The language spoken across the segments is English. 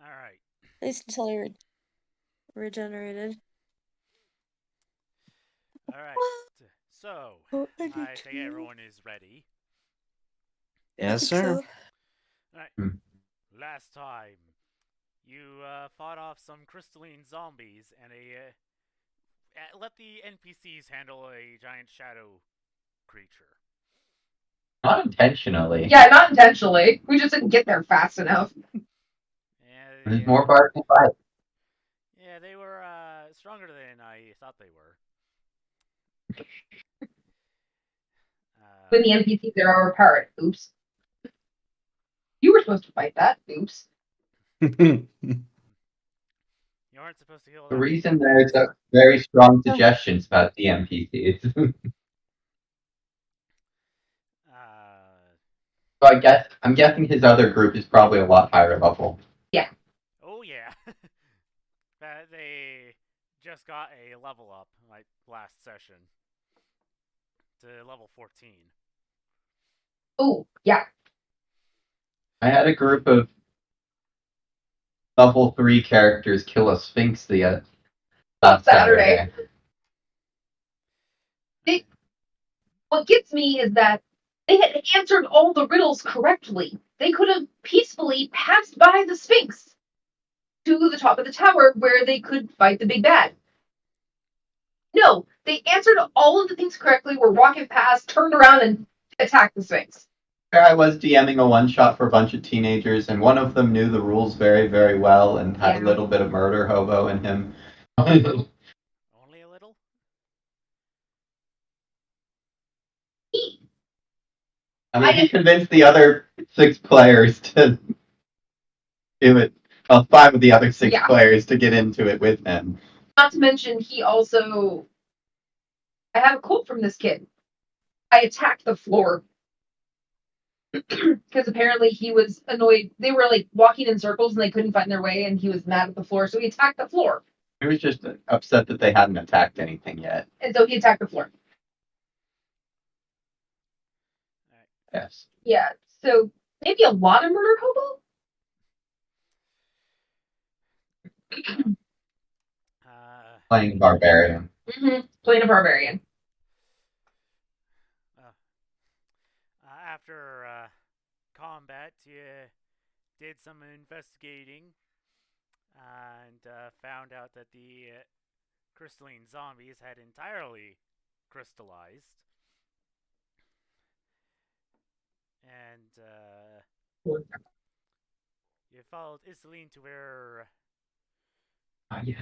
Alright. At least until you're regenerated. Alright. So, I think everyone is ready. Yes, think sir. so. Alright. Hmm. Last time, you fought off some crystalline zombies and let the NPCs handle a giant shadow creature. Not intentionally. Yeah, not intentionally. We just didn't get there fast enough. There's more bark to fight. Yeah, they were stronger than I thought they were. When the NPCs are apart. Oops. You were supposed to fight that. Oops. You aren't supposed to heal The that reason many there's people. very strong suggestions about the NPCs. So I'm guessing his other group is probably a lot higher level. Yeah. Oh yeah. They just got a level up like last session to level 14. Oh, yeah. I had a group of level 3 characters kill a sphinx last Saturday. What gets me is that they had answered all the riddles correctly. They could have peacefully passed by the Sphinx to the top of the tower where they could fight the big bad. No, they answered all of the things correctly, were walking past, turned around, and attacked the Sphinx. I was DMing a one-shot for a bunch of teenagers, and one of them knew the rules very, very well and had a little bit of murder hobo in him. Only a little? He convinced the other 6 players to do it. Well, 5 of the other 6 players to get into it with him. Not to mention, he also... I have a quote from this kid. I attacked the floor. Because apparently he was annoyed. They were like walking in circles and they couldn't find their way, and he was mad at the floor, so he attacked the floor. He was just upset that they hadn't attacked anything yet. And so he attacked the floor. Yes. Yeah, so maybe a lot of murder hobo? Playing barbarian. Playing a barbarian. After combat, you did some investigating and found out that the crystalline zombies had entirely crystallized. And you followed Iseline to where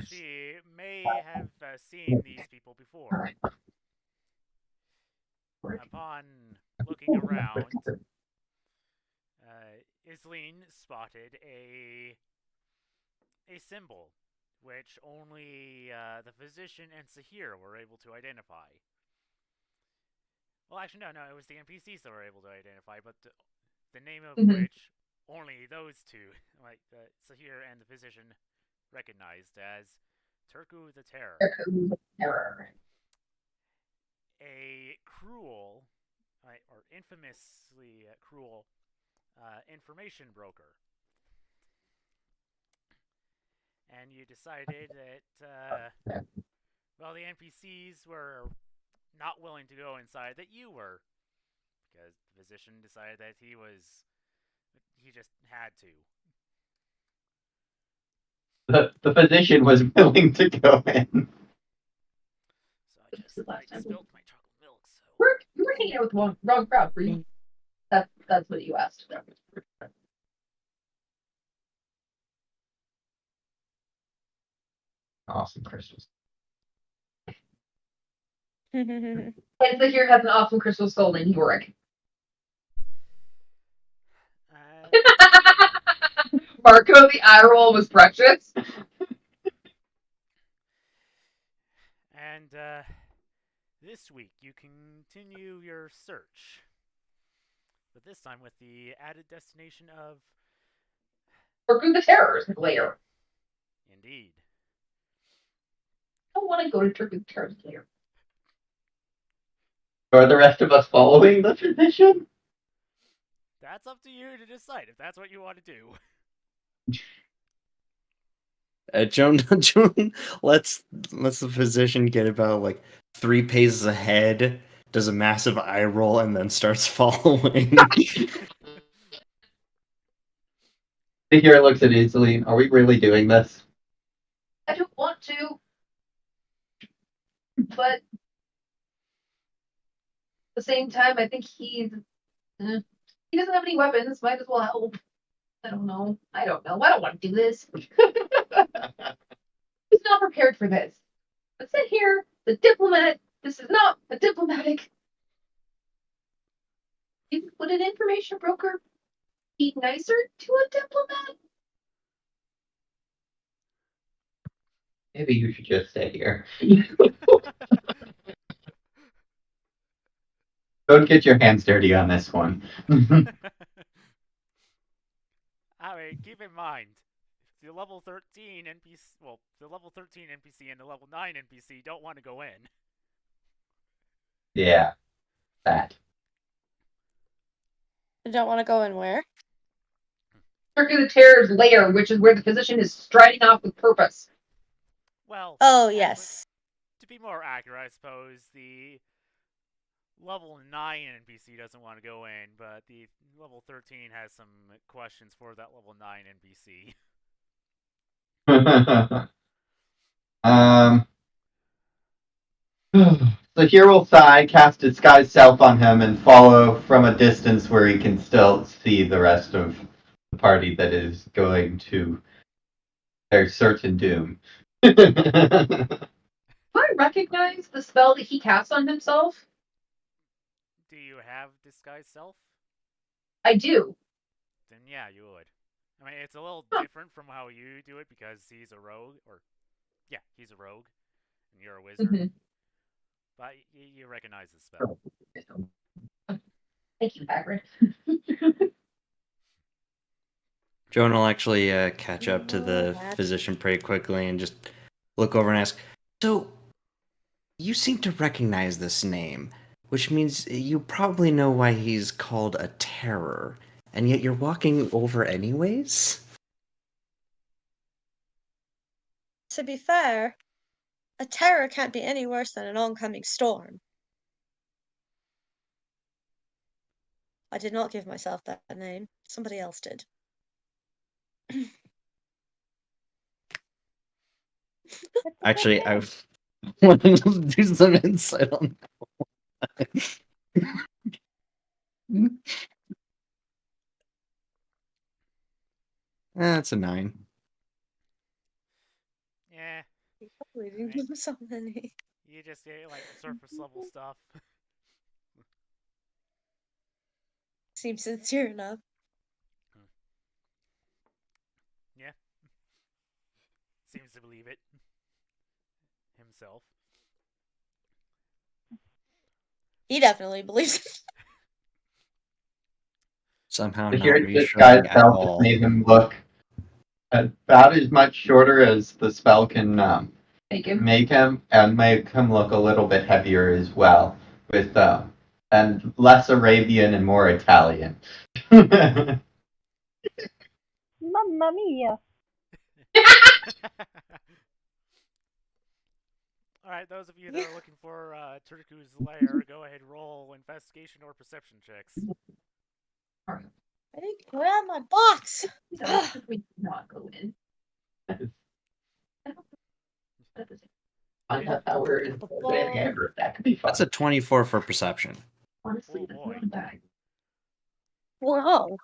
she may have seen these people before. Upon looking around, Iseline spotted a symbol which only the physician and Sahir were able to identify. Well, actually, no, it was the NPCs that were able to identify, but the name of which only those two, like Sahir and the physician, recognized as Turku the Terror. Turku the Terror. A cruel, or infamously cruel, information broker. And you decided that, well, the NPCs were not willing to go inside, that you were. Because the physician decided that he just had to. The physician was willing to go in. So I just spilled my chocolate milk, so... You were hanging out with the wrong crowd, for you. That's what you asked. Awesome crystals. And Sahir has an awesome crystal skull named Yorick. Marco, the eye roll was precious. And this week you continue your search, but this time with the added destination of Turku the Terror's lair. Indeed. I don't want to go to Turku the Terror's lair. Are the rest of us following the physician? That's up to you to decide if that's what you want to do. Joan lets the physician get about like 3 paces ahead, does a massive eye roll, and then starts following. Here looks at Iseline. Are we really doing this? I don't want to, but at the same time, I think he doesn't have any weapons. Might as well help. I don't know. I don't want to do this. He's not prepared for this. But sit here, the diplomat. This is not a diplomatic. Would an information broker be nicer to a diplomat? Maybe you should just stay here. Don't get your hands dirty on this one. I mean, keep in mind, the level 13 NPC, the level 13 NPC and the level 9 NPC don't want to go in. Yeah, that. You don't want to go in where? Circuit of the Terror's lair, which is where the physician is striding off with purpose. Well, Oh, actually, yes. to be more accurate, I suppose the level 9 NPC doesn't want to go in, but the level 13 has some questions for that level 9 NPC. So here will Sai cast disguise self on him and follow from a distance where he can still see the rest of the party that is going to their certain doom. Do I recognize the spell that he cast on himself? Do you have disguise self? I do. Then yeah, you would. I mean, it's a little different from how you do it because he's a rogue, he's a rogue, and you're a wizard. Mhm. But you recognize the spell. Thank you, Hagrid. Joan will actually catch up to the physician pretty quickly and just look over and ask, "So, you seem to recognize this name, which means you probably know why he's called a terror, and yet you're walking over anyways?" To be fair, a terror can't be any worse than an oncoming storm. I did not give myself that name. Somebody else did. Actually, I want to do some insight on that. That's a 9. Yeah, You probably didn't know so many. you just get like surface level stuff. Seems sincere enough. Yeah. Seems to believe it himself. He definitely believes it. Somehow But not here this reassuring guy's at self all. made him look about as much shorter as the spell can make him look a little bit heavier as well, with and less Arabian and more Italian. Mamma mia. Alright, those of you that are looking for Turku's lair, go ahead, roll investigation or perception checks. I didn't grab my box. We did not go in. Find out how we're that could be fun. That's a 24 for perception. Honestly, Oh, boy. not bad. Whoa.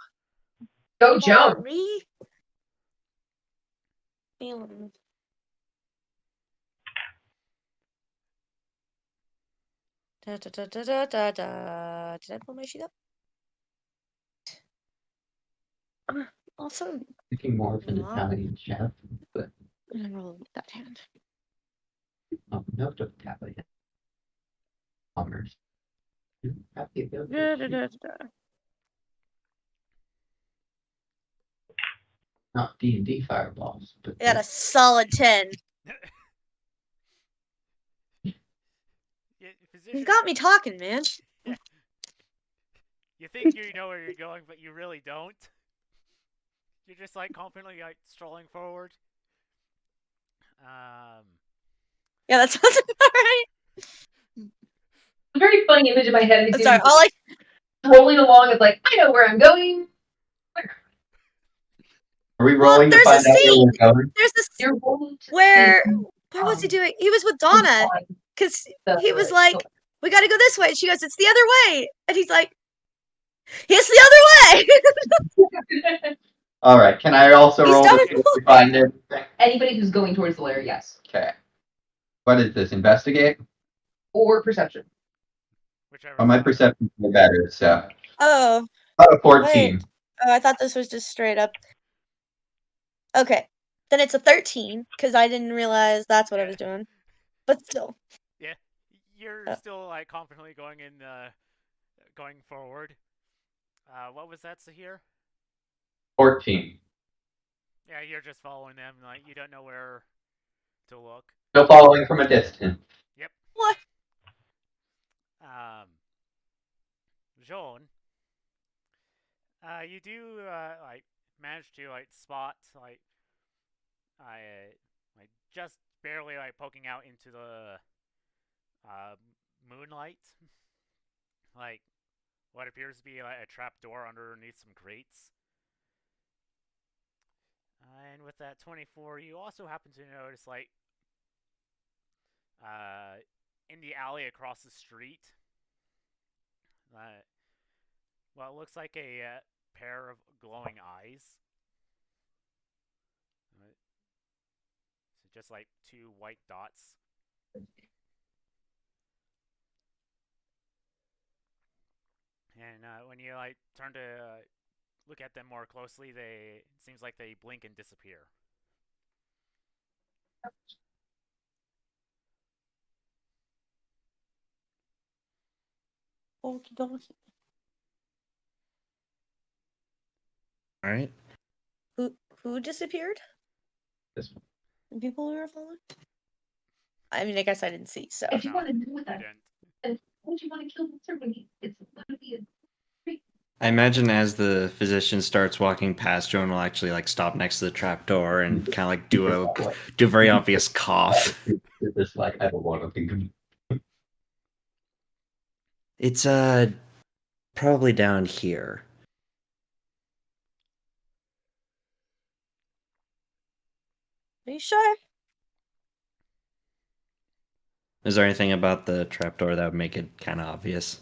Go, Joe. Sorry. Feeling. Da, da, da, da, da, da, da. Did I pull my sheet up? Also, Thinking more of an Wow. Italian chef, but I'm gonna roll with that hand. no Italian. Commerce. You have the ability Da, to da, da, da, da. not D&D fireballs, but I got a solid 10. Yeah, physician, You got me talking, man. Yeah. You think you know where you're going, but you really don't. You're just like confidently like strolling forward. Yeah, that sounds about right. A very funny image in my head. I'm sorry, all I rolling along is like, I know where I'm going. Are we Well, rolling to there's a find out where scene. we're going? There's this You're rolling where was he doing? He was with Donna because he was like, "We got to go this way," and she goes, "It's the other way," and he's like, "It's the other way." All right. Can I also He's roll done to it. find it? Anybody who's going towards the lair, yes. Okay. What is this? Investigate? Or perception. Whichever. Oh, my perception's no better, so. Oh, About a 14. wait. Oh, I thought this was just straight up. Okay, then it's a 13 because I didn't realize that's what I was doing. But still. Yeah, you're still like confidently going in, going forward. What was that, Sahir? 14. Yeah, you're just following them. Like you don't know where to look. Still following from a distance. Yep. What? Joan. You do like manage to like spot like like just barely like poking out into the moonlight, like what appears to be like a trap door underneath some crates. And with that 24, you also happen to notice like in the alley across the street, what looks like a pair of glowing eyes. So just like two white dots. And when you like turn to look at them more closely, it seems like they blink and disappear. Okie dokie. All right. Who disappeared? This one. The people we were following? I mean, I guess I didn't see, so. If you No, want to do with you that, didn't. and would you want to kill the servant? It's gonna be I imagine as the physician starts walking past, Joan will actually like stop next to the trapdoor and kind of like do a very obvious cough. It's just like, I don't want to think of. It's probably down here. Are you sure? Is there anything about the trapdoor that would make it kind of obvious?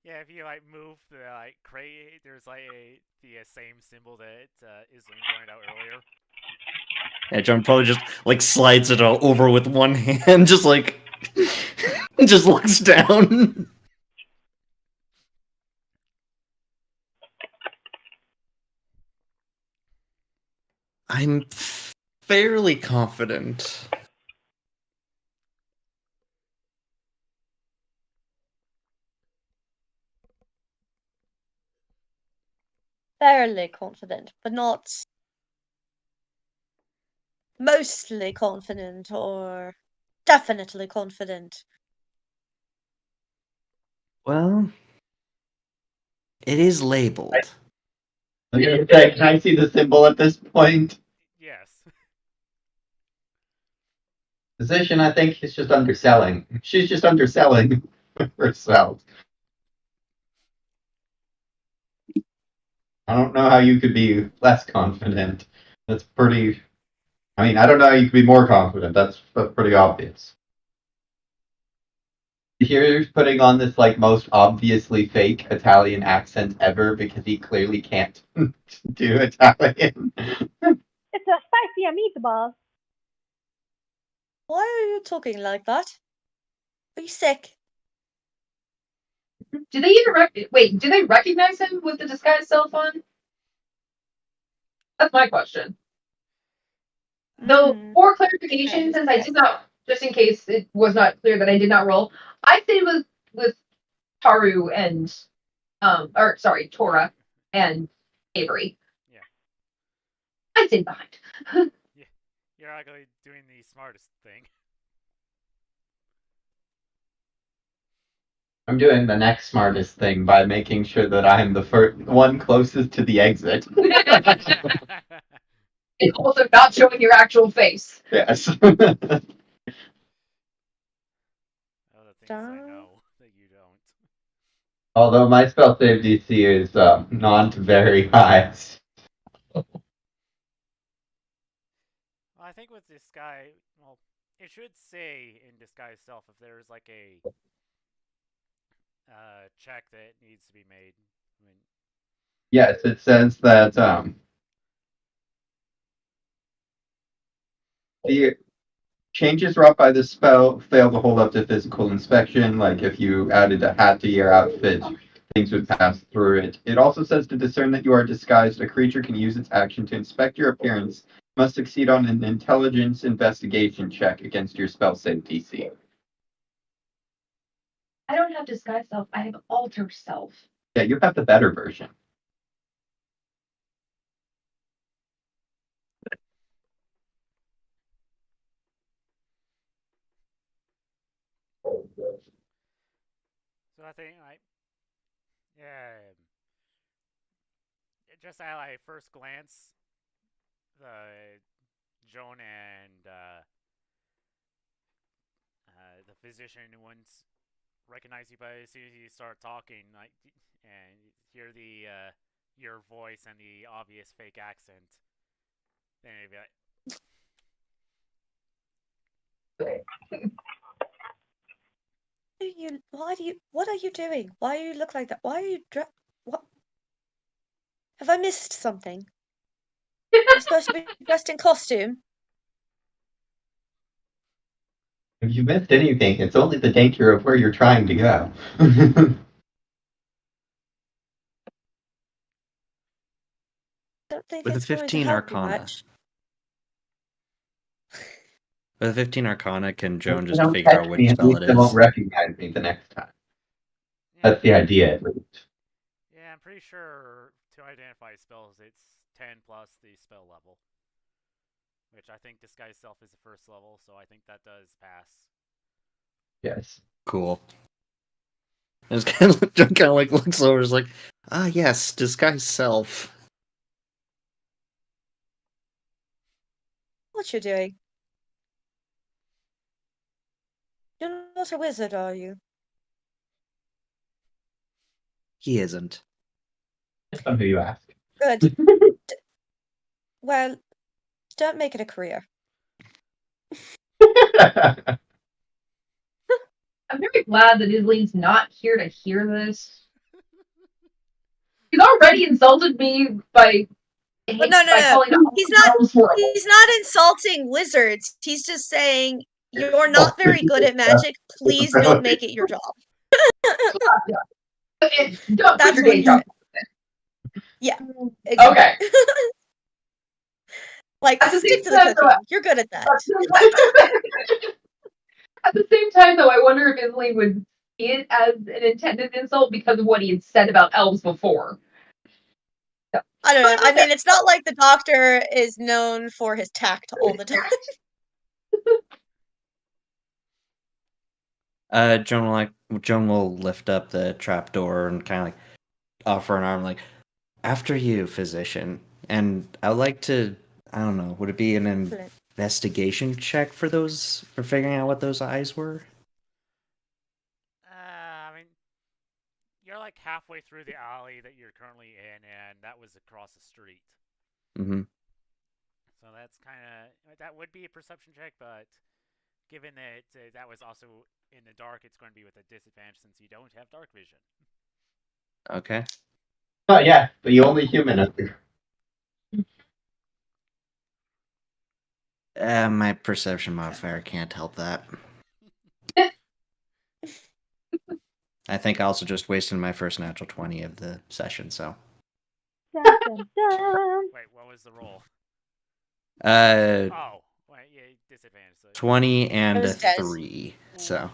Yeah, if you like move the like crate, there's like the same symbol that Isling pointed out earlier. Yeah, Joan probably just like slides it all over with one hand, just like just looks down. I'm fairly confident. Fairly confident, but not mostly confident or definitely confident. Well, it is labeled. I was gonna say, can I see the symbol at this point? Yes. Physician, I think is just underselling. She's just underselling herself. I don't know how you could be less confident. That's pretty. I mean, I don't know how you could be more confident. That's pretty obvious. Here's putting on this like most obviously fake Italian accent ever because he clearly can't do Italian. It's a spicy meatball. Why are you talking like that? Are you sick? Do they even wait? Do they recognize him with the disguised cell phone? That's my question. Though, for clarification, since I did not, just in case it was not clear that I did not roll, I stayed with Taru and or sorry, Tora and Avery. Yeah. I stayed behind. You're actually doing the smartest thing. I'm doing the next smartest thing by making sure that I'm the first one closest to the exit. It's also not showing your actual face. Yes. Oh, the things I know that you don't. Although my spell save DC is not very high. Well, I think with disguise, well, it should say in disguise self if there's like a check that needs to be made. I mean, Yes, it says that the changes wrought by the spell fail to hold up to physical inspection. Like if you added a hat to your outfit, things would pass through it. It also says to discern that you are disguised, a creature can use its action to inspect your appearance, must succeed on an intelligence investigation check against your spell save DC. I don't have disguise self. I have alter self. Yeah, you have the better version. so I think just at like first glance, Joan and the physician wouldn't recognize you, but as soon as you start talking, like, and hear the your voice and the obvious fake accent, then they'd be like, what are you doing? Why do you look like that? Why are you what? Have I missed something? You're supposed to be dressed in costume. If you missed anything, it's only the danger of where you're trying to go. Don't think With a it's going to 15 help you Arcana. much. With a 15 Arcana, can Joan If just you don't figure out catch which me, at spell least it they won't is? recognize me the next time. yeah, That's the idea, at least. yeah, I'm pretty sure to identify spells, it's 10 plus the spell level, which I think disguise self is the first level, so I think that does pass. Yes. Cool. It's kind of like looks over, is like, ah, yes, disguise self. What you're doing? You're not a wizard, are you? He isn't. Depends on who you ask. Good. Well, don't make it a career. I'm very glad that Islene's not here to hear this. He's already insulted me by But no. calling He's not. elves horrible. He's not insulting wizards. He's just saying you're not very good at magic. Please don't make it your job. Don't That's quit your what day he's job. saying. Yeah. Exactly. Okay. Like, At the stick same to the time, cooking. You're good at that. At the same time, though, I wonder if Islene would see it as an intended insult because of what he had said about elves before. So, I don't know. I mean, it's not like the doctor is known for his tact all the time. Joan will lift up the trapdoor and kind of like offer an arm, like, after you, physician. And I'd like to, I don't know, would it be an investigation check for figuring out what those eyes were? I mean, you're like halfway through the alley that you're currently in, and that was across the street. Mm-hmm. So that's kind of, that would be a perception check, but given that that was also in the dark, it's going to be with a disadvantage since you don't have dark vision. Okay. Oh yeah, the only human up there. My perception modifier can't help that. I think I also just wasted my first natural 20 of the session, so. Dun, dun, dun. Wait, what was the roll? Uh, Wait, yeah, disadvantage. So 20 and a Those guys. 3, so.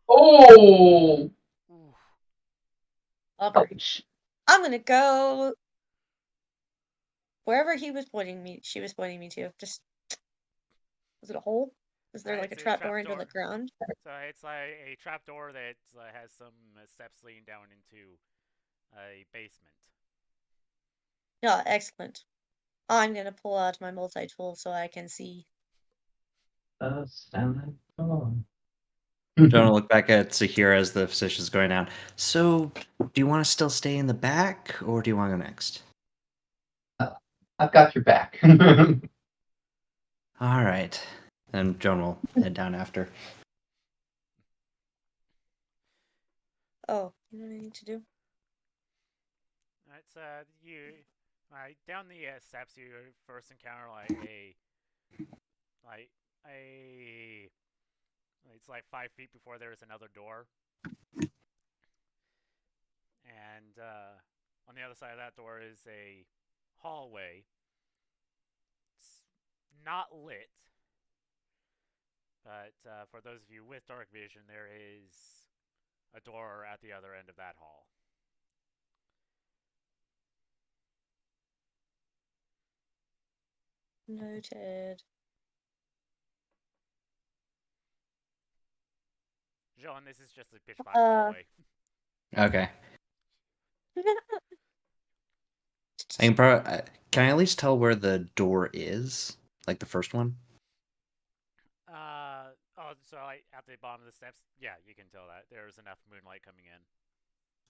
Oh! Ooh. Okay. I'm gonna go wherever he was pointing me. She was pointing me to. Just was it a hole? Was there like a It's a trapdoor into trapdoor. the ground? So it's like a trapdoor that has some steps leading down into a basement. Yeah, excellent. I'm gonna pull out my multi-tool so I can see. Jonah look back at Sahira as the physician's going down. So, do you want to still stay in the back, or do you want to go next? I've got your back. All right. And Joan will head down after. Oh, you know what I need to do? It's you. Down the steps, you first encounter like a. It's like 5 feet before there's another door, and on the other side of that door is a hallway. It's not lit, but for those of you with dark vision, there is a door at the other end of that hall. Noted. John, this is just a pitch black hallway. Okay. Can I at least tell where the door is? Like the first one? So like at the bottom of the steps, yeah, you can tell that there's enough moonlight coming in.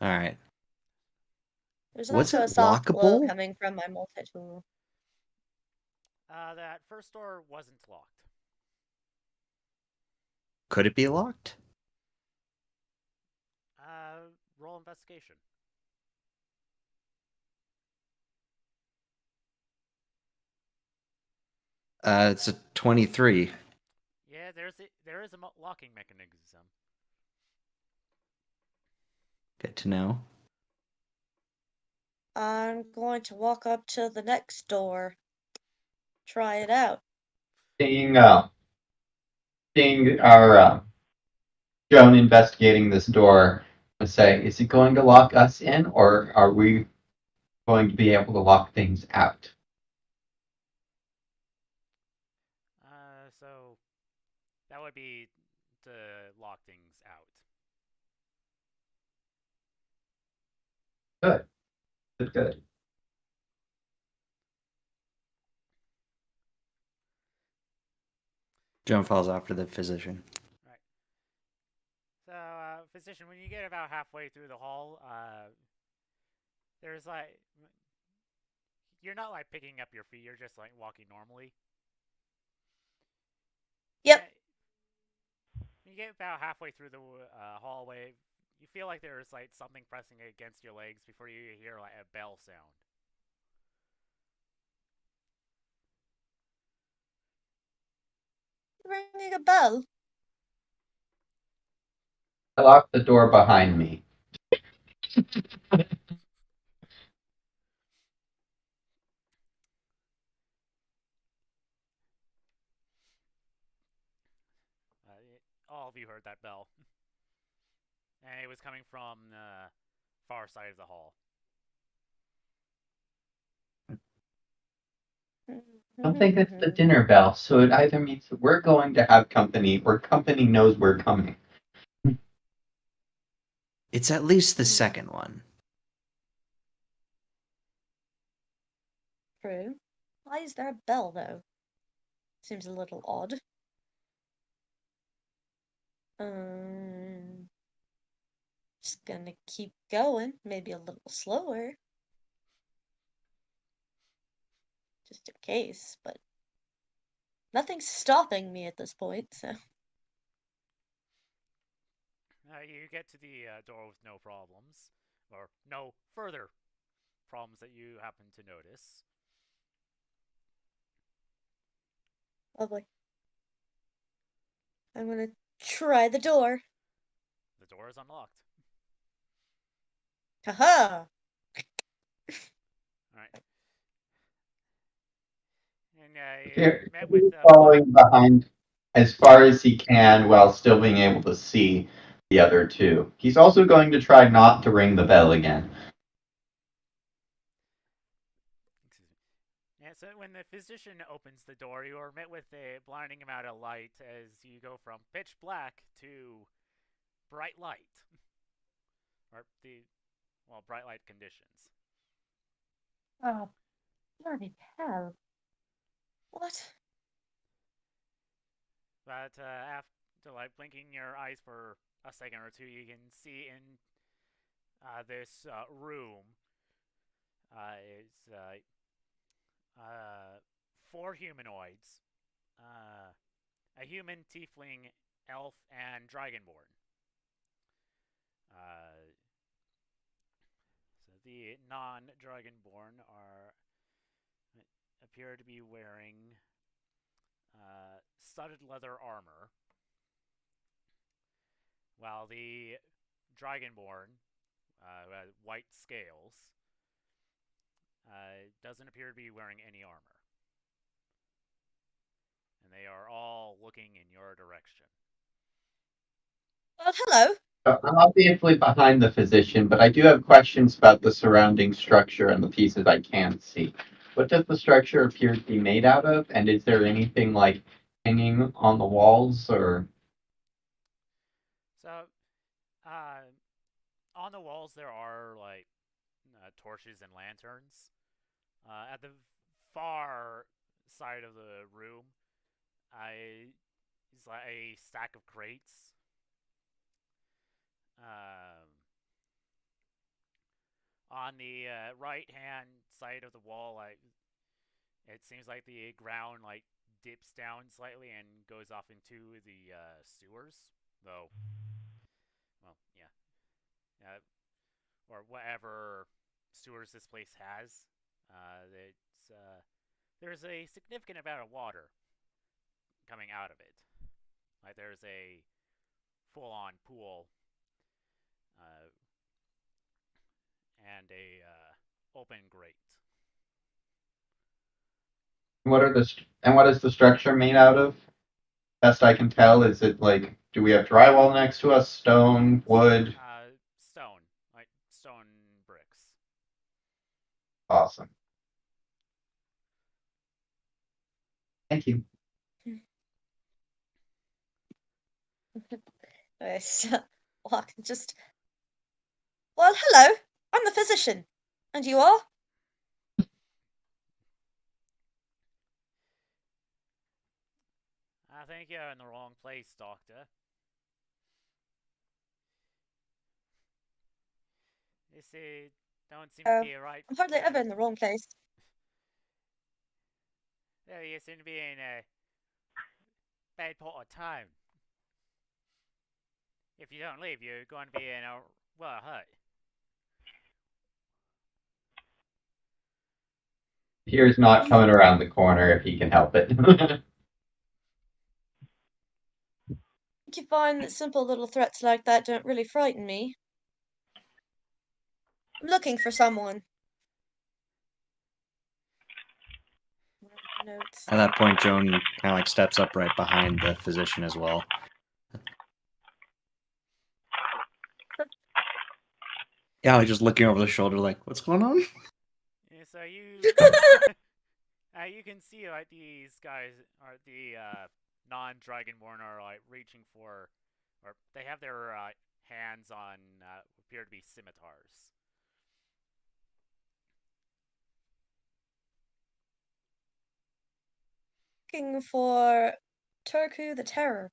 All right. There's Was also it a soft glow lockable? coming from my multi-tool. That first door wasn't locked. Could it be locked? Roll investigation. It's a 23. Yeah, there is a locking mechanism. Good to know. I'm going to walk up to the next door. Try it out. seeing our Joan investigating this door, I say, is it going to lock us in, or are we going to be able to lock things out? So that would be to lock things out. Good. Good, good. Joan falls after the physician. Right. So, physician, when you get about halfway through the hall, there's like you're not like picking up your feet. You're just like walking normally. Yep. You get about halfway through the hallway. You feel like there's like something pressing against your legs before you hear like a bell sound. Ringing a bell. I locked the door behind me. All of you heard that bell, and it was coming from the far side of the hall. I don't think it's the dinner bell, so it either means that we're going to have company or company knows we're coming. It's at least the second one. True. Why is there a bell, though? Seems a little odd. Just gonna keep going, maybe a little slower. Just in case, but nothing's stopping me at this point, so. You get to the door with no problems, or no further problems that you happen to notice. Lovely. I'm gonna try the door. The door is unlocked. Haha! Alright. And Here, met with following behind as far as he can while still being able to see the other two. He's also going to try not to ring the bell again. Yeah, so when the physician opens the door, you are met with a blinding amount of light as you go from pitch black to bright light. Or bright light conditions. Oh. Bloody hell. What? But after like blinking your eyes for a second or two, you can see in this room is four humanoids, a human, tiefling, elf, and dragonborn. So the non-dragonborn appear to be wearing studded leather armor, while the dragonborn, who has white scales, doesn't appear to be wearing any armor. And they are all looking in your direction. Well, hello. I'm obviously behind the physician, but I do have questions about the surrounding structure and the pieces I can't see. What does the structure appear to be made out of? And is there anything like hanging on the walls or? So, on the walls there are like torches and lanterns. At the far side of the room, is like a stack of crates. On the right-hand side of the wall, it seems like the ground like dips down slightly and goes off into the sewers. Though, well, yeah, or whatever sewers this place has. There's a significant amount of water coming out of it. Like there's a full-on pool and a open grate. What is the structure made out of? Best I can tell, is it like, do we have drywall next to us? Stone, wood? Stone, like stone bricks. Awesome. Thank you. Well, hello. I'm the physician. And you are? I think you're in the wrong place, Doctor. You see, don't seem to be right. I'm hardly ever in the wrong place. Yeah, you seem to be in a bad part of town. If you don't leave, you're going to be in a hut. Here's not coming around the corner if he can help it. You find that simple little threats like that don't really frighten me. I'm looking for someone. Notes. At that point, Joan kind of like steps up right behind the physician as well. Yeah, like just looking over the shoulder, like, what's going on? Yeah, so you you can see like these guys are the non-dragonborn are like reaching for, or they have their hands on appear to be scimitars. Looking for Turku the Terror.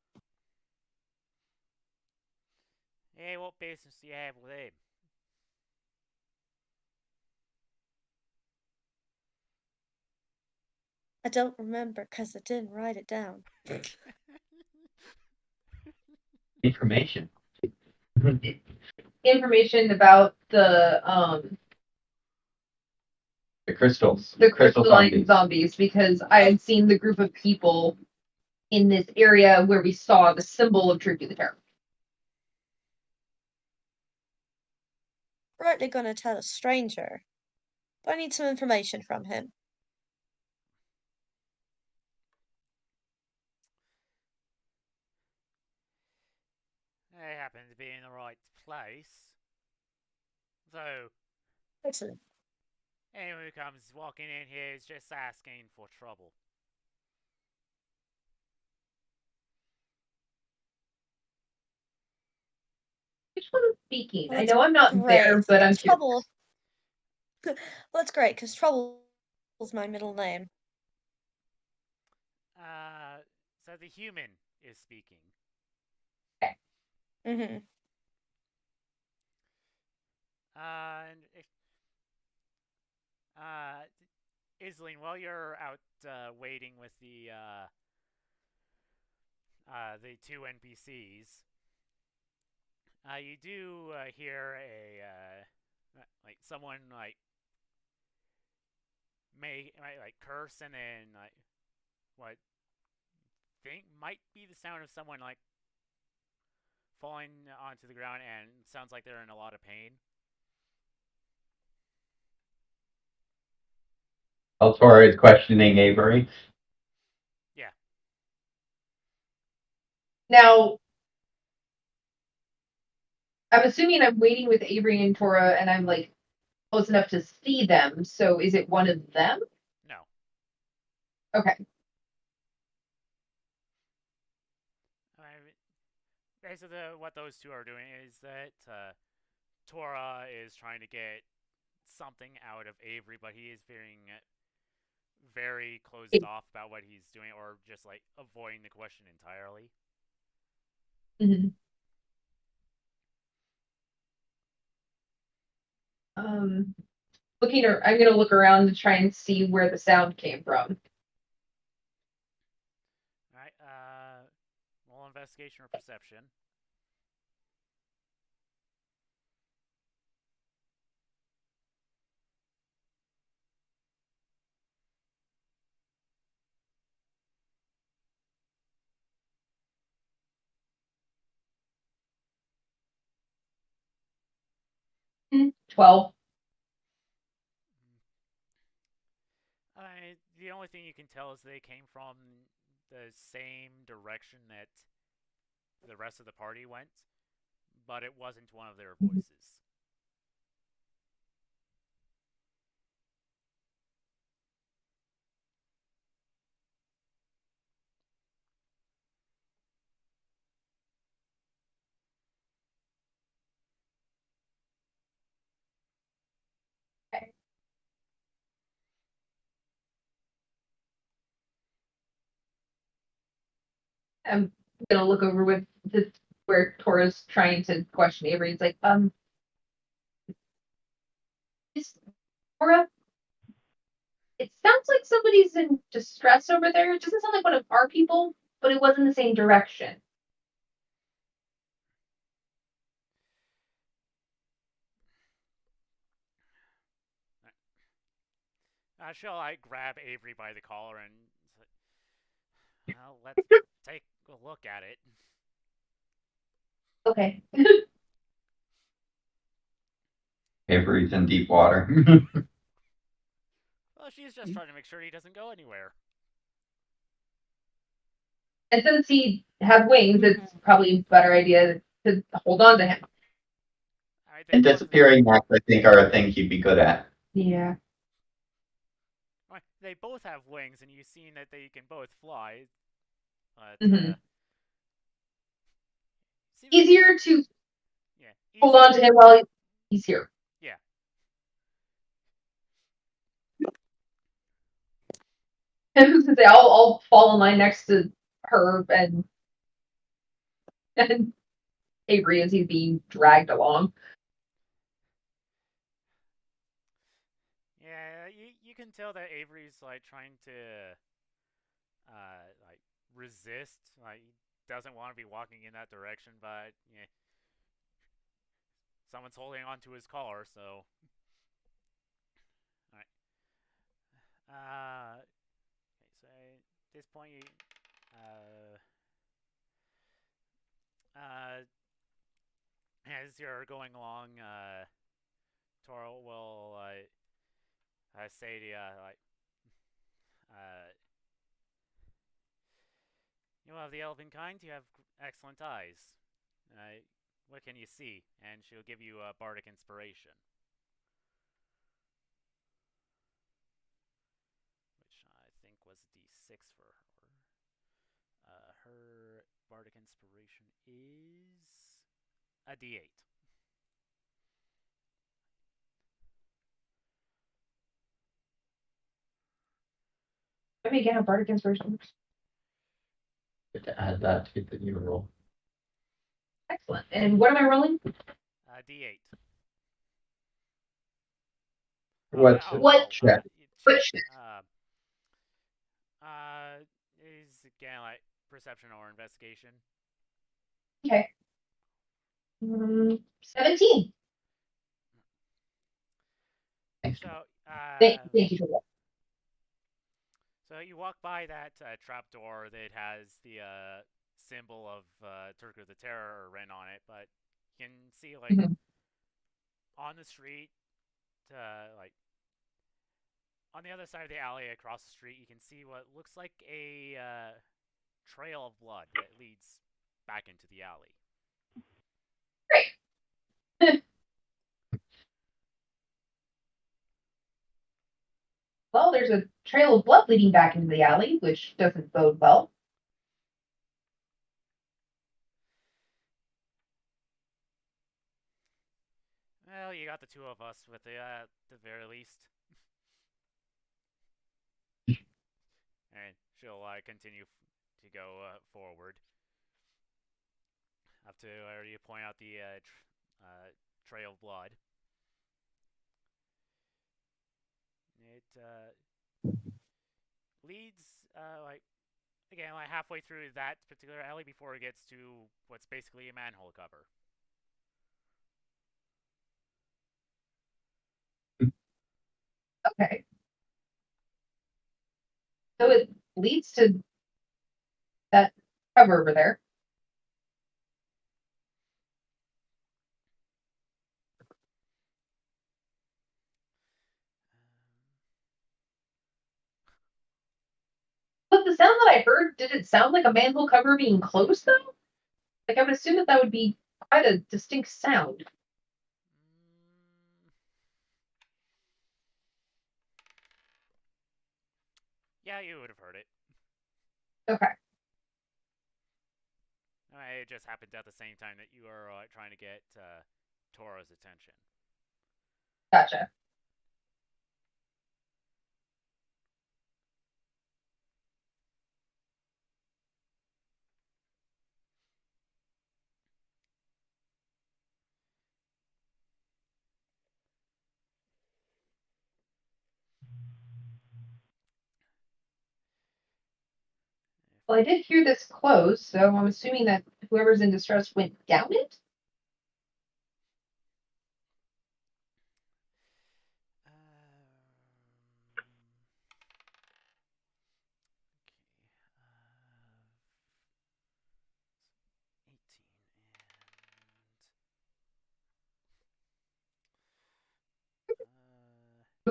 Hey, what business do you have with him? I don't remember because I didn't write it down. Information. Information about the crystals. the Crystal crystalline zombies, because I had seen the group of people in this area where we saw the symbol of Turkey the Terror. Rightly gonna tell a stranger, but I need some information from him. I happen to be in the right place. So, Excellent. anyone who comes walking in here is just asking for trouble. Which one is speaking? Well, I that's know I'm not great. there, but I'm Trouble. Well, that's great because trouble Was my middle name. So the human is speaking. Mm-hmm. And Isling, while you're out waiting with the two NPCs, you do hear a like someone might like curse and then like what think might be the sound of someone like falling onto the ground and sounds like they're in a lot of pain. Altora is questioning Avery. Yeah. Now, I'm assuming I'm waiting with Avery and Tora, and I'm like close enough to see them. So, is it one of them? No. Okay. Basically, what those two are doing is that Tora is trying to get something out of Avery, but he is feeling very closed off about what he's doing, or just like avoiding the question entirely. Mm-hmm. I'm gonna look around to try and see where the sound came from. All right. Roll investigation or perception. Mm-hmm. 12. The only thing you can tell is they came from the same direction that the rest of the party went, but it wasn't one of their voices. Okay. I'm gonna look over with where Tora's trying to question Avery. It's like, is Tora? It sounds like somebody's in distress over there. It doesn't sound like one of our people, but it was in the same direction. She'll like grab Avery by the collar and well, let's take a look at it. Okay. Avery's in deep water. Well, she's just trying to make sure he doesn't go anywhere. And since he has wings, it's probably a better idea to hold on to him. Right, And disappearing acts, I think, are a thing he'd be good at. Yeah. They both have wings, and you've seen that they can both fly. But, Mm-hmm. Easier to hold on to him while he's here. Yeah. I'll fall in line next to her and Avery as he's being dragged along. Yeah, you can tell that Avery's like trying to like resist. Like he doesn't want to be walking in that direction, but yeah, someone's holding onto his collar, so. All right. Okay, so at this point, as you're going along, Toro will say to you, like, you have the elven kind, you have excellent eyes. What can you see? And she'll give you a bardic inspiration. Which I think was D6 for her. Her bardic inspiration is a D8. Let me again a bardic inspiration. Good to add that to the new roll. Excellent. And what am I rolling? D8. What? Check. What? Is again like perception or investigation. Okay. 17. So, Thank you for that. so you walk by that trapdoor that has the symbol of Turku the Terror written on it, but you can see like on the street, like on the other side of the alley across the street, you can see what looks like a trail of blood that leads back into the alley. Great. Well, there's a trail of blood leading back into the alley, which doesn't bode well. Well, you got the two of us with at the very least. And she'll continue to go forward. Up to where you point out the trail of blood. It leads like again like halfway through that particular alley before it gets to what's basically a manhole cover. Okay. So it leads to that cover over there. But the sound that I heard, did it sound like a manhole cover being closed, though? Like, I would assume that that would be quite a distinct sound. Yeah, you would have heard it. Okay. It just happened at the same time that you were trying to get Tora's attention. Gotcha. Well, I did hear this close, so I'm assuming that whoever's in distress went down it?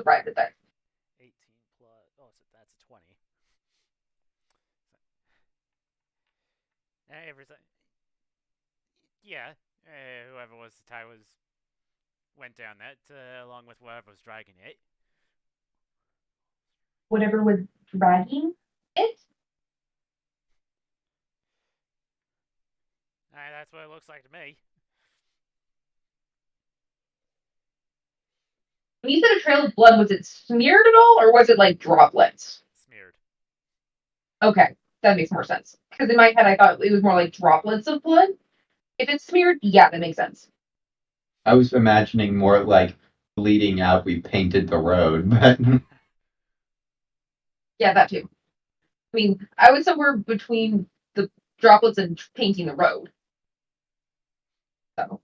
Right, but that. 18 plus. Oh, so that's a 20. Everything. Yeah, whoever was the tie went down that along with whoever was dragging it. Whatever was dragging it? That's what it looks like to me. When you said a trail of blood, was it smeared at all, or was it like droplets? Smeared. Okay, that makes more sense. Because in my head, I thought it was more like droplets of blood. If it's smeared, yeah, that makes sense. I was imagining more like bleeding out. We painted the road, but Yeah, that too. I mean, I was somewhere between the droplets and painting the road. So.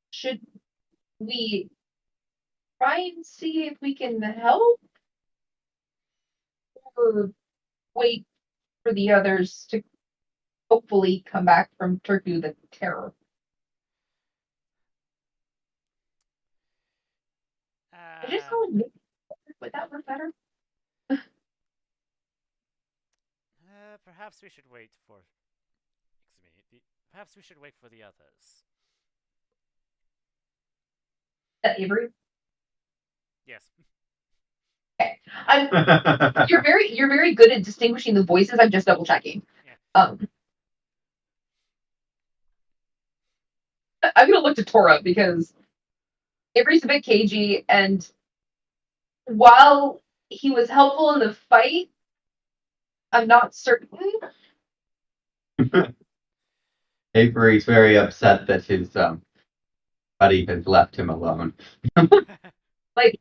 Should we try and see if we can help? Or wait for the others to hopefully come back from Turku the Terror? I just call it maybe. Would that work better? Perhaps we should wait for. Excuse me. Perhaps we should wait for the others. Is that Avery? Yes. Okay. You're very good at distinguishing the voices. I'm just double checking. Yeah. I'm gonna look to Tora because Avery's a bit cagey, and while he was helpful in the fight, I'm not certain. Avery's very upset that his buddy has left him alone. Like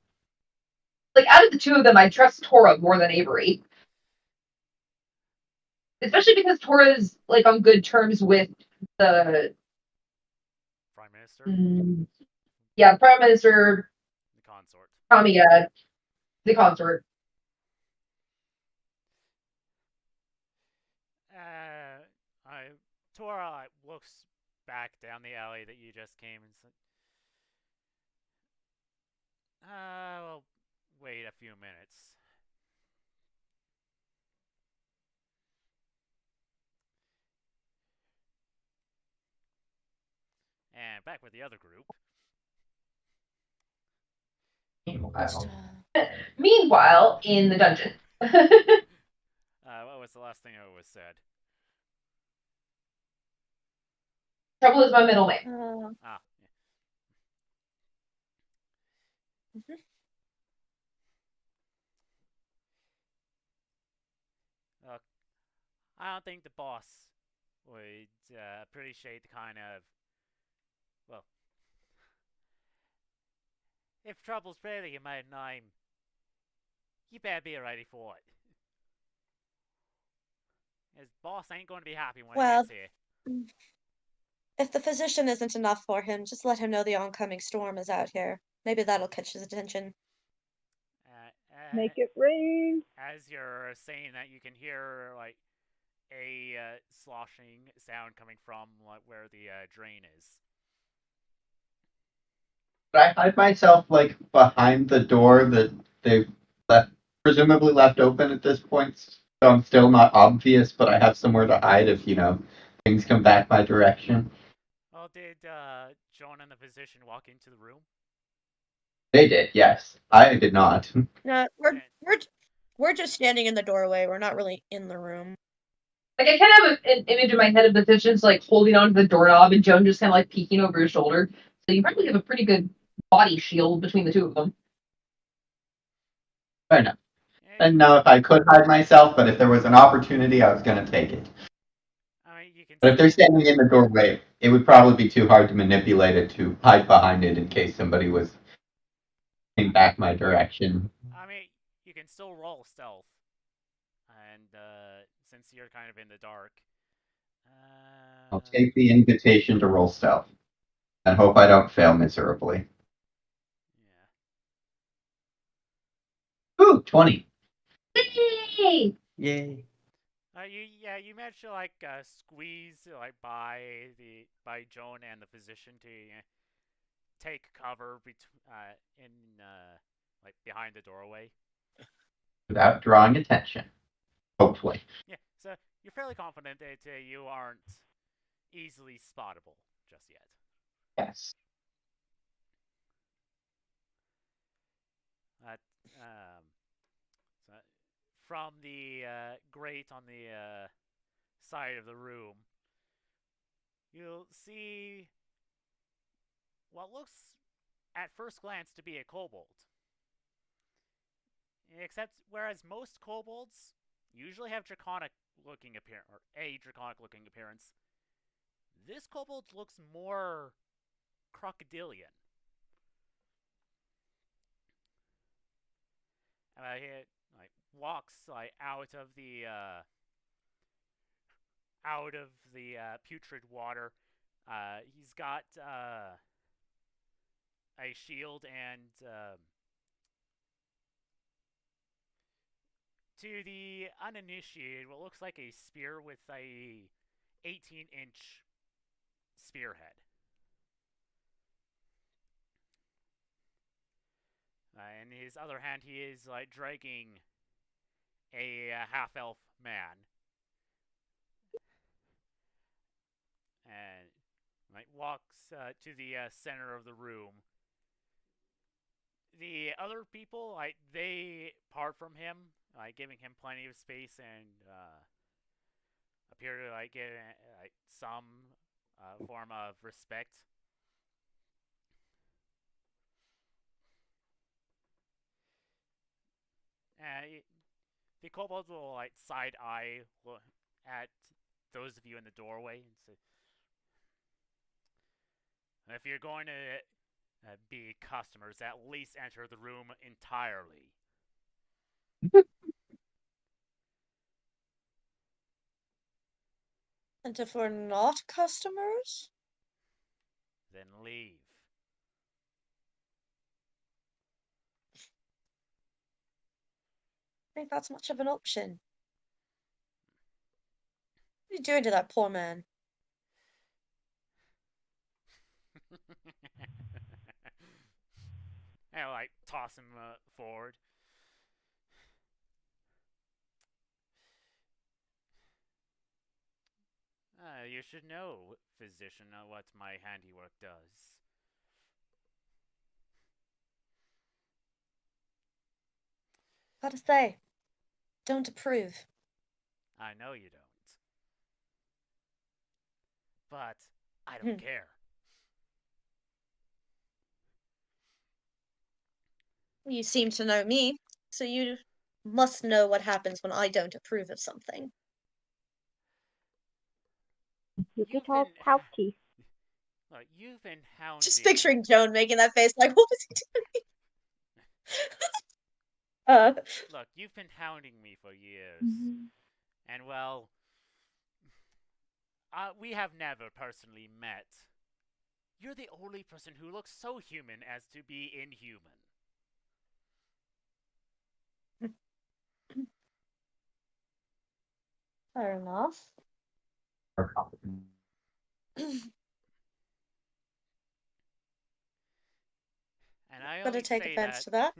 out of the two of them, I trust Tora more than Avery. Especially because Tora's like on good terms with the Prime Minister, the Prime Minister, the consort. Kamiya, the consort. Tora looks back down the alley that you just came and said, well, wait a few minutes. And back with the other group. Meanwhile, in the dungeon. What was the last thing that was said? Trouble is my middle name. Yeah. Look, I don't think the boss would appreciate the kind of, well, if trouble's really in my name, you better be ready for it. His boss ain't going to be happy when he gets here. If the physician isn't enough for him, just let him know the oncoming storm is out here. Maybe that'll catch his attention. Make it rain. As you're saying that, you can hear like a sloshing sound coming from like where the drain is. But I hide myself like behind the door that they've presumably left open at this point, so I'm still not obvious, but I have somewhere to hide if things come back my direction. Well, did John and the physician walk into the room? They did, yes. I did not. No, we're just standing in the doorway. We're not really in the room. Like I kind of have an image in my head of the physicians like holding onto the doorknob and Joan just kind of like peeking over his shoulder. So you probably have a pretty good body shield between the two of them. Fair enough. I didn't know if I could hide myself, but if there was an opportunity, I was going to take it. I mean, you can. But if they're standing in the doorway, it would probably be too hard to manipulate it to hide behind it in case somebody was coming back my direction. I mean, you can still roll stealth, and since you're kind of in the dark, I'll take the invitation to roll stealth and hope I don't fail miserably. Yeah. Ooh, 20. Yay! Yay. You managed to like squeeze like by Joan and the physician to take cover in like behind the doorway Without drawing attention. Hopefully. Yeah, so you're fairly confident that you aren't easily spottable just yet. Yes. So from the grate on the side of the room, you'll see what looks at first glance to be a kobold. Except whereas most kobolds usually have draconic looking appearance, or a draconic looking appearance, this kobold looks more crocodilian. He like walks like out of the putrid water. He's got a shield and to the uninitiated, what looks like a spear with a 18-inch spearhead. In his other hand, he is like dragging a half-elf man, and like walks to the center of the room. The other people, like they part from him, like giving him plenty of space, and appear to like give like some form of respect. the kobolds will like side eye at those of you in the doorway and say, "If you're going to be customers, at least enter the room entirely." And if we're not customers? Then leave. I think that's much of an option. What are you doing to that poor man? And I'll like toss him forward. You should know, physician, what my handiwork does. Gotta say, don't approve. I know you don't. But I don't care. You seem to know me, so you must know what happens when I don't approve of something. You get all pouty. Look, you've been hounding. Just picturing Joan making that face like, what was he doing? Look, you've been hounding me for years. And well, we have never personally met. You're the only person who looks so human as to be inhuman. Fair enough. And I Gotta only take say offense that, to that.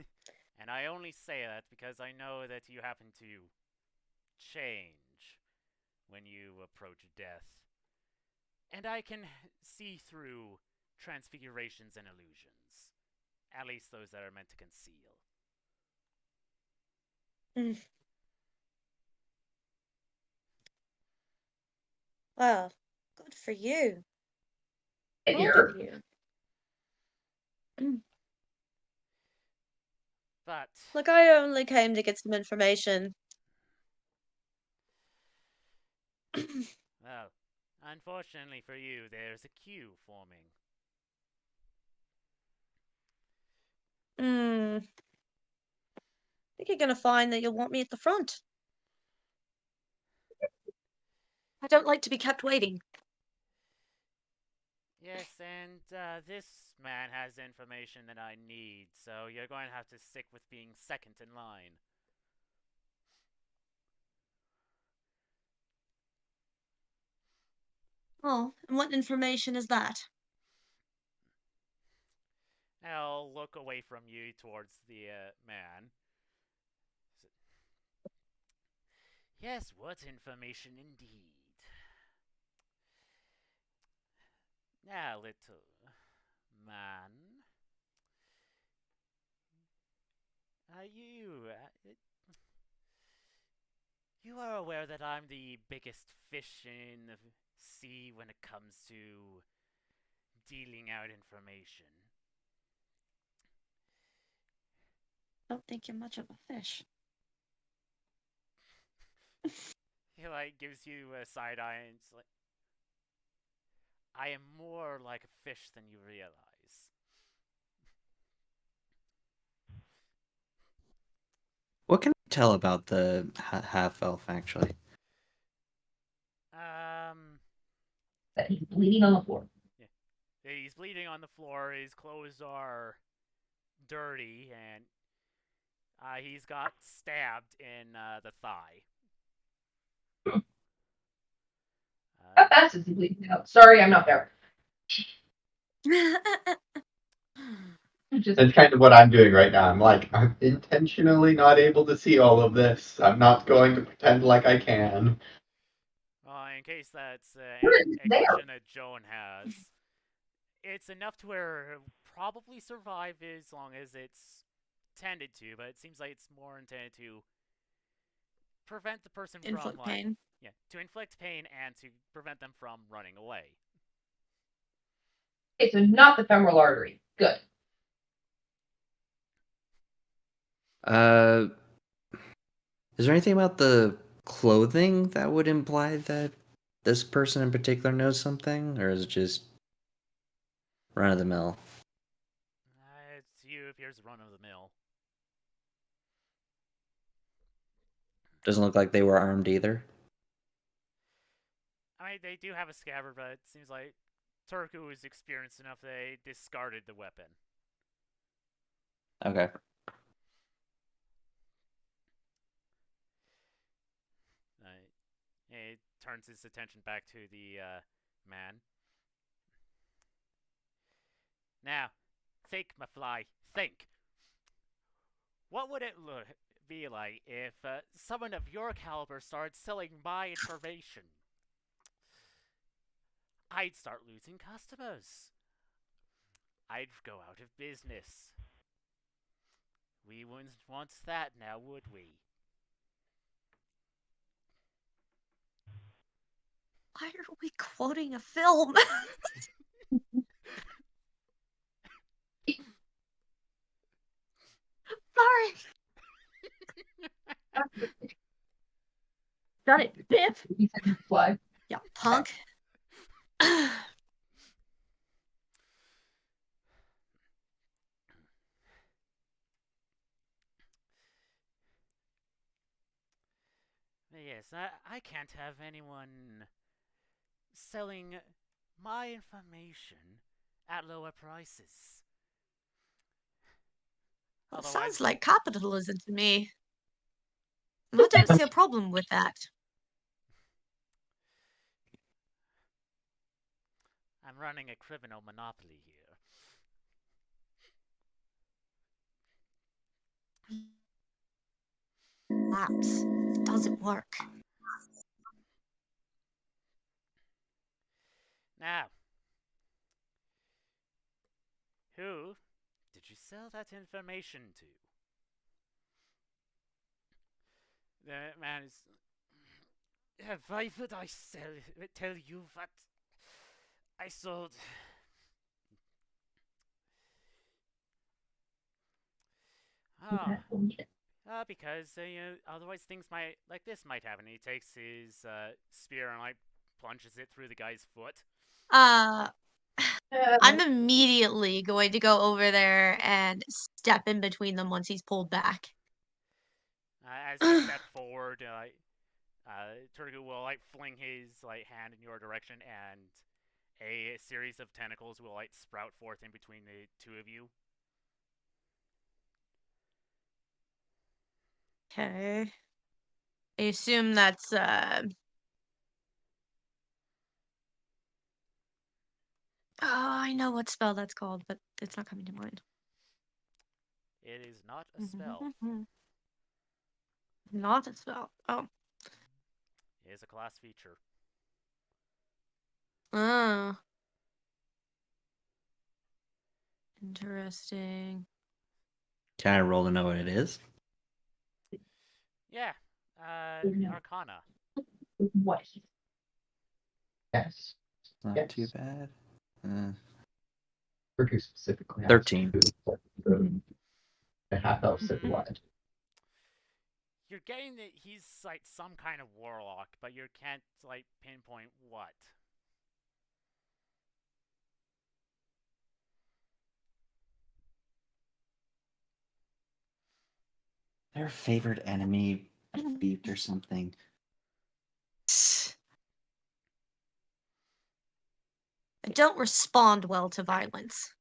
And I only say that because I know that you happen to change when you approach death. And I can see through transfigurations and illusions. At least those that are meant to conceal. Well, good for you. Here. Proud of you. But Look, I only came to get some information. well, unfortunately for you, there's a queue forming. I think you're gonna find that you'll want me at the front. I don't like to be kept waiting. Yes, and this man has information that I need, so you're going to have to stick with being second in line. Oh, and what information is that? I'll look away from you towards the man. Yes, what information indeed. Now, little man, you are aware that I'm the biggest fish in the sea when it comes to dealing out information. I don't think you're much of a fish. He like gives you a side eye and it's like, I am more like a fish than you realize. What can I tell about the half elf, actually? That he's bleeding on the floor. Yeah. He's bleeding on the floor, his clothes are dirty, and he's got stabbed in the thigh. How fast is he bleeding out? Sorry, I'm not there. That's kind of what I'm doing right now. I'm like, I'm intentionally not able to see all of this. I'm not going to pretend like I can. In case that's a there? question that Joan has, it's enough to where he'll probably survive as long as it's tended to, but it seems like it's more intended to prevent the person Inflict from pain. Yeah, to inflict pain and to prevent them from running away. Okay, so not the femoral artery. Good. Is there anything about the clothing that would imply that this person in particular knows something, or is it just run of the mill? It's you appears run of the mill. Doesn't look like they were armed either. I mean, they do have a scabbard, but it seems like Turku is experienced enough they discarded the weapon. Okay. He turns his attention back to the man. Now, think, my fly, think. What would it be like if someone of your caliber started selling my information? I'd start losing customers. I'd go out of business. We wouldn't want that now, would we? Why are we quoting a film? Sorry. Got it, Biff. He said fly. Yeah, punk. Yes, I can't have anyone selling my information at lower prices. Well, Otherwise, sounds like capitalism to me. I don't see a problem with that. I'm running a criminal monopoly here. Lapse. It doesn't work. Now, who did you sell that information to? The man is. Why would I tell you what I sold? Because otherwise things like this might happen. He takes his spear and plunges it through the guy's foot. I'm immediately going to go over there and step in between them once he's pulled back. As you step forward, Turgu will fling his hand in your direction, and a series of tentacles will sprout forth in between the two of you. Okay. I assume that's Oh, I know what spell that's called, but it's not coming to mind. It is not a spell. Not a spell. Oh. It is a class feature. Oh. Interesting. Can I roll to know what it is? Yeah. Arcana. What? Yes. Not Yes. too bad. Turku specifically. 13. The half elf said what? You're getting that he's some kind of warlock, but you can't pinpoint what. Their favorite enemy, a thief or something. I don't respond well to violence.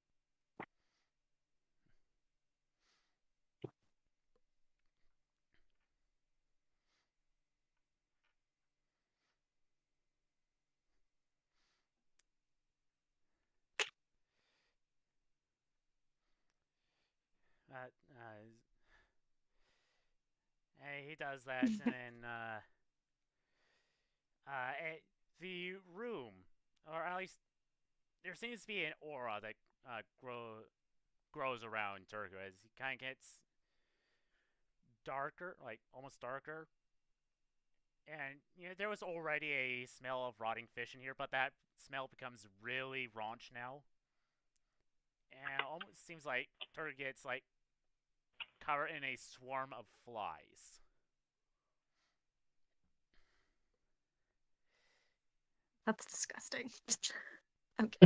He does that, and then the room, or at least there seems to be an aura that grows around Turku as he kind of gets darker, almost darker. And there was already a smell of rotting fish in here, but that smell becomes really raunch now. And it almost seems like Turku gets covered in a swarm of flies. That's disgusting. Okay.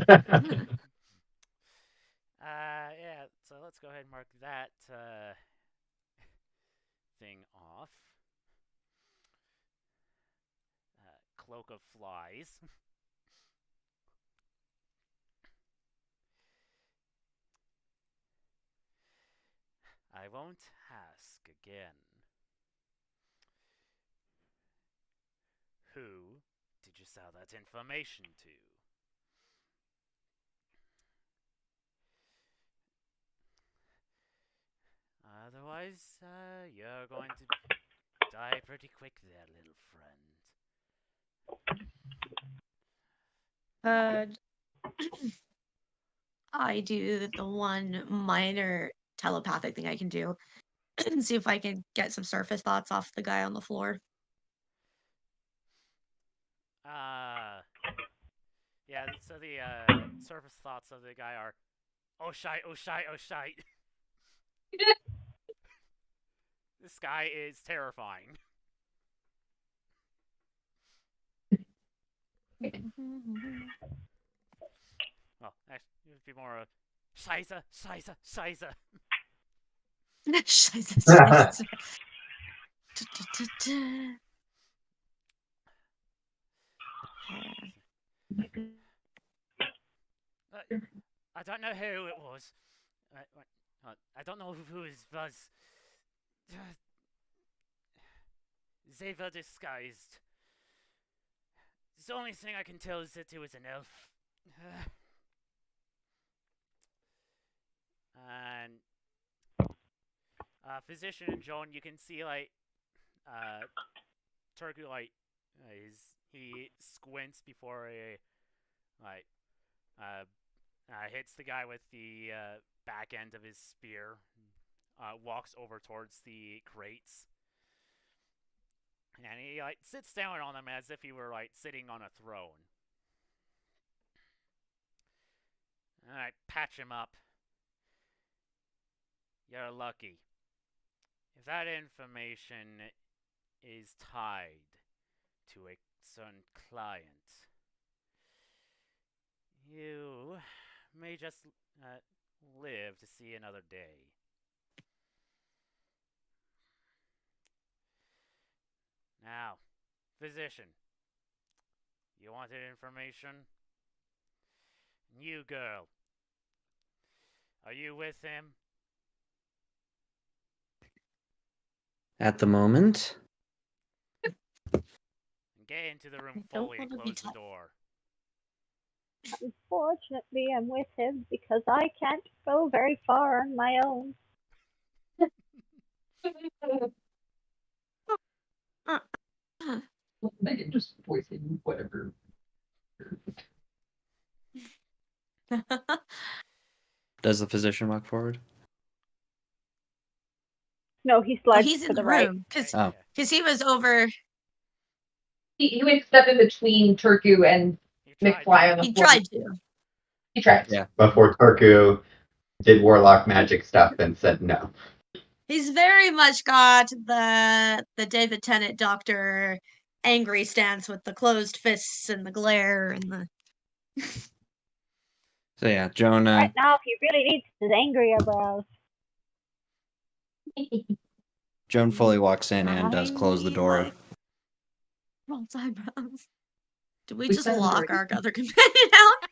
Yeah, so let's go ahead and mark that thing off. Cloak of Flies. I won't ask again. Who did you sell that information to? Otherwise, you're going to die pretty quick there, little friend. I do the one minor telepathic thing I can do and see if I can get some surface thoughts off the guy on the floor. Yeah, so the surface thoughts of the guy are, oh shite, oh shite, oh shite. This guy is terrifying. Well, actually, it would be more of, Scheiße, Scheiße, Scheiße. Scheiße, Scheiße. I don't know who it was. I don't know who it was. They were disguised. The only thing I can tell is that it was an elf. And Physician and Joan, you can see like Turku like he squints before he like hits the guy with the back end of his spear. Walks over towards the crates. And he like sits down on them as if he were like sitting on a throne. And I patch him up. You're lucky. If that information is tied to a certain client, you may just live to see another day. Now, physician, you wanted information? You girl, are you with him? At the moment, Get into the room I don't fully and wanna be close the door. Unfortunately, I'm with him because I can't go very far on my own. Megan just voicing whatever. does the physician walk forward? No, he Oh, slides he's to in the the right. room because Oh. he was over. He would step in between Turku and Myk'Isle on the He floor. tried to. He tried. Yeah. Before Turku did warlock magic stuff and said no. He's very much got the David Tennant Doctor angry stance with the closed fists and the glare and the. So yeah, Joan. Right now, he really needs his angry eyebrows. Joan fully walks in and does close the door. Like Ron's eyebrows. Did we We just said lock already. our other companion out?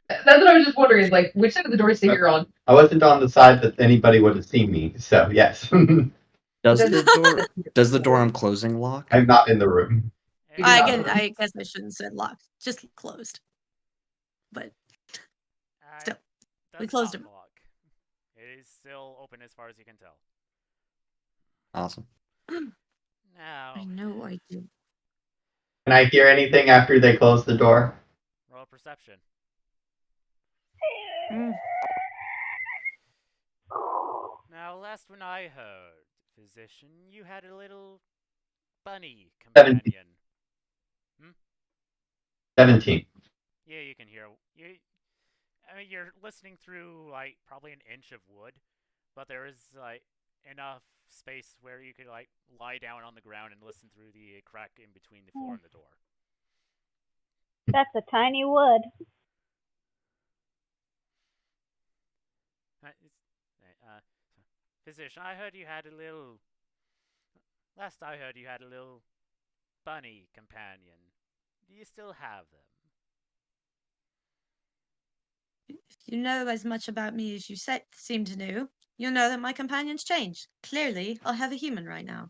That's what I was just wondering, like, which side of the door is you're on? I wasn't on the side that anybody would have seen me, so yes. Does the door I'm closing lock? I'm not in the room. I guess I shouldn't have said locked. Just closed. But still, we closed him. Lock. It is still open as far as you can tell. Awesome. Now, I know I do. Can I hear anything after they close the door? roll perception. Now, last when I heard, physician, you had a little bunny companion. 17. Yeah, you can hear. I mean, you're listening through like probably an inch of wood, but there is like enough space where you could like lie down on the ground and listen through the crack in between the floor and the door. That's a tiny wood. Physician, I heard you had a little. Last I heard, you had a little bunny companion. Do you still have them? If you know as much about me as you seem to know, you'll know that my companion's changed. Clearly, I have a human right now.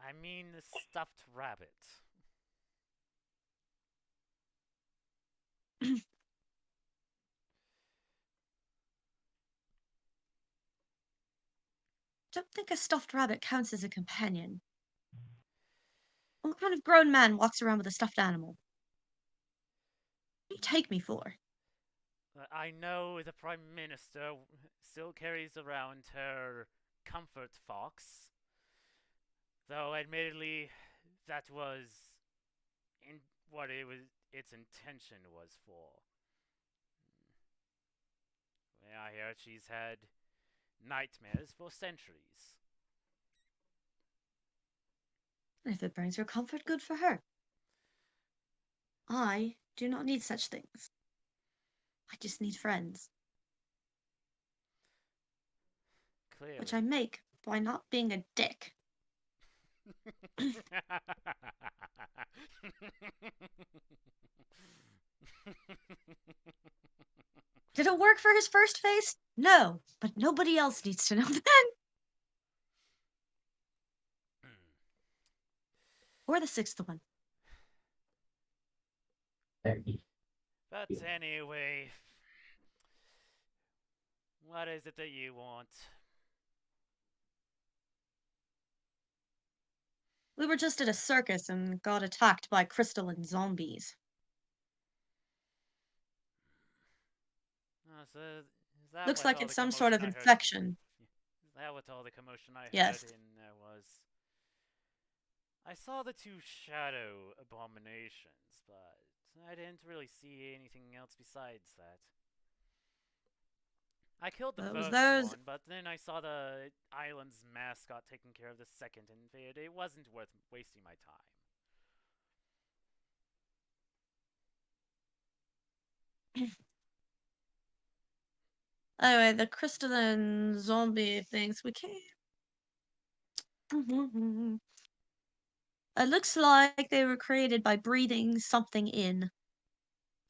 I mean the stuffed rabbit. Don't think a stuffed rabbit counts as a companion. What kind of grown man walks around with a stuffed animal? What do you take me for? I know the Prime Minister still carries around her comfort fox. Though, admittedly, that was what its intention was for. I hear she's had nightmares for centuries. If it brings her comfort, good for her. I do not need such things. I just need friends. Clearly. Which I make by not being a dick. Did it work for his first face? No, but nobody else needs to know that. Or the sixth one. But anyway, what is it that you want? We were just at a circus and got attacked by crystalline zombies. So is that Looks what like all it's the some sort of commotion I heard? infection. Is that what all the commotion I Yes. heard in there was? I saw the two shadow abominations, but I didn't really see anything else besides that. I killed the Was first those... one, but then I saw the island's mascot taking care of the second, and it wasn't worth wasting my time. Anyway, the crystalline zombie things we can't... It looks like they were created by breathing something in.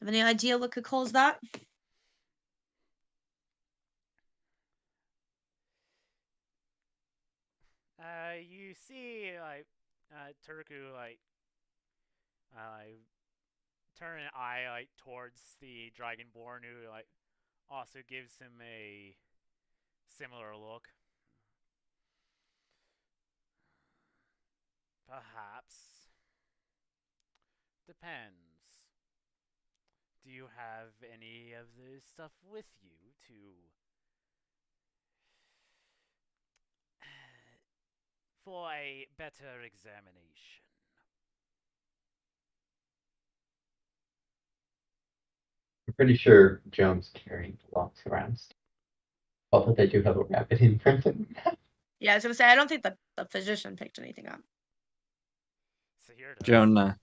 Have any idea what could cause that? You see, like, Turku, like, turn an eye, like, towards the Dragonborn, who, like, also gives him a similar look. Perhaps. Depends. Do you have any of this stuff with you to for a better examination? I'm pretty sure Jones carrying blocks around. Although they do have a rabbit imprinted. Yeah, I was gonna say, I don't think the physician picked anything up. Sahir does. Joan,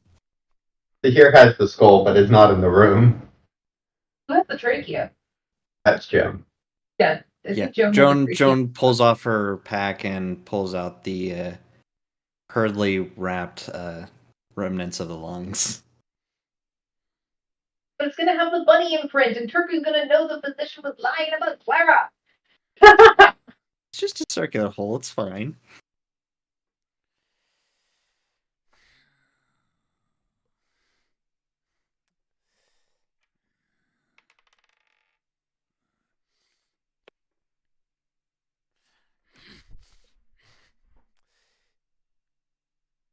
Sahir has the skull, but is not in the room. Who has the trachea? That's Joan. Yeah. yeah, Joan Joan pulls off her pack and pulls out the hurriedly wrapped remnants of the lungs. But it's gonna have the bunny imprint, and Turku's gonna know the physician was lying about Clara. It's just a circular hole, it's fine.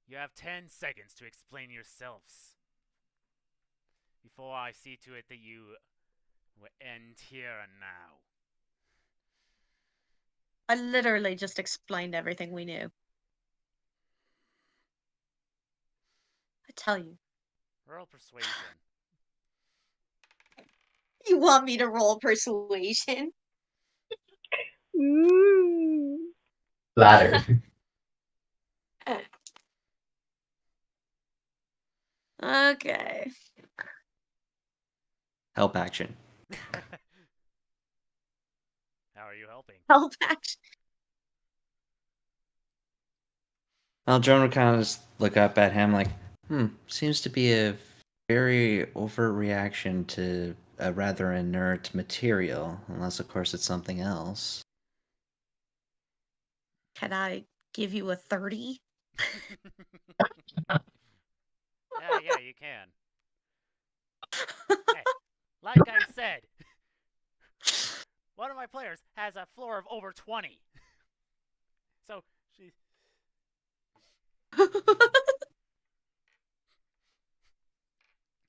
You have 10 seconds to explain yourselves before I see to it that you will end here and now. I literally just explained everything we knew. I tell you. Roll persuasion. You want me to roll persuasion? Ooh. Flattered. Okay. Help action. How are you helping? Help action. Well, Joan would kind of just look up at him like, seems to be a very overreaction to a rather inert material, unless, of course, it's something else. Can I give you a 30? Yeah, you can. Hey, like I said, one of my players has a floor of over 20. So she.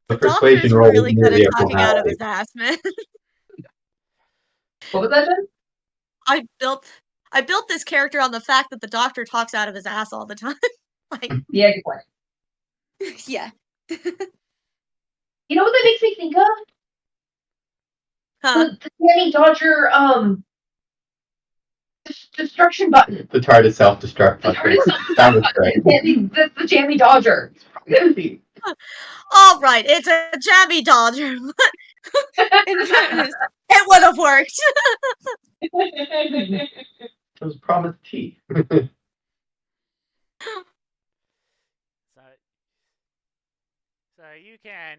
The persuasion doctor's roll was really good at nearly a talking out of formality. his ass, man. What was that, Jen? I built this character on the fact that the doctor talks out of his ass all the time. Like, Yeah, good point. yeah. You know what that makes me think of? Huh. The Sammy Dodger destruction button. The TARDIS self-destruct The button. TARDIS That was great. the Jammy Dodger. All right, it's a jammy dodger. In fairness, it would have worked. It was promised tea. So you can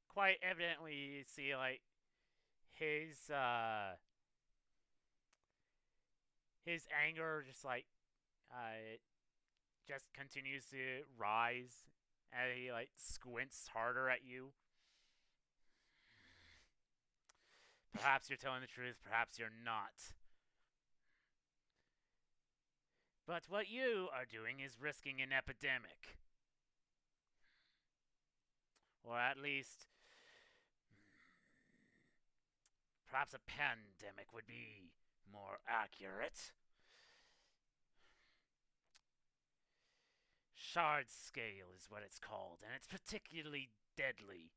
quite evidently see like his anger just continues to rise as he like squints harder at you. Perhaps you're telling the truth, perhaps you're not. But what you are doing is risking an epidemic. Or at least, perhaps a pandemic would be more accurate. Shard scale is what it's called, and it's particularly deadly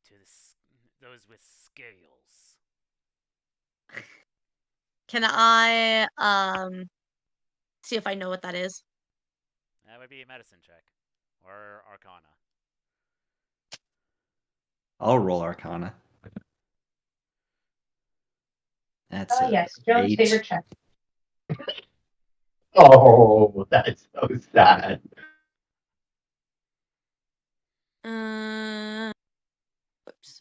to those with scales. Can I see if I know what that is? That would be a medicine check or Arcana. I'll roll Arcana. That's Yes, Joan's 8. favorite check. Oh, that's so sad. Oops.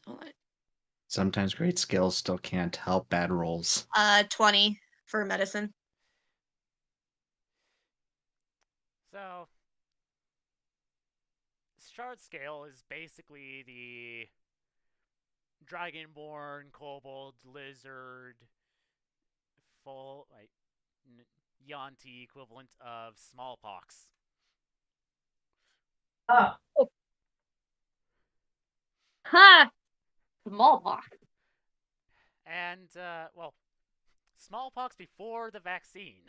Hold on. Sometimes great skills still can't help bad rolls. 20 for medicine. So, Shard scale is basically the dragonborn, kobold, lizard, full Yanti equivalent of smallpox. Ah, Ha! Smallpox. And smallpox before the vaccine.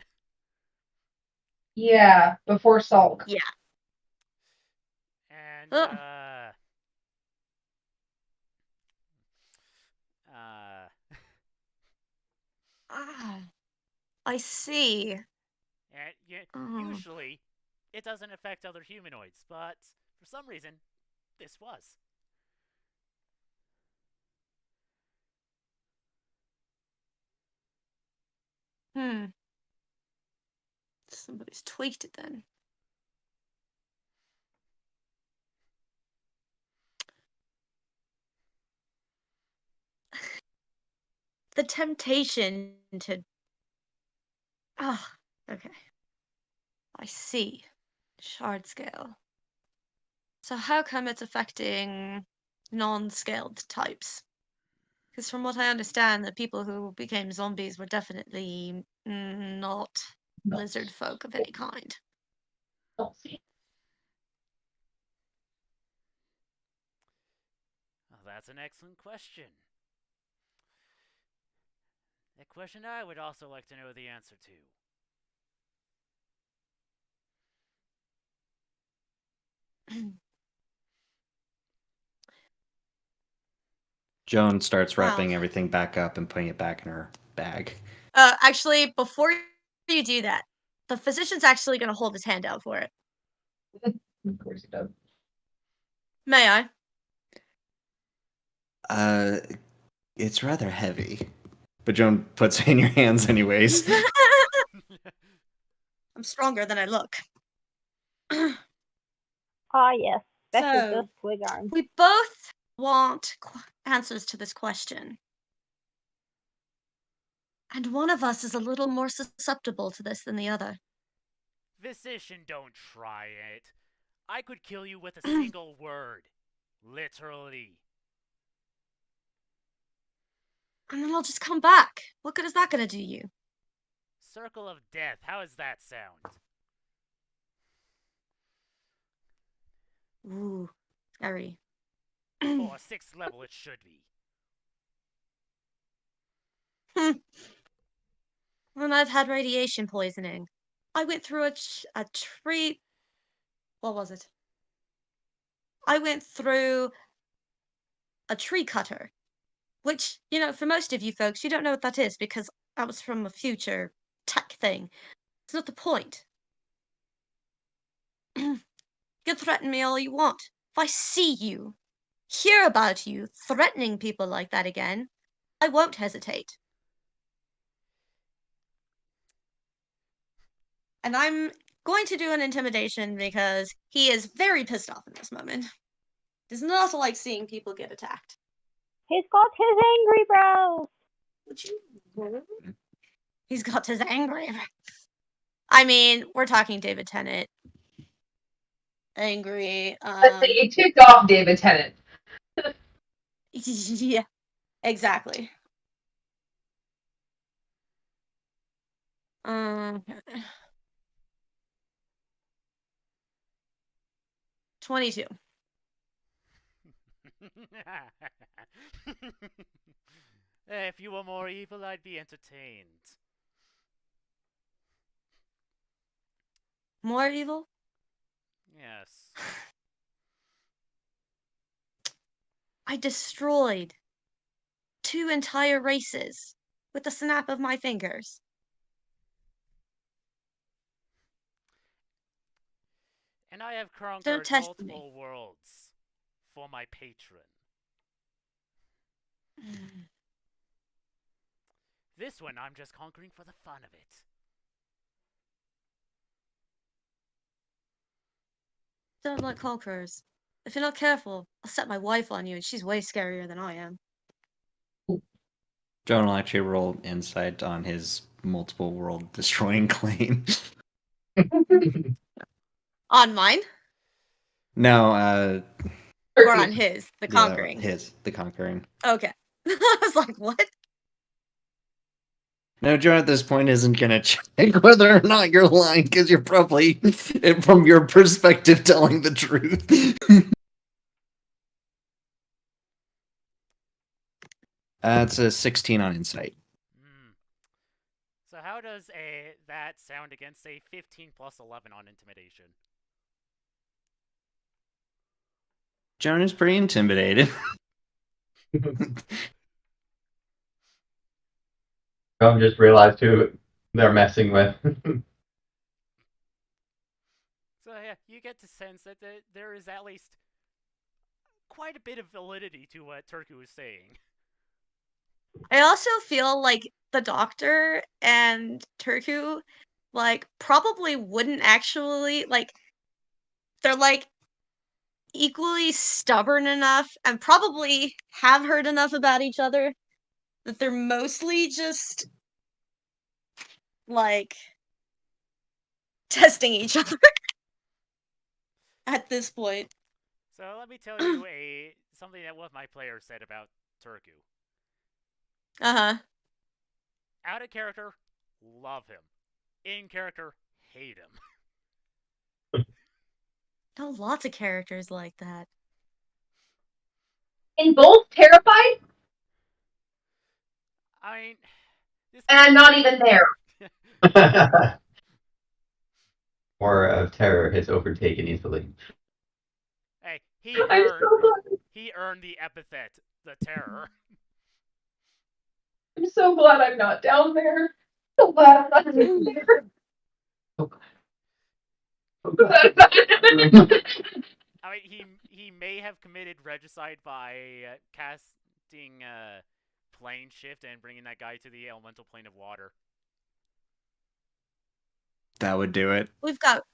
yeah, before Salk. Yeah. And I see. and usually it doesn't affect other humanoids, but for some reason this was. Somebody's tweaked it then. The temptation to... okay. I see. Shard scale. So how come it's affecting non-scaled types? Because from what I understand, the people who became zombies were definitely not lizard folk of any kind. Don't see. Well, that's an excellent question. A question I would also like to know the answer to. Joan starts wrapping everything back up and putting it back in her bag. Actually, before you do that, the physician's actually going to hold his hand out for it. Of course he does. May I? It's rather heavy. But Joan puts it in your hands anyways. I'm stronger than I look. Ah, yes. Better So, just twig arm. we both want answers to this question. And one of us is a little more susceptible to this than the other. Physician, don't try it. I could kill you with a single word. Literally. And then I'll just come back. What good is that gonna do you? Circle of Death, how does that sound? Ooh, scary. For a 6th level, it should be. When I've had radiation poisoning, I went through a tree. What was it? I went through a tree cutter, which, for most of you folks, you don't know what that is because that was from a future tech thing. It's not the point. You can threaten me all you want. If I see you, hear about you threatening people like that again, I won't hesitate. And I'm going to do an intimidation because he is very pissed off in this moment. Does not like seeing people get attacked. He's got his angry brows. He's got his angry. I mean, we're talking David Tennant. Angry. Let's say it ticked off David Tennant. Yeah, exactly. 22. If you were more evil, I'd be entertained. More evil? Yes. I destroyed 2 entire races with the snap of my fingers. And I have conquered Don't test multiple worlds for my patron. This one I'm just conquering for the fun of it. Don't like conquerors. If you're not careful, I'll set my wife on you, and she's way scarier than I am. Joan will actually roll insight on his multiple world destroying claim. On mine? No, Or on his, the conquering? The conquering. Okay. I was like, what? No, Joan at this point isn't gonna check whether or not you're lying because you're probably, from your perspective, telling the truth. It's a 16 on insight. So how does that sound against a 15 plus 11 on intimidation? Joan is pretty intimidated. Rum just realized who they're messing with. So yeah, you get to sense that there is at least quite a bit of validity to what Turku is saying. I also feel like the doctor and Turku, probably wouldn't actually, they're, equally stubborn enough and probably have heard enough about each other that they're mostly just, testing each other at this point. So let me tell you something that one of my players said about Turku. Uh-huh. Out of character, love him. In character, hate him. No, lots of characters like that. In both terrified? I mean, and I'm not even there. Aura of terror has overtaken easily. Hey, he earned the epithet, the Terror. I'm so glad I'm not down there. So glad I'm not down there. Oh, God. I mean, he may have committed regicide by casting plane shift and bringing that guy to the elemental plane of water. That would do it. We've got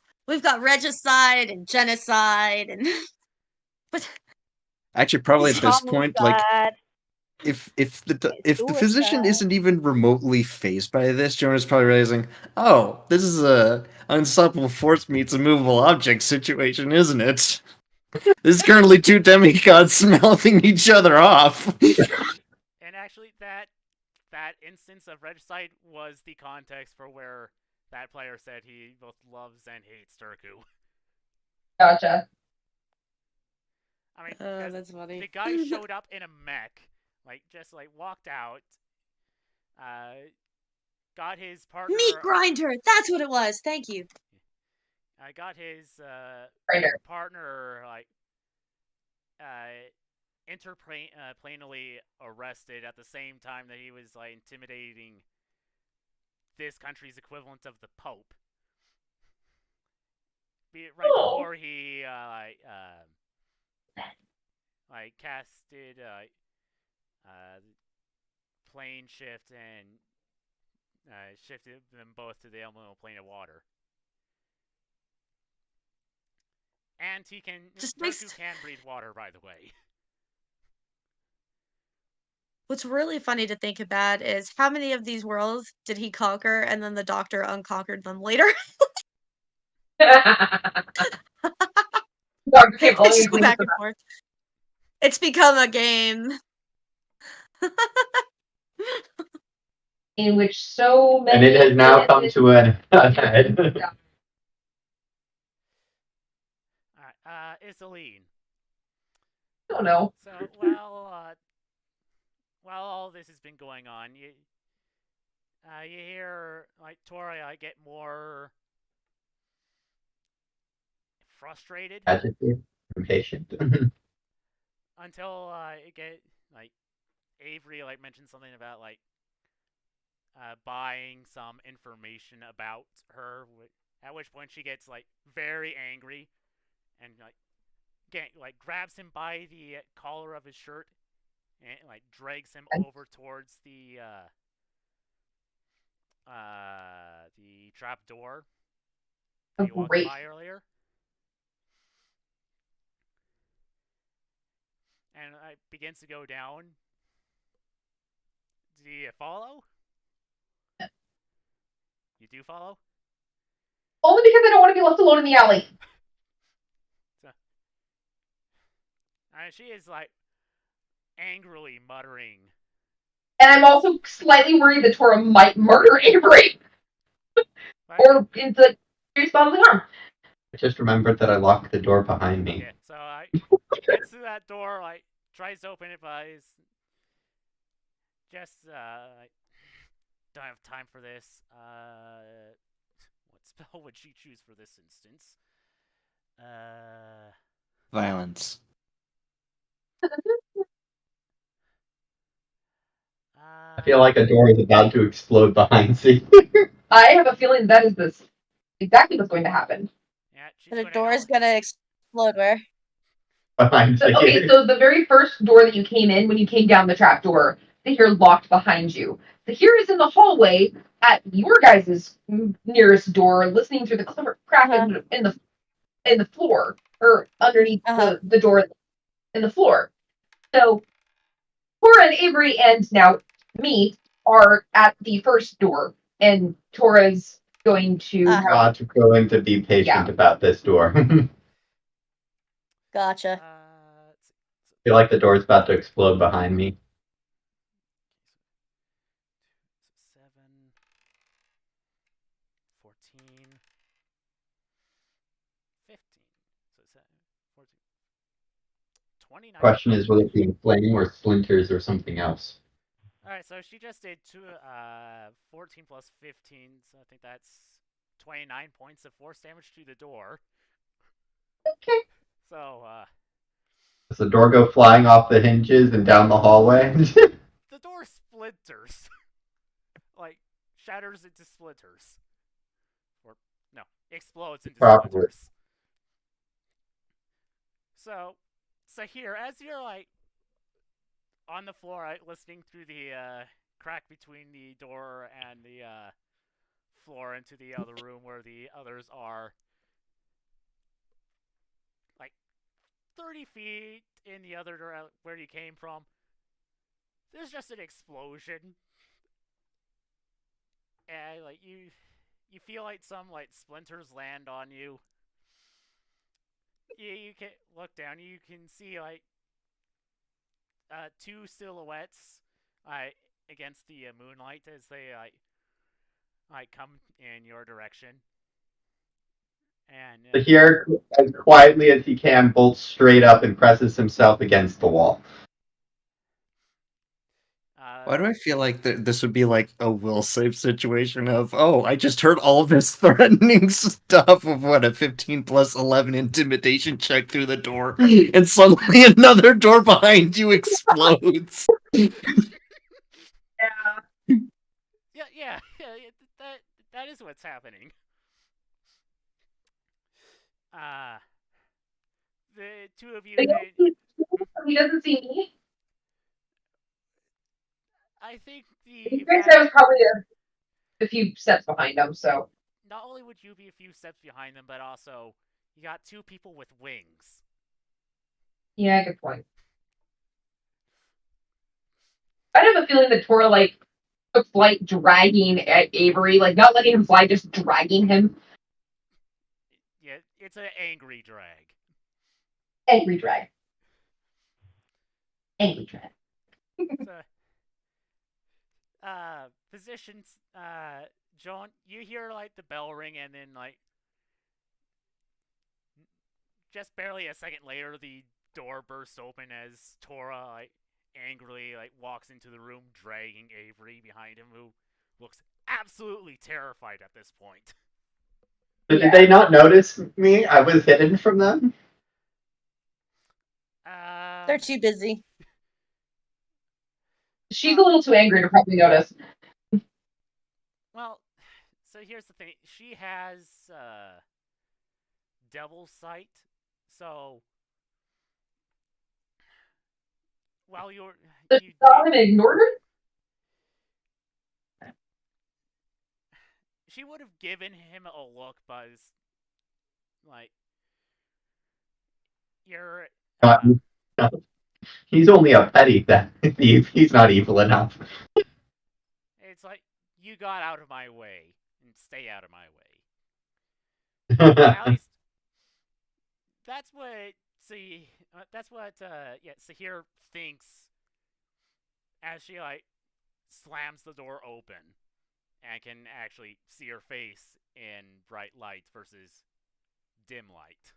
regicide and genocide and but Actually, probably at this point, like Homicide. if the Suicide. physician isn't even remotely phased by this, Jonah's probably realizing, oh, this is a unstoppable force meets a movable object situation, isn't it? This is currently two demigods mouthing each other off. And actually, that instance of regicide was the context for where that player said he both loves and hates Turku. Gotcha. I mean, that's funny. the guy showed up in a mech, like just like walked out, got his partner. Meat grinder. That's what it was. Thank you. I got his Grinder. partner like interplanally arrested at the same time that he was like intimidating this country's equivalent of the Pope. Right before he like casted plane shift and shifted them both to the elemental plane of water. And he can Turku can breathe water, by the way. What's really funny to think about is how many of these worlds did he conquer and then the Doctor unconquered them later? Doctor came It's just back and forth. It's become a game. In which so many. And it has now come to an end. Alright, Iseline. I don't know. So, while all this has been going on, you hear like Tori get more frustrated. Agitated, impatient. Until it get like Avery like mentioned something about like buying some information about her. At which point she gets like very angry and like grabs him by the collar of his shirt and like drags him over towards the trap door that you walked by earlier. And it begins to go down. Do you follow? You do follow? Only because I don't want to be left alone in the alley. So, she is like angrily muttering. And I'm also slightly worried that Tora might murder Avery. Or into serious bodily harm. I just remembered that I locked the door behind me. Yeah, so I gets to that door, like tries to open it, but is just don't have time for this. What spell would she choose for this instance? Violence. I feel like a door is about to explode behind me. I have a feeling that is exactly what's going to happen. Yeah, The door is gonna explode where? Behind me. Okay, so the very first door that you came in, when you came down the trap door, the here locked behind you. The here is in the hallway at your guys' nearest door, listening through the crack in the floor, or underneath the door in the floor. So Tora and Avery and now me are at the first door, and Tora's going to Not going to be patient about this door. Gotcha. I feel like the door's about to explode behind me. 7, 14, 15. So 14. 29. Question is, will it be flame or splinters or something else? Alright, so she just did 14 plus 15, so I think that's 29 points of force damage to the door. Okay. So, Does the door go flying off the hinges and down the hallway? the door splinters. Like, shatters into splinters. Or, no, explodes into splinters. So, so here, as you're like on the floor, listening through the crack between the door and the floor into the other room where the others are, like 30 feet in the other direction where you came from, there's just an explosion, and like you feel like some like splinters land on you. You can look down. You can see like two silhouettes against the moonlight as they come in your direction. And Tahir, as quietly as he can, bolts straight up and presses himself against the wall. Why do I feel like this would be like a will save situation of, oh, I just heard all this threatening stuff of what, a 15 plus 11 intimidation check through the door, and suddenly another door behind you explodes. yeah, that is what's happening. The two of you. He doesn't see me. I think I was probably a few steps behind him, so. Not only would you be a few steps behind them, but also you got two people with wings. Yeah, good point. I have a feeling that Tora took flight dragging at Avery, not letting him fly, just dragging him. Yeah, it's an angry drag. Angry drag. Angry drag. Positions, John, you hear the bell ring, and then just barely a second later, the door bursts open as Tora angrily walks into the room, dragging Avery behind him, who looks absolutely terrified at this point. But did they not notice me? I was hidden from them. They're too busy. She's a little too angry to probably notice. Well, so here's the thing. She has Devil's Sight, so while you saw him and ignored her? She would have given him a look, but you're... He's only a petty thief. He's not evil enough. It's like, you got out of my way, and stay out of my way. At least, that's what Sahir thinks as she slams the door open and can actually see her face in bright light versus dim light.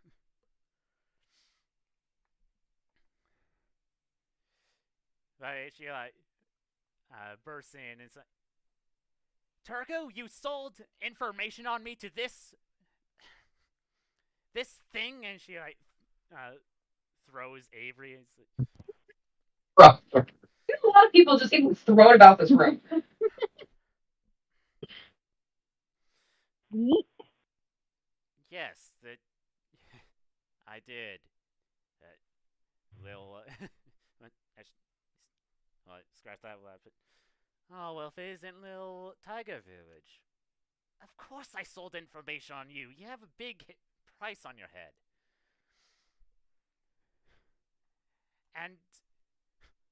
She bursts in and says, Turco, you sold information on me to this thing, and she throws Avery. And there's a lot of people just getting thrown about this room. Yes, that I did. That little scratch that laugh. Oh well, if it isn't little Tiger Village. Of course I sold information on you. You have a big price on your head. And,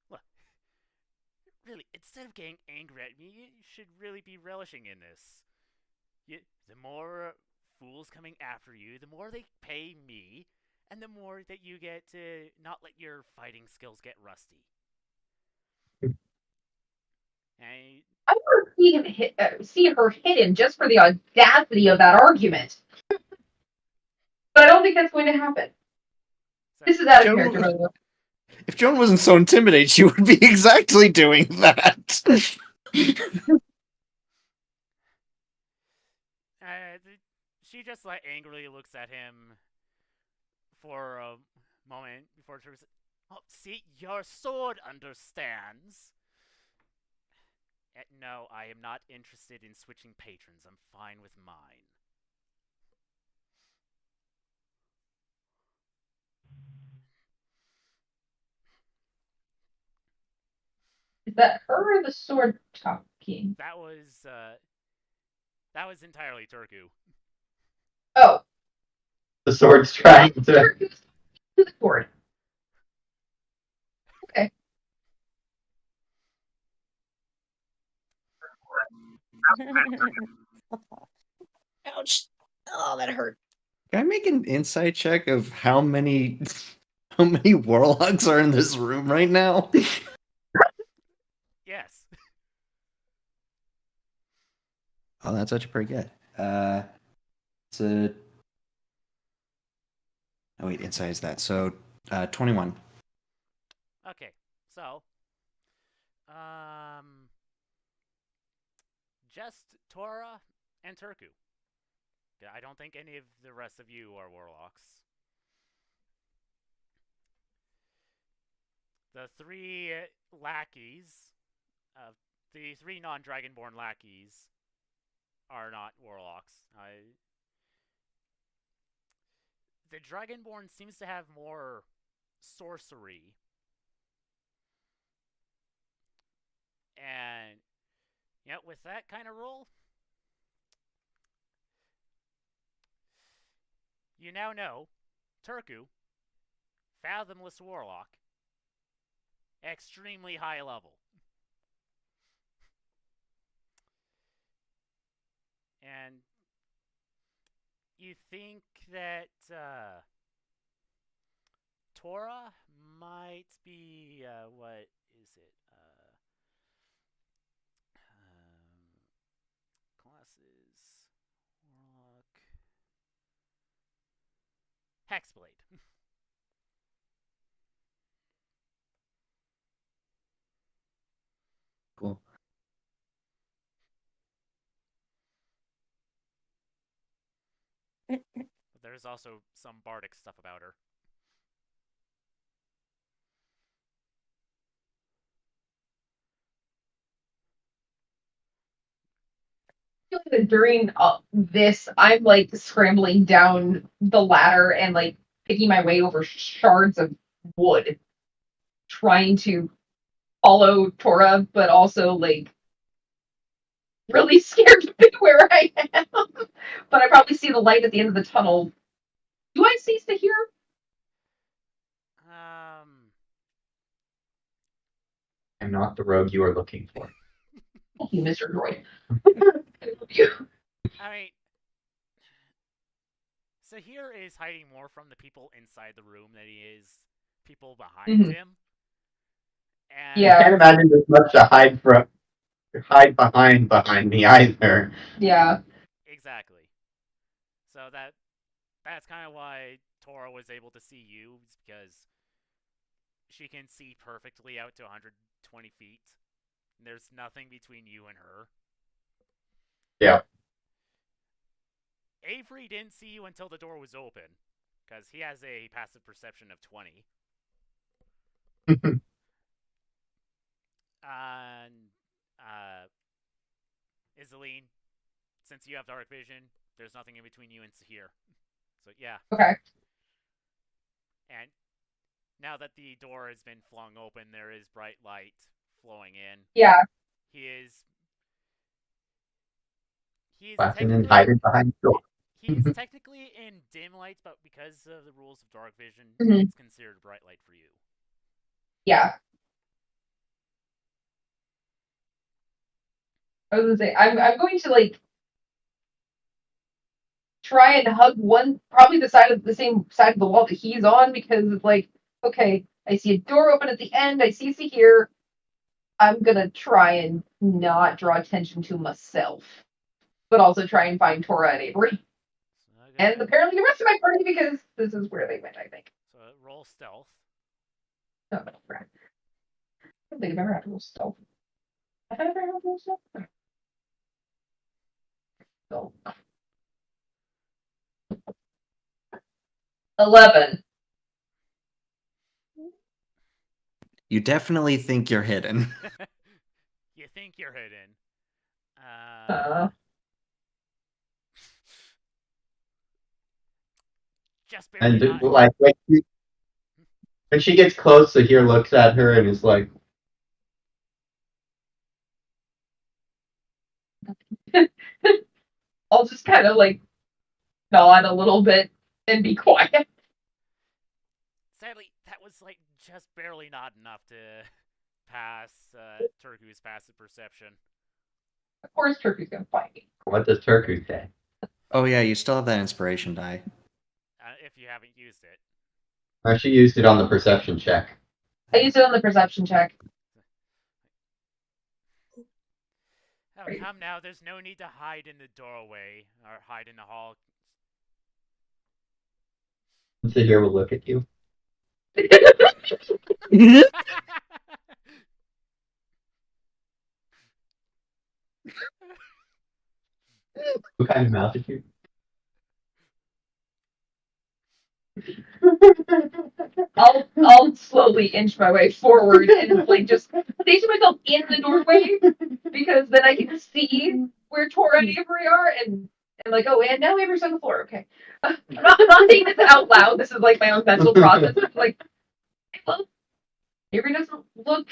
look, really, instead of getting angry at me, you should really be relishing in this. The more fools coming after you, the more they pay me, and the more that you get to not let your fighting skills get rusty. I want to see him see her hidden just for the audacity of that argument. But I don't think that's going to happen. So, this is out of character, by the way. If Joan wasn't so intimidated, she would be exactly doing that. She just angrily looks at him for a moment before she says, "Oh, see, your sword understands." No, I am not interested in switching patrons. I'm fine with mine. Is that her or the sword talking? That was entirely Turku. Oh. The sword's trying to. Turku's to the sword. Okay. Ouch. Oh, that hurt. Can I make an insight check of how many warlocks are in this room right now? Yes. Oh, that's actually pretty good. It's a. Oh wait, inside is that. So, 21. Okay. So, just Tora and Turku. I don't think any of the rest of you are warlocks. The three lackeys, the three non-dragonborn lackeys, are not warlocks. The dragonborn seems to have more sorcery, and with that kind of roll, you now know Turku, fathomless warlock, extremely high level. And you think that Tora might be, what is it? Classes, Warlock, Hexblade. Cool. But there's also some bardic stuff about her. I feel like that during this, I'm like scrambling down the ladder and like picking my way over shards of wood, trying to follow Tora, but also like really scared to be where I am. But I probably see the light at the end of the tunnel. Do I cease to hear? I'm not the rogue you are looking for. Thank you, Mr. Droid. I love you. I mean, Sahir is hiding more from the people inside the room than he is people behind him. And Yeah. I can't imagine there's much to hide behind me either. Yeah. Exactly. So that's kind of why Tora was able to see you, because she can see perfectly out to 120 feet. There's nothing between you and her. Yeah. Avery didn't see you until the door was open, because he has a passive perception of 20. And Iseline, since you have dark vision, there's nothing in between you and Sahir. So yeah. Okay. And now that the door has been flung open, there is bright light flowing in. Yeah. He's Busting and hiding behind the door. He's technically in dim light, but because of the rules of dark vision, it's considered bright light for you. Yeah. I was gonna say I'm going to like try and hug probably the same side of the wall that he's on, because it's like, okay, I see a door open at the end, I see here. I'm gonna try and not draw attention to myself, but also try and find Tora and Avery. And apparently the rest of my party, because this is where they went, I think. So roll stealth. Oh, crap. I don't think I've ever had to roll stealth. Have I ever had to roll stealth? So. 11. You definitely think you're hidden. You think you're hidden. Just barely. And like when she gets close, Sahir looks at her and is like, I'll just kind of like nod a little bit and be quiet. Sadly, that was like just barely not enough to pass Turku's passive perception. Of course, Turkey's gonna fight me. What does Turku say? Oh yeah, you still have that inspiration die. If you haven't used it. Or she used it on the perception check. I used it on the perception check. Oh, come now, there's no need to hide in the doorway or hide in the hall. Sit here, we'll look at you. What kind of mouth did you? I'll slowly inch my way forward and like just station myself in the doorway because then I can see where Tora and Avery are and like, oh, and now Avery's on the floor. Okay, I'm not saying this out loud. This is like my own mental process. Like, well, Avery doesn't look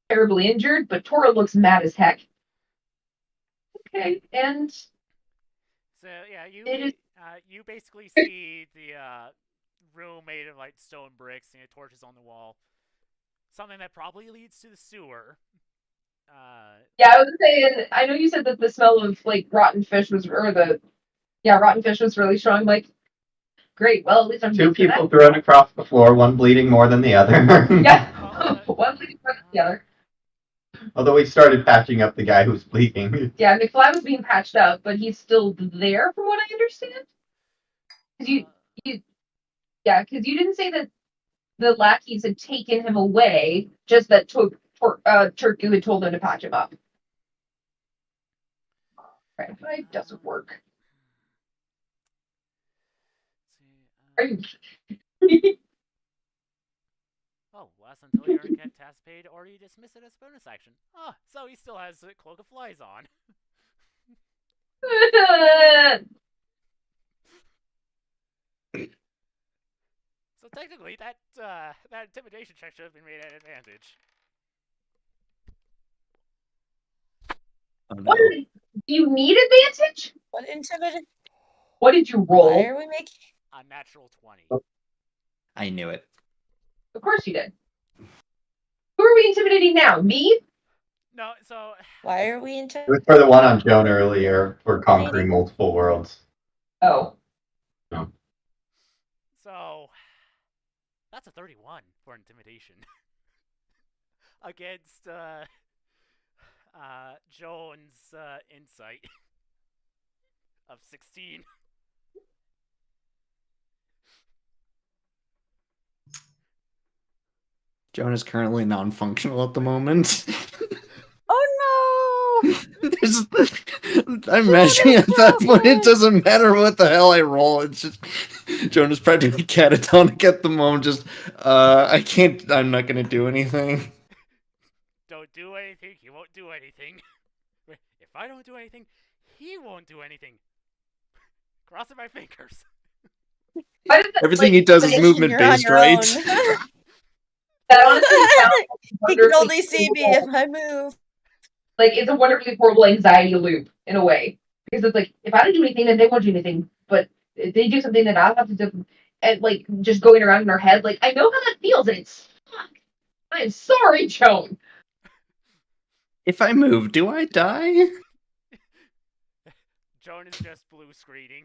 terribly injured, but Tora looks mad as heck. Okay, and so yeah, It you basically see the room made of like stone bricks and torches on the wall. Something that probably leads to the sewer. yeah, I was saying. I know you said that the smell of like rotten fish was, rotten fish was really strong. Like, great. Well, at least I'm Two used to people that. thrown across the floor, one bleeding more than the other. Yeah, Well, one bleeding more than the other. Although we started patching up the guy who's bleeding. Yeah, McFly was being patched up, but he's still there, from what I understand. Because because you didn't say that the lackeys had taken him away, just that Turku had told them to patch him up. Right, it doesn't work. Are you? Oh, last until your get task paid, or you dismiss it as bonus action. Oh, so he still has the Cloak of Flies on. So technically, that intimidation check should have been made at advantage. Oh, no. What do you need advantage? What intimidate? What did you Why roll? are we making? A natural 20. I knew it. Of course you did. Who are we intimidating now? Me? No, so Why are we It intimidating? was for the one on Joan earlier for conquering multiple worlds. Oh. So that's a 31 for intimidation against Joan's insight of 16. Joan is currently non-functional at the moment. Oh no! I'm imagining at that point it doesn't matter what the hell I roll. It's just Joan is practically catatonic at the moment. Just I can't. I'm not gonna do anything. Don't do anything. He won't do anything. If I don't do anything, he won't do anything. Crossing my fingers. Everything he does is movement based, right? That honestly sounds He can only see me if I move. like it's a wonderfully horrible anxiety loop in a way. Because it's like, if I don't do anything, then they won't do anything. But if they do something, then I'll have to do, and like just going around in our head, like I know how that feels, and it's fuck. I'm sorry, Joan. If I move, do I die? Joan is just blue screening.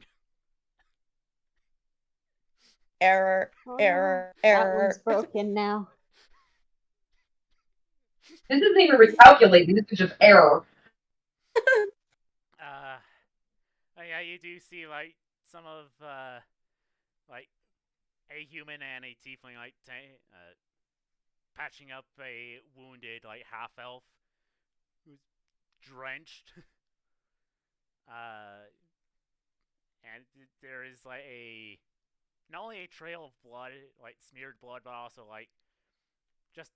Error, Oh, error, That error. one's broken now. This isn't even recalculating. This is just error. Yeah, you do see like some of like a human and a tiefling like patching up a wounded like half elf who's drenched. And there is like not only a trail of blood, like smeared blood, but also like just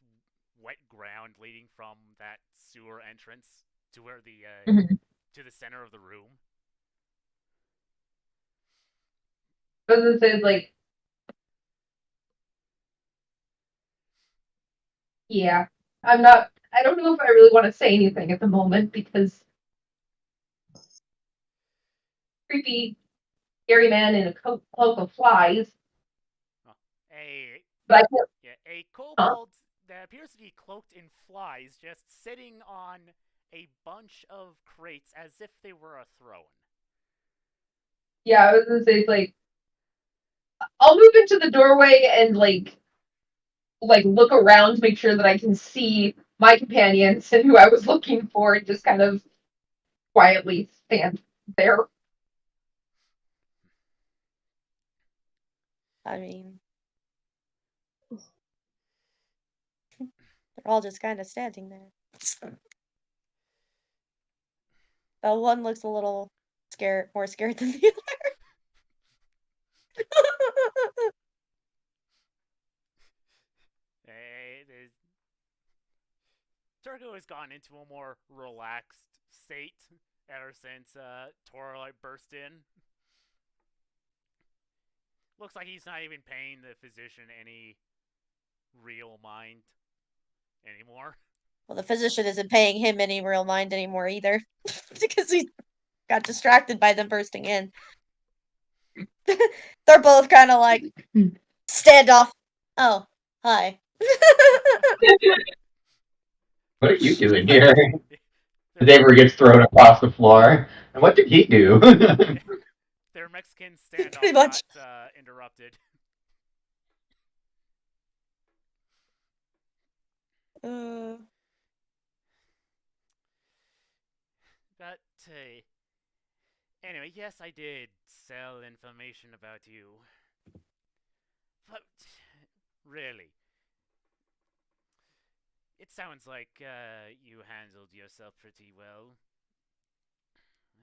wet ground leading from that sewer entrance to where the to the center of the room. I was gonna say, like, yeah, I don't know if I really want to say anything at the moment because creepy, scary man in a cloak of flies. A But I can't. a kobold that appears to be cloaked in flies, just sitting on a bunch of crates as if they were a throne. Yeah, I was gonna say it's like I'll move into the doorway and like look around to make sure that I can see my companions and who I was looking for, and just kind of quietly stand there. I mean, they're all just kind of standing there. One looks a little more scared than the other. Turgo has gone into a more relaxed state ever since Torlight burst in. Looks like he's not even paying the physician any real mind anymore. Well, the physician isn't paying him any real mind anymore either, because he got distracted by them bursting in. They're both kind of like standoff. Oh, hi. What are you doing here? Xavier gets thrown across the floor. And what did he do? Their Mexican standoff Pretty much. got interrupted. But anyway, yes, I did sell information about you. But really, it sounds like you handled yourself pretty well.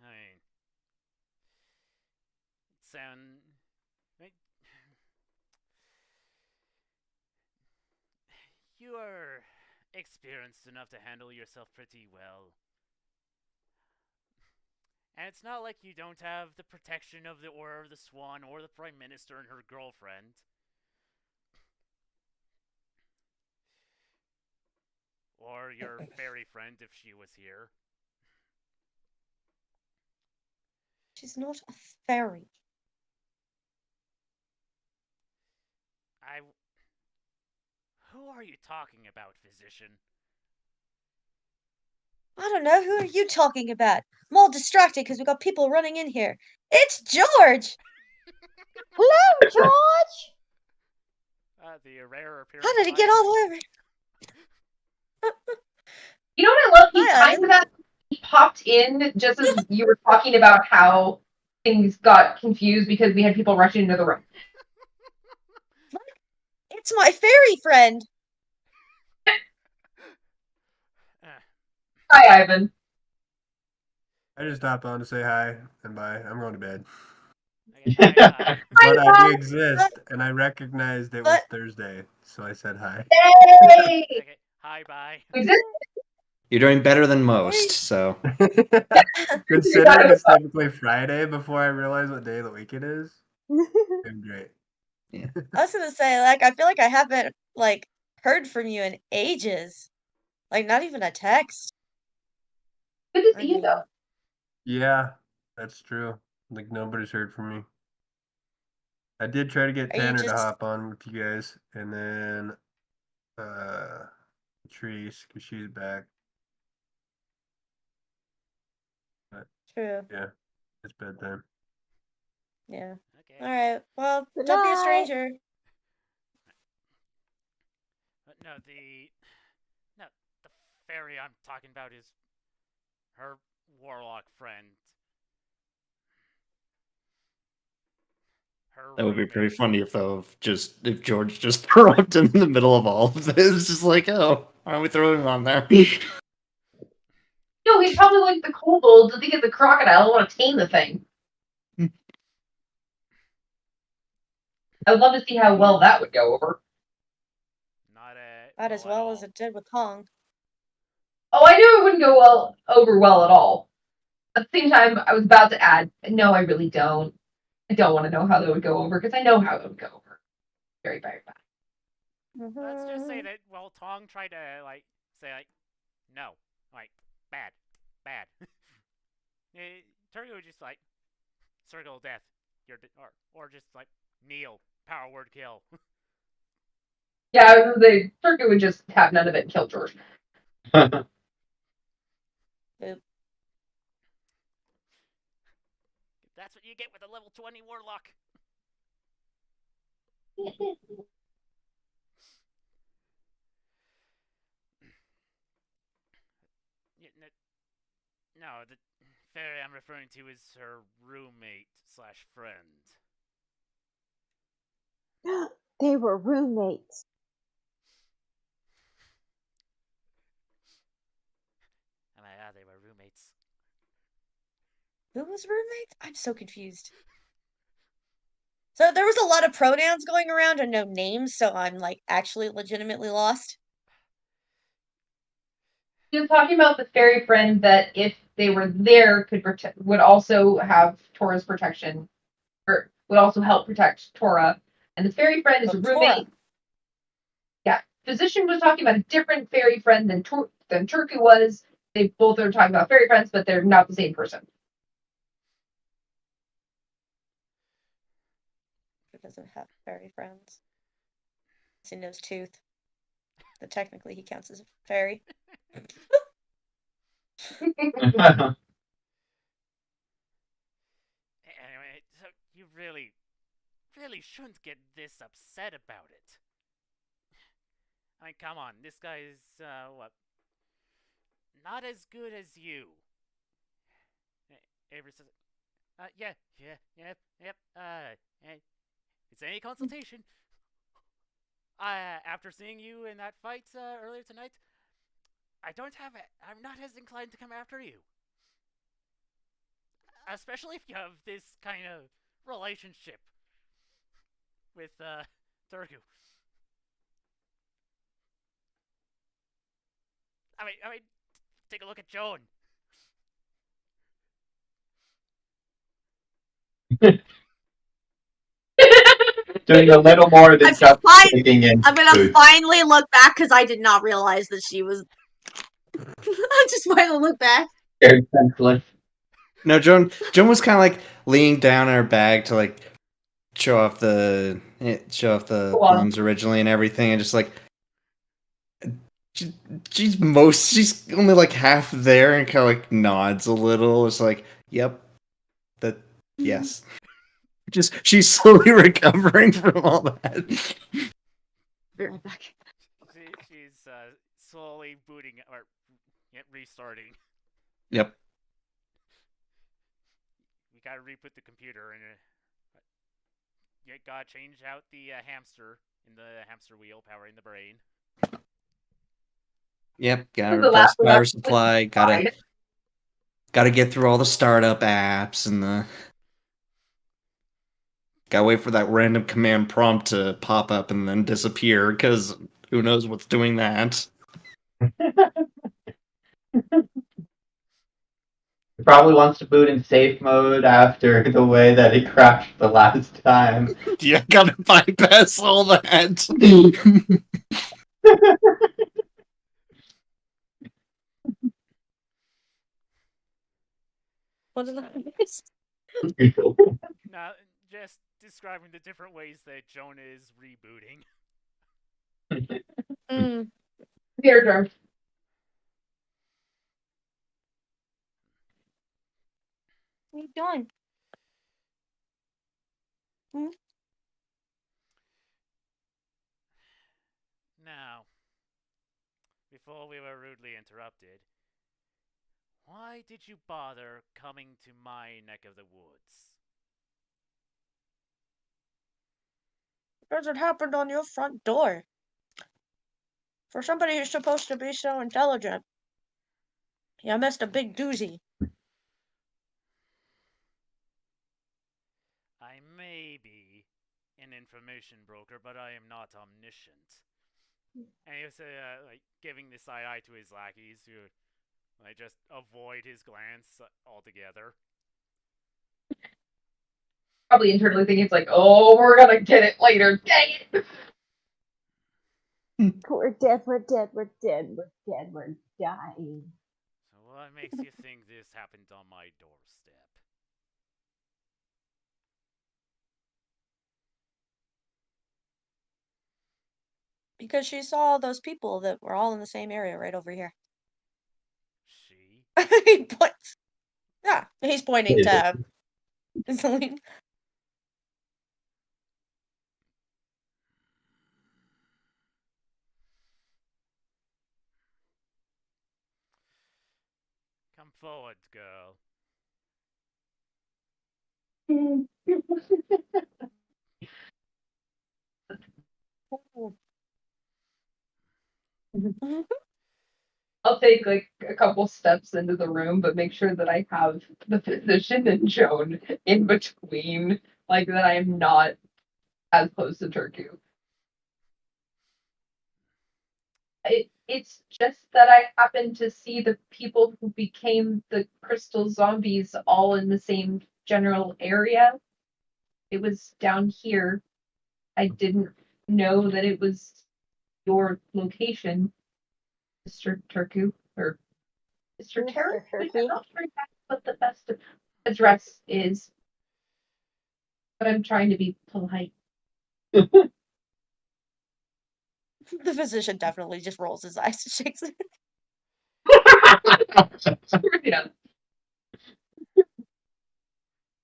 I mean, you are experienced enough to handle yourself pretty well. And it's not like you don't have the protection of the Order of the Swan or the Prime Minister and her girlfriend. Or your fairy friend if she was here. She's not a fairy. Who are you talking about, physician? I don't know. Who are you talking about? I'm all distracted because we got people running in here. It's George! Hello, George! The rare appearance. How did it get all the way over? You know what I love? He Hi, timed Ivan. that. He popped in just as you were talking about how things got confused because we had people rushing into the room. It's my fairy friend. Hi, Ivan. I just stopped on to say hi and bye. I'm going to bed. Okay, hi, But I bye. do exist, and I recognized it was Thursday, so I said hi. Yay! okay, hi, bye. You're doing better than most, so. Considering it's technically Friday before I realize what day of the week it is, I'm great. I was gonna say, like, I feel like I haven't, like, heard from you in ages. Like, not even a text. Good to see you, though. Yeah, that's true. Like, nobody's heard from me. I did try to get Tanner to hop on with you guys, and then Treese, because she's back. But, True. yeah, it's bedtime. Yeah. Okay. Alright, well, Good don't be a night. stranger. But no, the fairy I'm talking about is her warlock friend. That would be pretty funny if George just dropped in the middle of all of this. It's just like, oh, why don't we throw him on there? No, he's probably like the kobold to think it's a crocodile. I want to tame the thing. I would love to see how well that would go over. Not as well as it did with Kong. Oh, I knew it wouldn't go over well at all. At the same time, I was about to add, no, I really don't. I don't want to know how that would go over, because I know how it would go over. Very, very bad. Let's just say that, well, Tong tried to, say, no. Bad. Turgo just, circle of death. Or just like kneel, power word kill. Yeah, the turkey would just have none of it and kill George. Boop. That's what you get with a level 20 warlock. No, the fairy I'm referring to is her roommate slash friend. They were roommates. Yeah, they were roommates. Who was roommates? I'm so confused. So there was a lot of pronouns going around and no names, so I'm like actually legitimately lost. He was talking about the fairy friend that, if they were there, would also have Tora's protection, or would also help protect Tora. And the fairy friend is a roommate. Tora. Yeah, physician was talking about a different fairy friend than Turku was. They both are talking about fairy friends, but they're not the same person. Who doesn't have fairy friends? He knows Tooth. But technically he counts as a fairy. Anyway, so you really shouldn't get this upset about it. I mean, come on, this guy's, what? Not as good as you. Avery says, yep. It's any consultation. After seeing you in that fight earlier tonight, I'm not as inclined to come after you. Especially if you have this kind of relationship with, Turku. I mean, take a look at Joan. Doing a little more than just digging in. I'm gonna finally look back because I did not realize that she was. I just wanted to look back. Very senseless. No, Joan was kind of like leaning down in her bag to like show off the bombs originally and everything, and just like she's only like half there and kind of like nods a little. It's like, yep, yes. Just she's slowly recovering from all that. Be right back. She's slowly booting or restarting. Yep. We gotta reboot the computer and you gotta change out the hamster in the hamster wheel powering the brain. Yep, gotta replace the power supply. Gotta get through all the startup apps and the. Gotta wait for that random command prompt to pop up and then disappear, because who knows what's doing that. He probably wants to boot in safe mode after the way that he crashed the last time. Yeah, gotta bypass all that. What is that? Now, just describing the different ways that Joan is rebooting. Theater terms. What are you doing? Now, before we were rudely interrupted, why did you bother coming to my neck of the woods? Because it happened on your front door. For somebody who's supposed to be so intelligent, you missed a big doozy. I may be an information broker, but I am not omniscient. And he was like giving the side eye to his lackeys, who like just avoid his glance altogether. Probably internally thinking it's like, oh, we're gonna get it later. Dang it! We're dead, we're dead, we're dead, we're dead, we're dying. So what makes you think this happened on my doorstep? Because she saw those people that were all in the same area right over here. She? He points. Yeah, he's pointing to Celine. Come forward, girl. I'll take like a couple steps into the room, but make sure that I have the physician and Joan in between, like that I am not as close to Turku. It's just that I happened to see the people who became the crystal zombies all in the same general area. It was down here. I didn't know that it was your location, Mr. Turku, or Mr. Mr. Terry. I'm Turkey. not sure exactly what the best address is, but I'm trying to be polite. The physician definitely just rolls his eyes and shakes it. Yeah.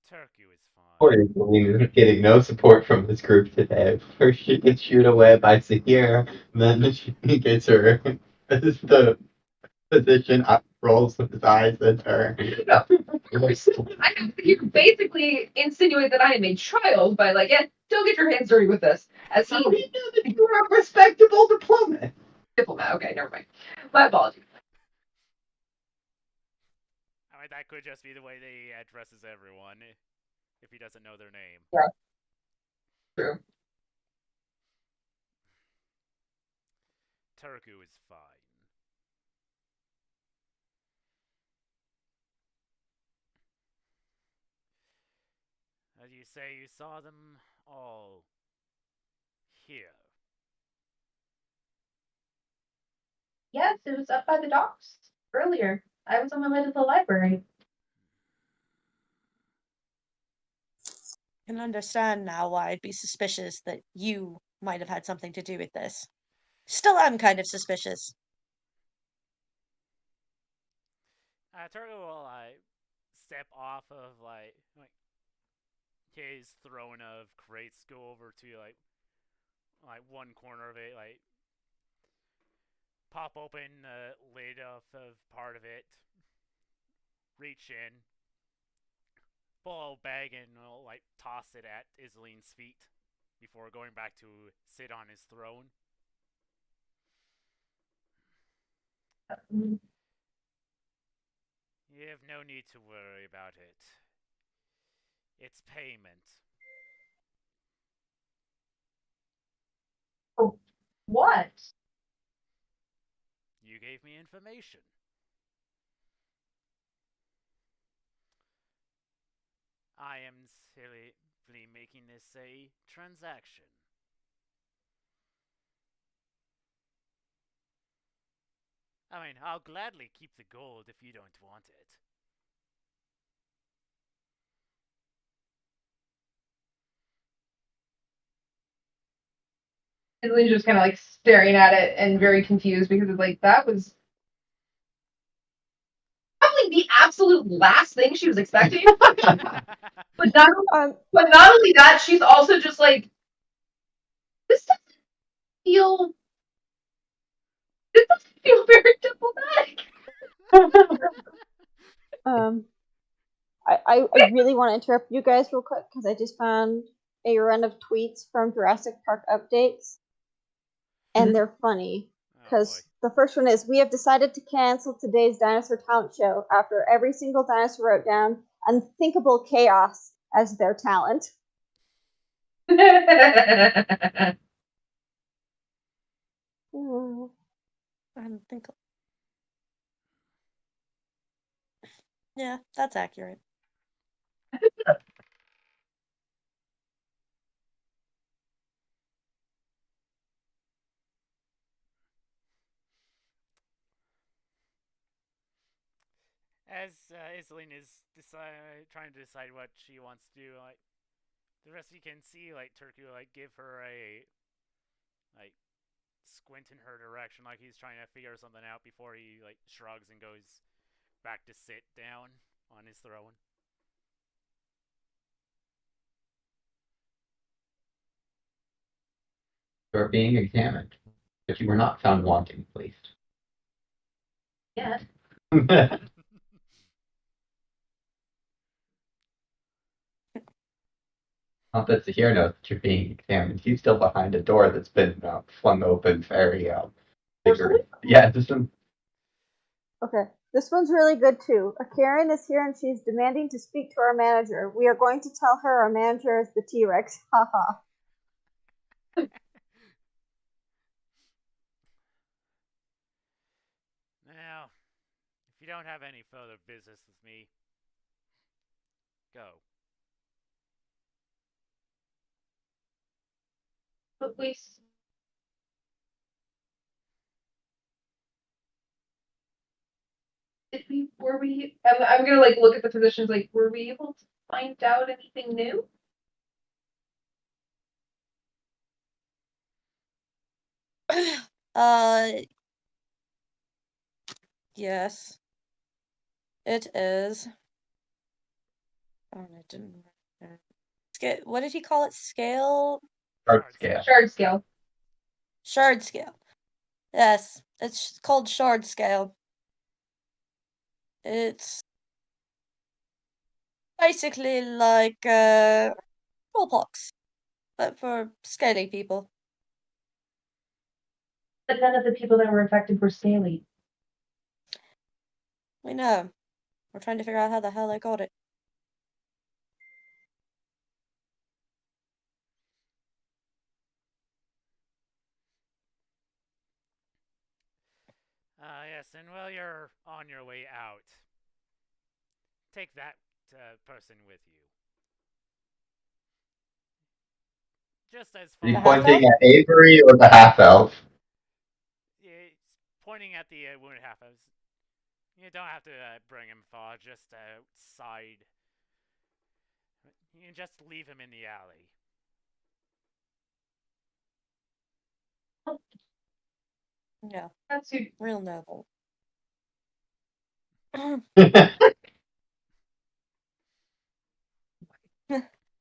Turkey is fine. Poor Angelina getting no support from this group today. First she gets shooed away by Zahir, then she gets her the physician up rolls with his eyes at her. You basically insinuate that I am a child by like, yeah, don't get your hands dirty with this. As he How do you know that you are a respectable diplomat? diplomat. Okay, never mind. My apologies. I mean, that could just be the way they addresses everyone if he doesn't know their name. Yeah. True. Turku is fine. As you say, you saw them all here. Yes, it was up by the docks earlier. I was on my way to the library. I can understand now why I'd be suspicious that you might have had something to do with this. Still am kind of suspicious. Turku will step off of his throne of crates, go over to like one corner of it, like pop open the lid off of part of it, reach in, pull a bag and like toss it at Isline's feet before going back to sit on his throne. You have no need to worry about it. It's payment. What? You gave me information. I am simply making this a transaction. I mean, I'll gladly keep the gold if you don't want it. Isline's just kind of like staring at it and very confused because it's like that was probably the absolute last thing she was expecting. But not only that, she's also just like, this doesn't feel very diplomatic. I really want to interrupt you guys real quick because I just found a run of tweets from Jurassic Park updates, and they're funny. Because the first one is, we have decided to cancel today's dinosaur talent show after every single dinosaur wrote down unthinkable chaos as their talent. I don't think. Yeah, that's accurate. As Isline is trying to decide what she wants to do, like the rest of you can see, like Turku, like give her a like squint in her direction like he's trying to figure something out before he like shrugs and goes back to sit down on his throne. You are being examined, but you were not found wanting, at least. Yeah. Not that Zahir knows that you're being examined. He's still behind a door that's been flung open very bigger. Yeah, just some. Okay, this one's really good too. A Karen is here and she's demanding to speak to our manager. We are going to tell her our manager is the T-Rex. Haha. Now, if you don't have any further business with me, go. But we. Were we? I'm gonna like look at the physicians. Like, were we able to find out anything new? Yes. It is. Oh, I didn't. What did he call it? Scale? Shard scale. Shard scale. Shard scale. Yes, it's called shard scale. It's basically like smallpox, but for scaly people. But none of the people that were affected were scaly. We know. We're trying to figure out how the hell they got it. Yes, and while you're on your way out, take that person with you. Just as Are you far pointing at Avery or the half elf? It's pointing at the wounded half elves. You don't have to bring him far, just outside. You can just leave him in the alley. Yeah, That's who. real noble.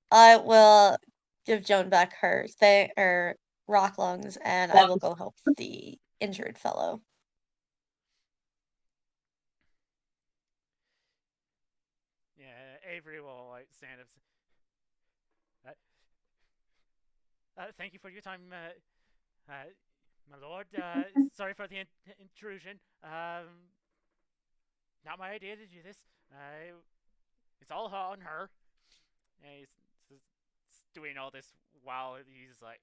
I will give Joan back her rock lungs, and I will go help the injured fellow. Yeah, Avery will like stand up. Thank you for your time, my lord. Sorry for the intrusion. Not my idea to do this. It's all on her. And he's doing all this while he's like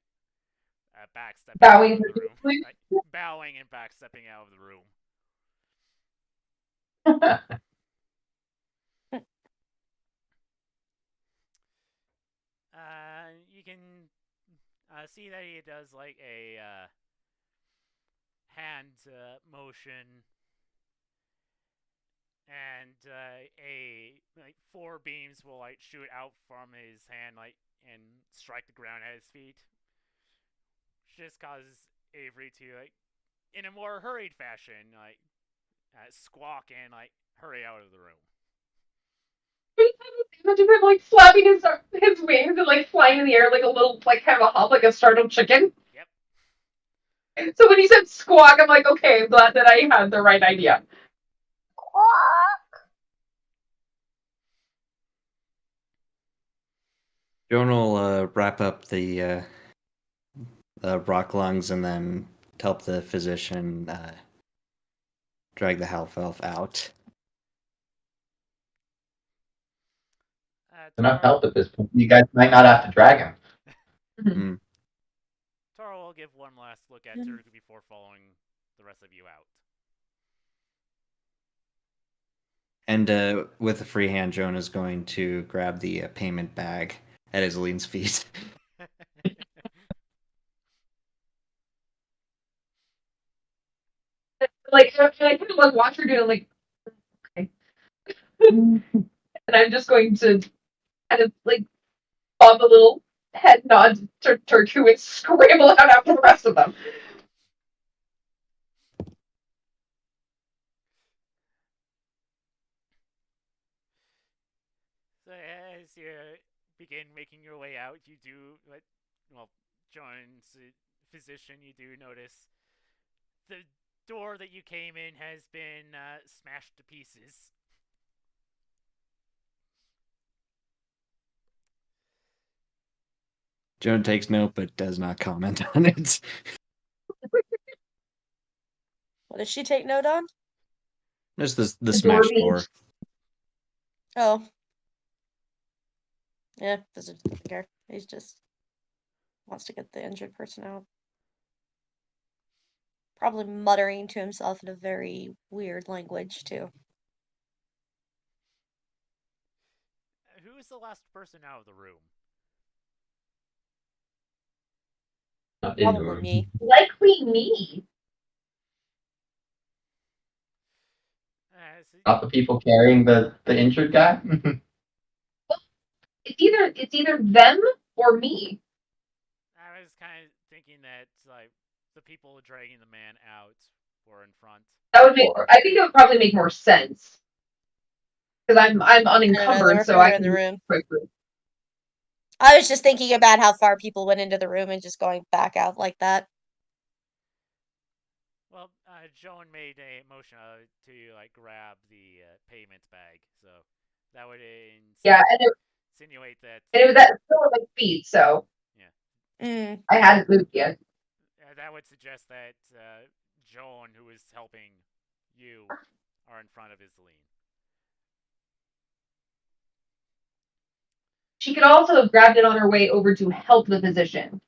backstepping Bowing out of the room. Like, bowing and backstepping out of the room. You can see that he does like a hand motion, and like 4 beams will like shoot out from his hand, like and strike the ground at his feet. Which just causes Avery to like, in a more hurried fashion, like squawk and like hurry out of the room. Imagine him like flapping his wings and like flying in the air like a little like kind of a hop like a startled chicken. Yep. So when he said squawk, I'm like, okay, I'm glad that I had the right idea. Joan will wrap up the rock lungs and then help the physician drag the half elf out. Enough help at this point. You guys might not have to drag him. Mm. Tara will give one last look at Turk before following the rest of you out. And with a free hand, Joan is going to grab the payment bag at Iseleen's feet. Like, I kind of like watch her do it, like, okay. And I'm just going to kind of like bob a little head nod to Turk, who would scramble out after the rest of them. So as you begin making your way out, you do John's physician. You do notice the door that you came in has been smashed to pieces. Joan takes note but does not comment on it. What does she take note on? There's the smashed door. Oh. Yeah, doesn't care. He just wants to get the injured person out. Probably muttering to himself in a very weird language, too. Who is the last person out of the room? Probably me. Likely me. Not the people carrying the injured guy? It's either them or me. I was kind of thinking that the people dragging the man out were in front. That would make. I think it would probably make more sense because I'm unencumbered, so I can in the room. quickly. I was just thinking about how far people went into the room and just going back out like that. Well, Joan made a motion to grab the payment bag, so that would insinuate that. And it was at still at my feet, so yeah. I hadn't moved yet. That would suggest that Joan, who is helping you, are in front of Iseline. She could also have grabbed it on her way over to help the physician.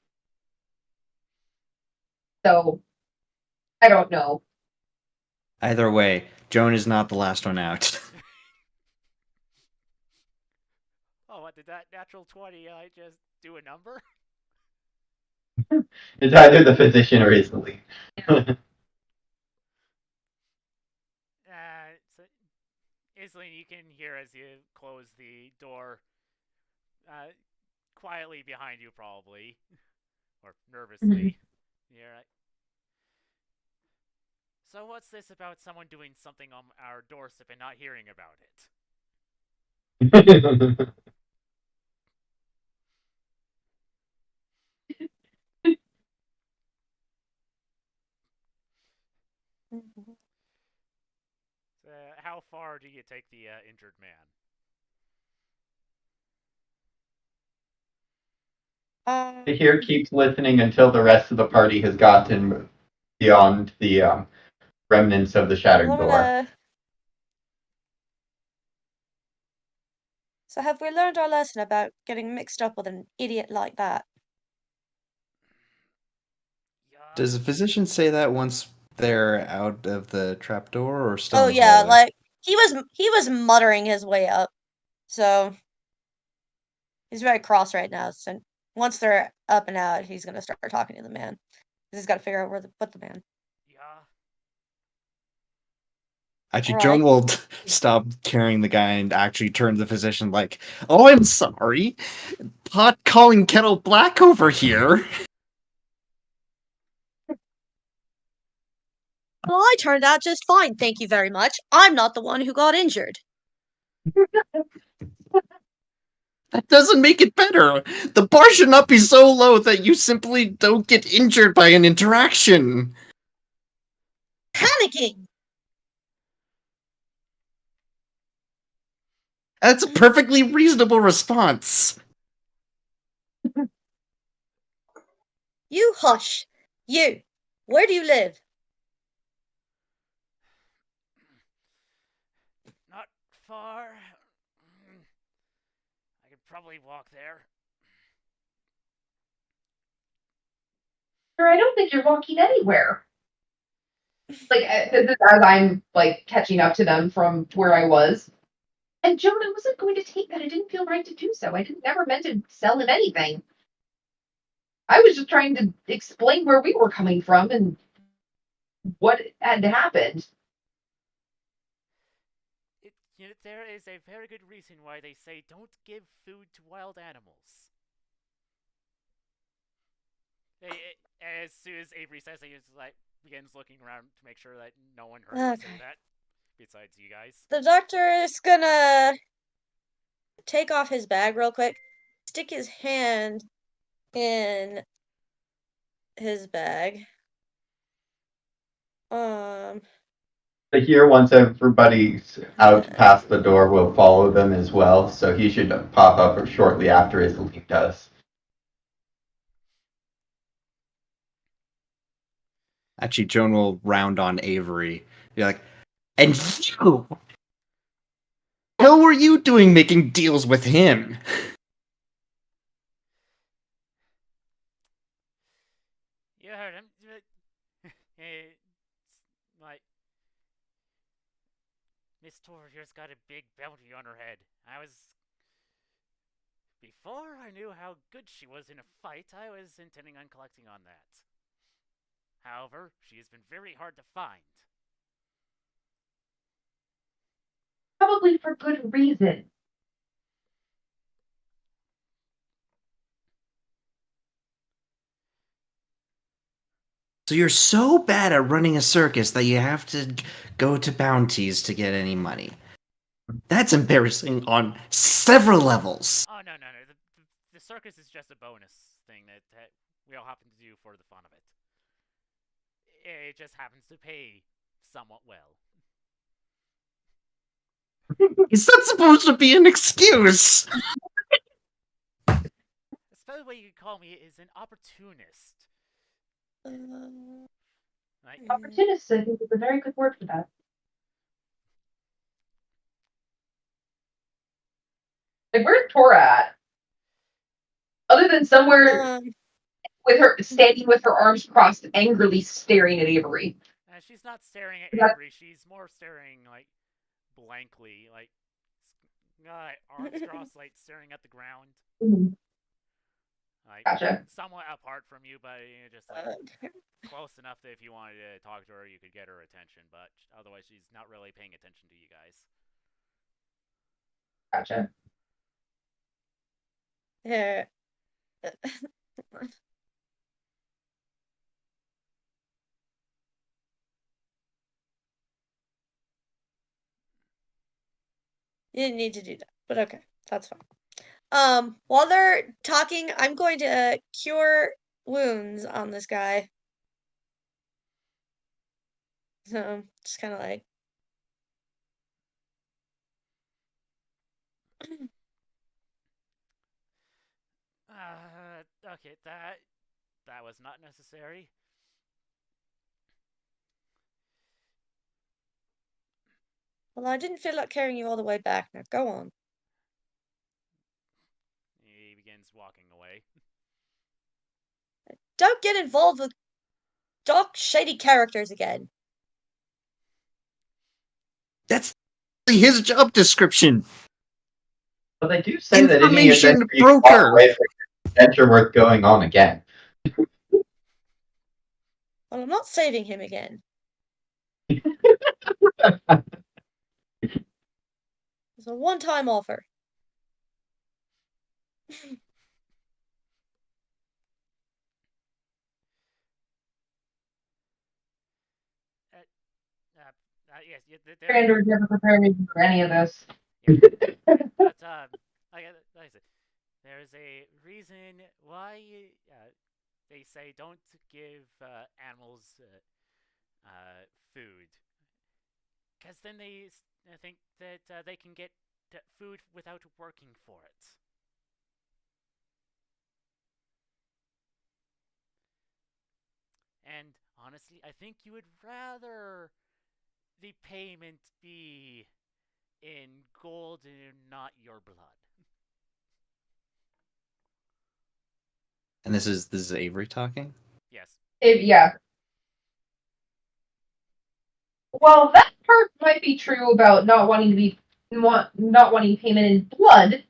So, I don't know. Either way, Joan is not the last one out. Oh, what did that natural 20 just do a number? It's either the physician or Iseline. So, Iseline, you can hear as you close the door quietly behind you, probably, or nervously. Yeah. So what's this about someone doing something on our doorstep and not hearing about it? How far do you take the injured man? Here keeps listening until the rest of the party has gotten beyond the remnants of the shattered door. So have we learned our lesson about getting mixed up with an idiot like that? Does the physician say that once they're out of the trapdoor or still? Oh yeah, he was muttering his way up, so he's very cross right now. So once they're up and out, he's gonna start talking to the man. He's got to figure out where to put the man. Yeah. Actually, Joan will stop carrying the guy and actually turn to the physician like, "Oh, I'm sorry. Pot calling kettle black over here." Well, I turned out just fine, thank you very much. I'm not the one who got injured. That doesn't make it better. The bar should not be so low that you simply don't get injured by an interaction. Panicking! That's a perfectly reasonable response. You hush. You. Where do you live? Not far. I could probably walk there. Sure, I don't think you're walking anywhere. As I'm catching up to them from where I was. And Joan, I wasn't going to take that. It didn't feel right to do so. I never meant to sell him anything. I was just trying to explain where we were coming from and what had happened. There is a very good reason why they say don't give food to wild animals. As soon as Avery says it, he begins looking around to make sure that no one heard him say that, besides you guys. The doctor is gonna take off his bag real quick, stick his hand in his bag. But here, once everybody's out past the door, will follow them as well. So he should pop up shortly after his lead does. Actually, Joan will round on Avery. Be like, and you! What the hell were you doing making deals with him? You heard him. Like, Miss Torvier's got a big bounty on her head. Before I knew how good she was in a fight, I was intending on collecting on that. However, she has been very hard to find. Probably for good reason. So you're so bad at running a circus that you have to go to bounties to get any money. That's embarrassing on several levels. Oh, no. The circus is just a bonus thing that we all happen to do for the fun of it. It just happens to pay somewhat well. Is that supposed to be an excuse? I suppose what you could call me is an opportunist. Opportunist, I think, is a very good word for that. Like, where's Tora at? Other than somewhere with her standing with her arms crossed, angrily staring at Avery. She's not staring at Avery. She's more staring like blankly, like arms crossed, like staring at the ground. Mm-hmm. Like, gotcha. Somewhat apart from you, but just like close enough that if you wanted to talk to her, you could get her attention. But otherwise, she's not really paying attention to you guys. Gotcha. Yeah. You didn't need to do that, but okay, that's fine. While they're talking, I'm going to cure wounds on this guy. So, just kind of like. Okay, that was not necessary. Well, I didn't feel like carrying you all the way back. Now, go on. He begins walking away. Don't get involved with dark, shady characters again. That's his job description. But they do say that any adventure you walk away from adventure worth going on again. Well, I'm not saving him again. It's a one-time offer. Yes, Andrew never prepared me for any of this. But like I said, there's a reason why they say don't give animals food, because then they think that they can get food without working for it. And honestly, I think you would rather the payment be in gold and not your blood. And this is Avery talking? Yes. Yeah. Well, that part might be true about not wanting payment in blood.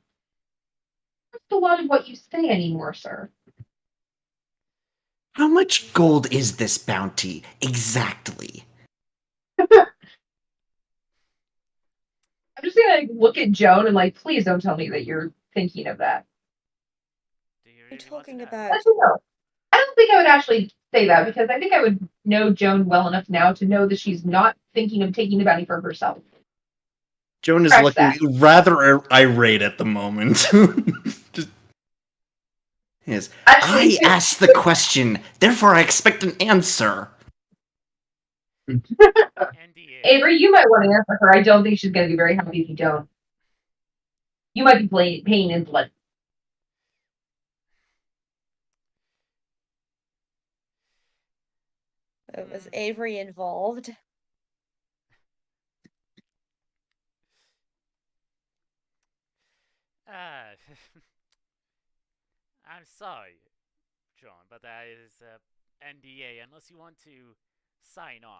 That's a lot of what you say anymore, sir. How much gold is this bounty exactly? I'm just gonna look at Joan and like, please don't tell me that you're thinking of that. Do you really talking want about? I don't think I would actually say that because I think I would know Joan well enough now to know that she's not thinking of taking the bounty for herself. Joan is looking rather irate at the moment. Just, yes. Actually, I asked the question, therefore I expect an answer. Avery, you might want to answer her. I don't think she's going to be very happy if you don't. You might be paying in blood. Was Avery involved? I'm sorry, John, but that is NDA unless you want to sign on.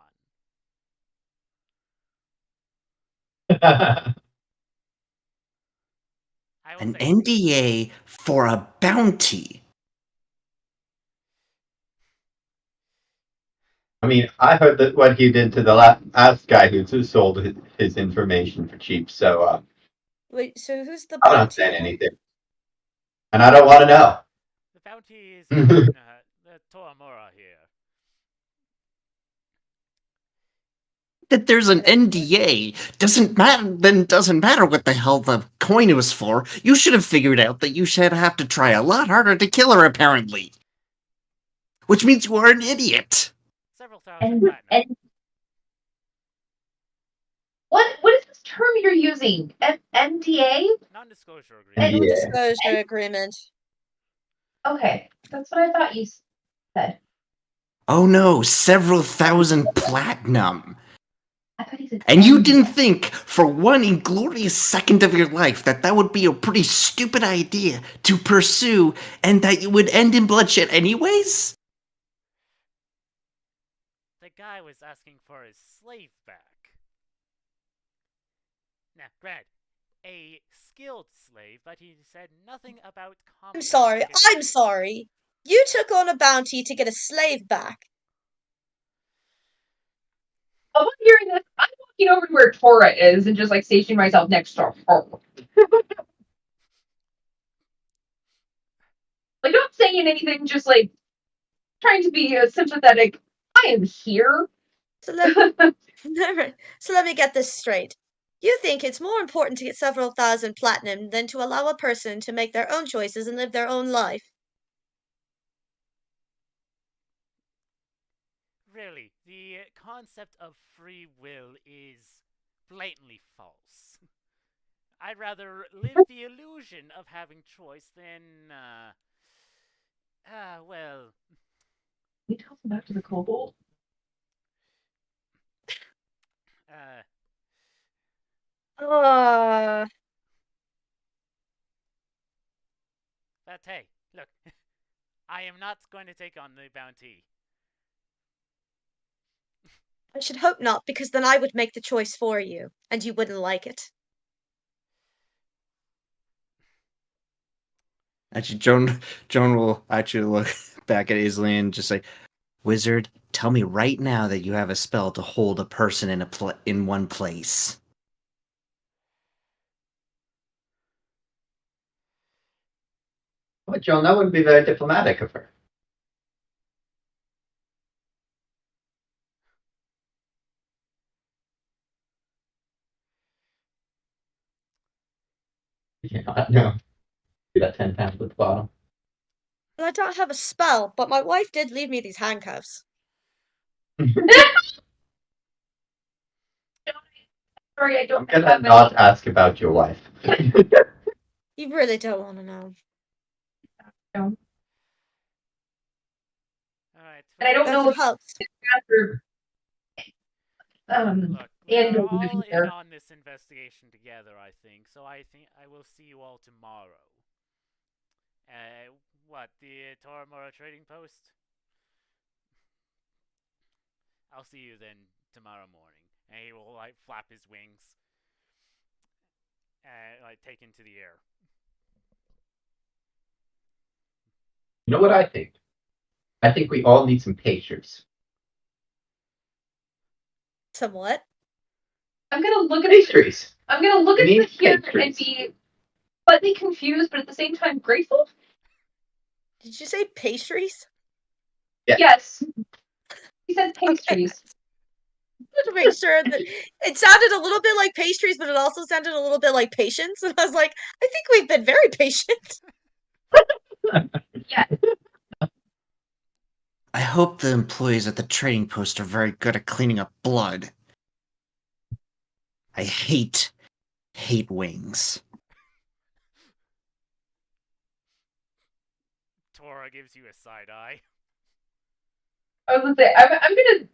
An NDA for a bounty. I mean, I heard that what he did to the last guy who sold his information for cheap. So, Wait, so who's the I'm bounty? not saying anything, and I don't want to know. The bounty is on the Toramura here. That there's an NDA doesn't matter what the hell the coin was for. You should have figured out that you should have to try a lot harder to kill her, apparently. Which means you are an idiot. Several thousand platinum. What is this term you're using? NDA? Non-disclosure agreement. Non-disclosure agreement. Okay, that's what I thought you said. Oh no, several thousand platinum. And you didn't think for one inglorious second of your life that would be a pretty stupid idea to pursue and that you would end in bloodshed anyways? The guy was asking for his slave back. Now, Brad, a skilled slave, but he said nothing about combat. I'm sorry. You took on a bounty to get a slave back. Upon hearing this, I'm walking over to where Tora is and just like stationing myself next to her. Like not saying anything, just like trying to be sympathetic. I am here. So let me get this straight. You think it's more important to get several thousand platinum than to allow a person to make their own choices and live their own life? Really, the concept of free will is blatantly false. I'd rather live the illusion of having choice than, well... Can you tell them back to the kobold? But hey, look, I am not going to take on the bounty. I should hope not, because then I would make the choice for you, and you wouldn't like it. Actually, Joan will actually look back at Isley and just say, "Wizard, tell me right now that you have a spell to hold a person in one place." But Joan, that wouldn't be very diplomatic of her. Yeah, no. Do that 10 times with the bottom. Well, I don't have a spell, but my wife did leave me these handcuffs. Sorry, I don't. I'm gonna not ask about your wife. You really don't want to know. No. Alright. And I don't know if helps. Look, we're all in on this investigation together, I think. So I think I will see you all tomorrow. What, the Toramura trading post? I'll see you then tomorrow morning. And he will, like, flap his wings. And, like, take into the air. You know what I think? I think we all need some pastries. Some what? I'm gonna look at pastries. I'm gonna look at the here and be slightly confused, but at the same time grateful. Did you say pastries? Yeah. Yes. He said pastries. to make sure that it sounded a little bit like pastries, but it also sounded a little bit like patience. And I was like, I think we've been very patient. Yeah. I hope the employees at the trading post are very good at cleaning up blood. I hate wings. Tora gives you a side eye. I was gonna say, I'm gonna,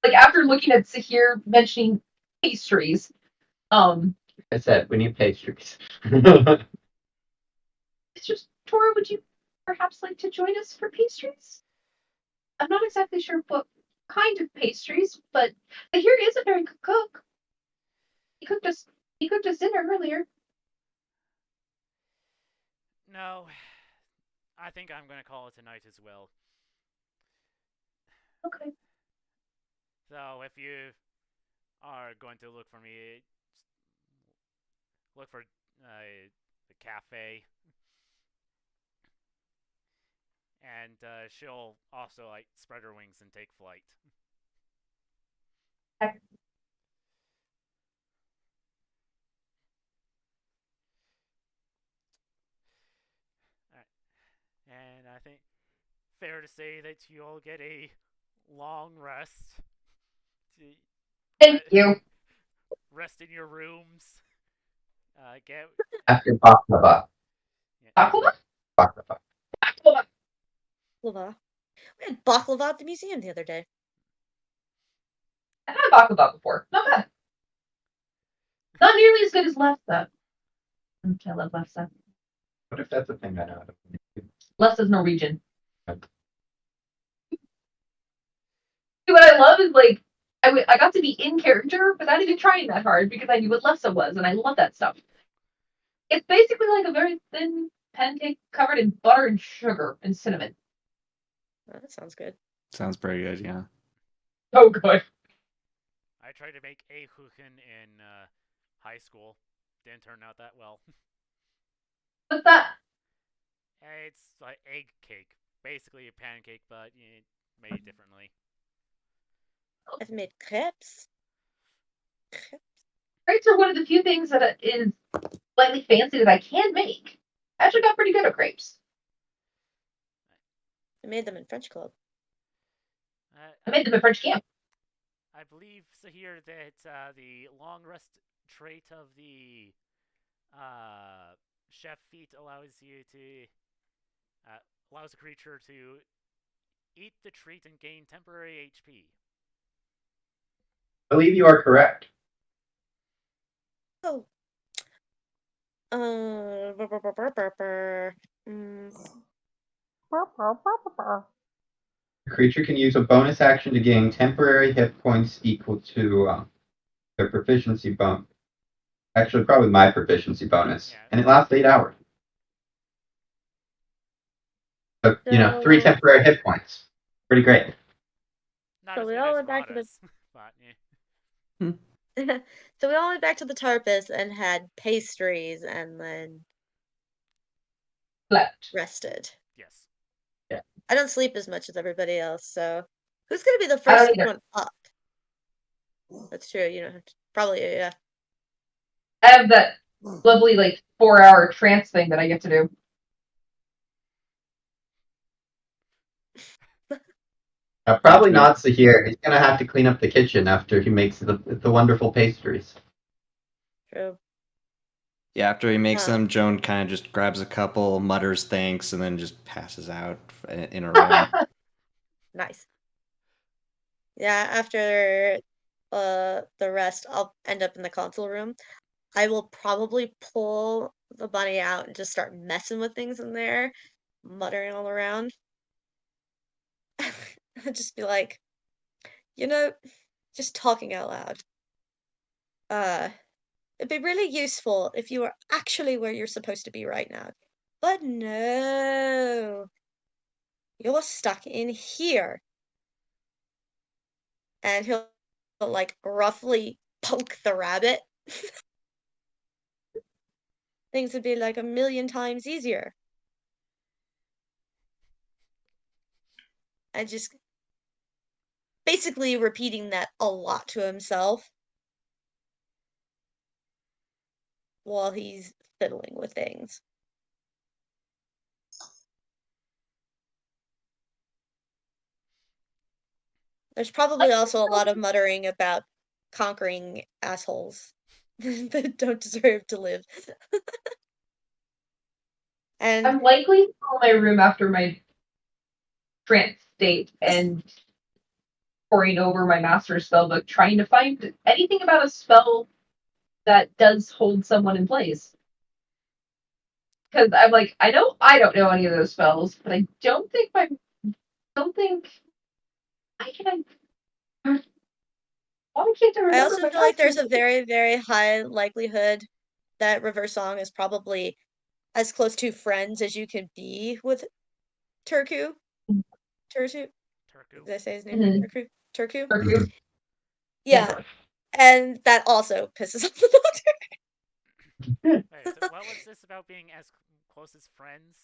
like, after looking at Sahir mentioning pastries, I said we need pastries. it's just, Tora, would you perhaps like to join us for pastries? I'm not exactly sure what kind of pastries, but Sahir is a very good cook. He cooked us dinner earlier. No, I think I'm gonna call it tonight as well. Okay. So if you are going to look for me, look for the cafe, and she'll also like spread her wings and take flight. Okay. And I think fair to say that you all get a long rest. Thank you. Rest in your rooms. Get After baklava. Baklava? Baklava. Baklava. Baklava. We had baklava at the museum the other day. I've had baklava before. Not bad. Not nearly as good as lefse. I love lefse. What if that's a thing I know? Lefse is Norwegian. What I love is, like, I got to be in character without even trying that hard because I knew what lefse was, and I love that stuff. It's basically like a very thin pancake covered in butter and sugar and cinnamon. Oh, that sounds good. Sounds pretty good, yeah. Oh, good. I tried to make a kuchen in high school. Didn't turn out that well. What's that? It's like egg cake, basically a pancake, but made differently. I've made crepes. Crepes are one of the few things that is slightly fancy that I can make. I actually got pretty good at crepes. I made them in French Club. I made them at French camp. I believe here that the long rest trait of the chef feat allows you to allows the creature to eat the treat and gain temporary HP. I believe you are correct. Oh. The creature can use a bonus action to gain temporary hit points equal to their proficiency bonus. Actually, probably my proficiency bonus. Yeah. And it lasts 8 hours. So, 3 temporary hit points. Pretty great. Not So as we good all as went back to Rada's, but yeah. So we all went back to the Tarpus and had pastries and then Slept. rested. Yes. Yeah. I don't sleep as much as everybody else, so who's gonna be the I don't first either. one up? That's true. You don't have to. Probably, yeah. I have that lovely, like, 4-hour trance thing that I get to do. Probably not Sahir. He's gonna have to clean up the kitchen after he makes the wonderful pastries. True. Yeah, after he makes Huh. them, Joan kind of just grabs a couple, mutters thanks, and then just passes out in a room. Nice. Yeah, after the rest, I'll end up in the console room. I will probably pull the bunny out and just start messing with things in there, muttering all around. I'll just be like, just talking out loud. It'd be really useful if you were actually where you're supposed to be right now. But no. You're stuck in here. And he'll like roughly poke the rabbit. Things would be like a million times easier. I just basically repeating that a lot to himself while he's fiddling with things. There's probably also a lot of muttering about conquering assholes that don't deserve to live. And I'm likely to call my room after my trance state and poring over my master spell book, trying to find anything about a spell that does hold someone in place. Because I'm like, I don't know any of those spells, but I don't think I can. Why can't I remember? I also feel like there's a very, very high likelihood that Reverse Song is probably as close to friends as you can be with Turku. Turku? Did I say his name right? Turku? Turku? Yeah. And that also pisses off the doctor. Wait, so what was this about being as close as friends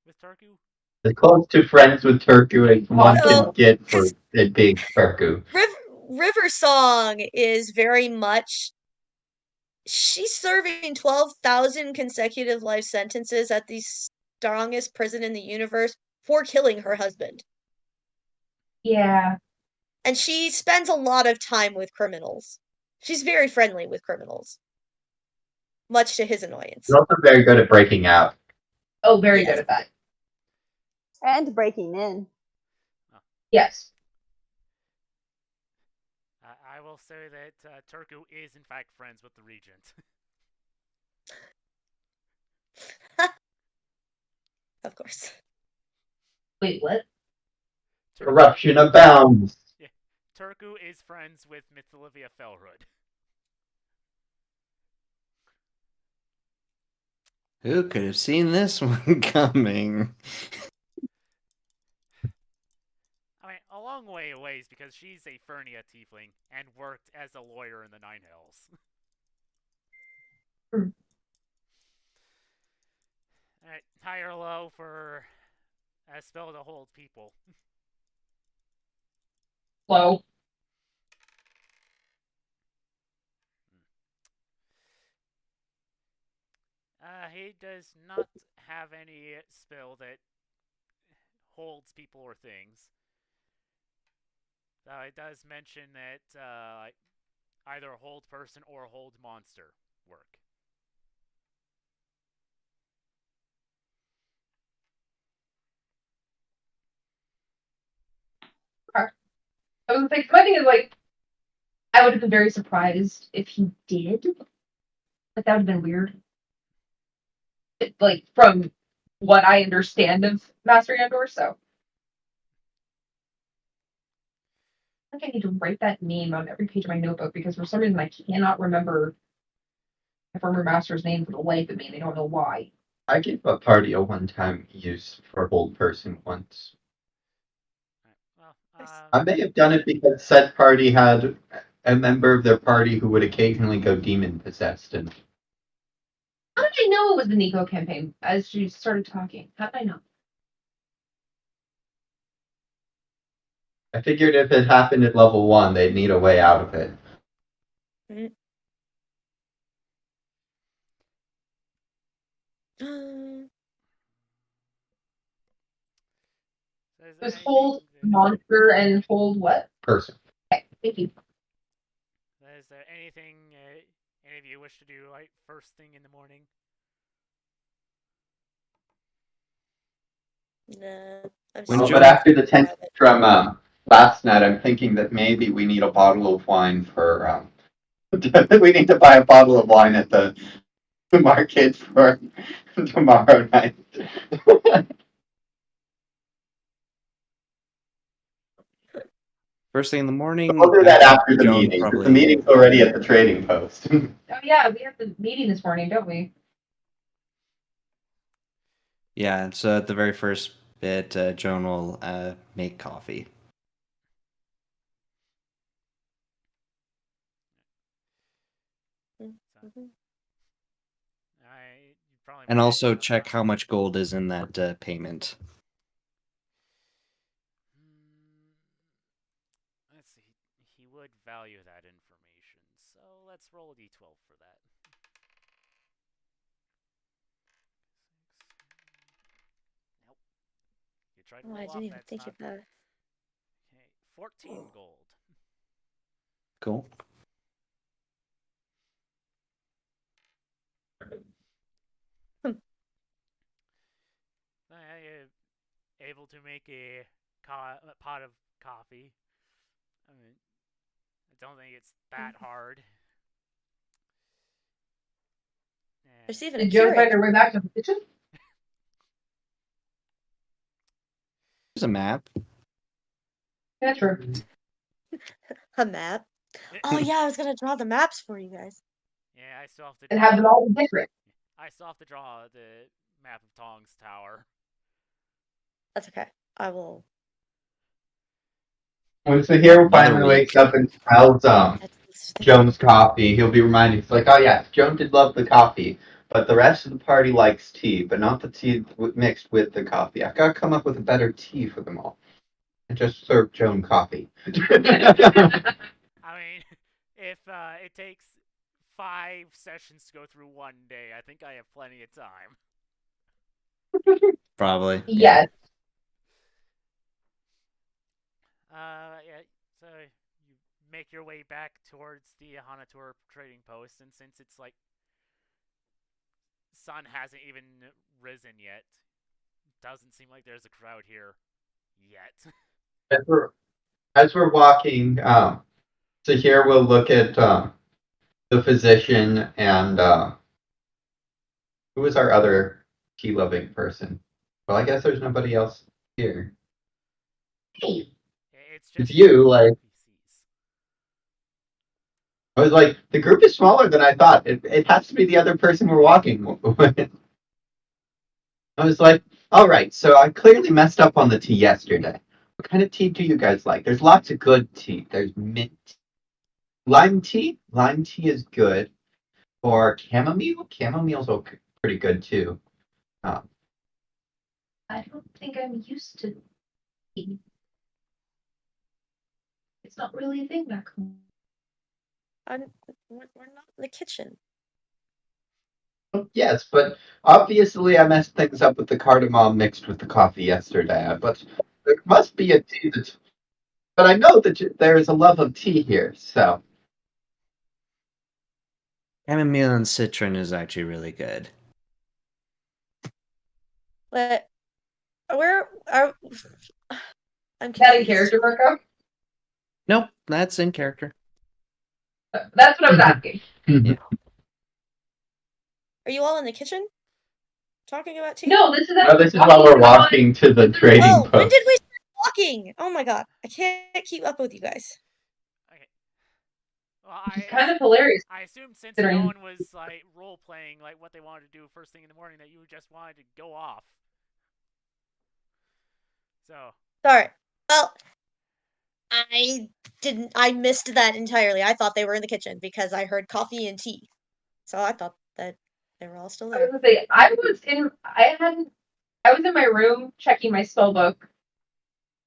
with Turku? As close to friends with Turku as one can get for it being Turku. River Song is very much. She's serving 12,000 consecutive life sentences at the strongest prison in the universe for killing her husband. Yeah. And she spends a lot of time with criminals. She's very friendly with criminals. Much to his annoyance. She's also very good at breaking out. Oh, very good at that. And breaking in. Oh. Yes. I will say that Turku is in fact friends with the Regent. Of course. Wait, what? Corruption abounds. Yeah. Turku is friends with Miss Olivia Felhood. Who could have seen this one coming? I mean, a long way away because she's a Fernia tiefling and worked as a lawyer in the Nine Hells. Alright, high or low for a spell to hold people? Low. He does not have any spell that holds people or things. It does mention that either hold person or hold monster work. I was like, my thing is like, I would have been very surprised if he did. Like that would have been weird. Like from what I understand of Master Andor, so I think I need to write that name on every page of my notebook because for some reason I cannot remember my former master's name for the life of me. They don't know why. I gave a party a one-time use for hold person once. Well, I may have done it because said party had a member of their party who would occasionally go demon possessed, and How did I know it was the Nico campaign as she started talking? How did I know? I figured if it happened at level 1, they'd need a way out of it. It was hold monster and hold what? Person. Okay, thank you. Is there anything any of you wish to do like first thing in the morning? No. But after the tension from last night, I'm thinking that maybe we need a bottle of wine for. We need to buy a bottle of wine at the market for tomorrow night. First thing in the morning. We'll do that after the meeting. Probably... The meeting's already at the trading post. Oh yeah, we have the meeting this morning, don't we? Yeah, so at the very first bit, Joan will make coffee. And also check how much gold is in that payment. let's roll a d12 for that. Nope. You tried to Oh, I roll off. didn't even That's think not. about it. Okay, 14 gold. Cool. You're able to make a pot of coffee. I mean, I don't think it's that hard. There's even Did a Joan find Keurig. her way back to the kitchen? There's a map. Yeah, true. A map. Oh yeah, I was gonna draw the maps for you guys. Yeah, I still have to. And have them all different. I still have to draw the map of Tong's Tower. That's okay. I will. When Sahir finally week. wakes up and smells Joan's coffee, he'll be reminded. He's like, "Oh yeah, Joan did love the coffee, but the rest of the party likes tea, but not the tea mixed with the coffee. I've got to come up with a better tea for them all, and just serve Joan coffee." I mean, if it takes 5 sessions to go through one day, I think I have plenty of time. Probably. Yes. Yeah, so you make your way back towards the Hanator trading post, and since it's like sun hasn't even risen yet, doesn't seem like there's a crowd here yet. As we're walking, Sahir will look at the physician and who is our other tea-loving person? Well, I guess there's nobody else here. It's just you, like. NPCs. I was like, the group is smaller than I thought. It has to be the other person we're walking with. I was like, all right, so I clearly messed up on the tea yesterday. What kind of tea do you guys like? There's lots of good tea. There's mint tea. Lime tea? Lime tea is good. Or chamomile? Chamomile's pretty good too. I don't think I'm used to tea. It's not really a thing back home. We're not in the kitchen. Yes, but obviously I messed things up with the cardamom mixed with the coffee yesterday. But there must be a tea that's. But I know that there is a love of tea here, so. Chamomile and citron is actually really good. But where are? I'm Is that in confused. character, Marco? Nope, that's in character. That's what I was asking. Yeah. Are you all in the kitchen? Talking about tea? No, this is while we're walking to the trading post. When did we start walking? Oh my god, I can't keep up with you guys. Okay. Well, It's kind of hilarious. I assumed since no one was like role playing like what they wanted to do first thing in the morning that you just wanted to go off. So. Sorry. Well, I missed that entirely. I thought they were in the kitchen because I heard coffee and tea. So I thought that they were all still I there. was gonna say I was in my room checking my spell book,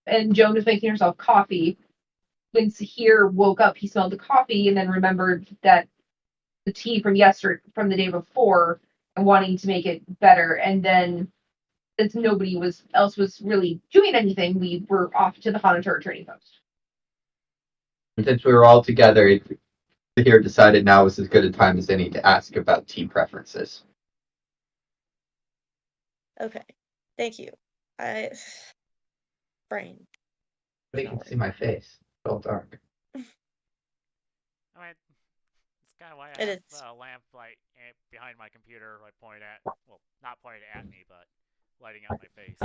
and Joan was making herself coffee. When Sahir woke up, he smelled the coffee and then remembered that the tea from the day before, and wanting to make it better. And then, since nobody else was really doing anything, we were off to the Hanator trading post. And since we were all together, Sahir decided now was as good a time as any to ask about tea preferences. Okay. Thank you. Brain. But you can see my face. It's all dark. I mean, it's kind of why I It have is. a lamp like behind my computer, like pointed at, well, not pointed at me, but lighting up my face.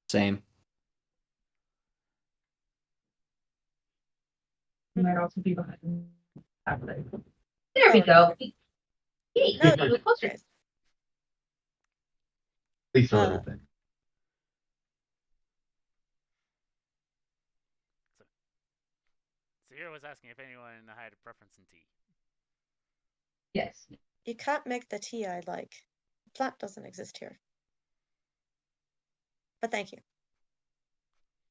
Same. It might also be behind. There we go. Yay, No, a little closer. guys. At least a little bit. Sahir was asking if anyone had a preference in tea. Yes. You can't make the tea I like. The plant doesn't exist here. But thank you.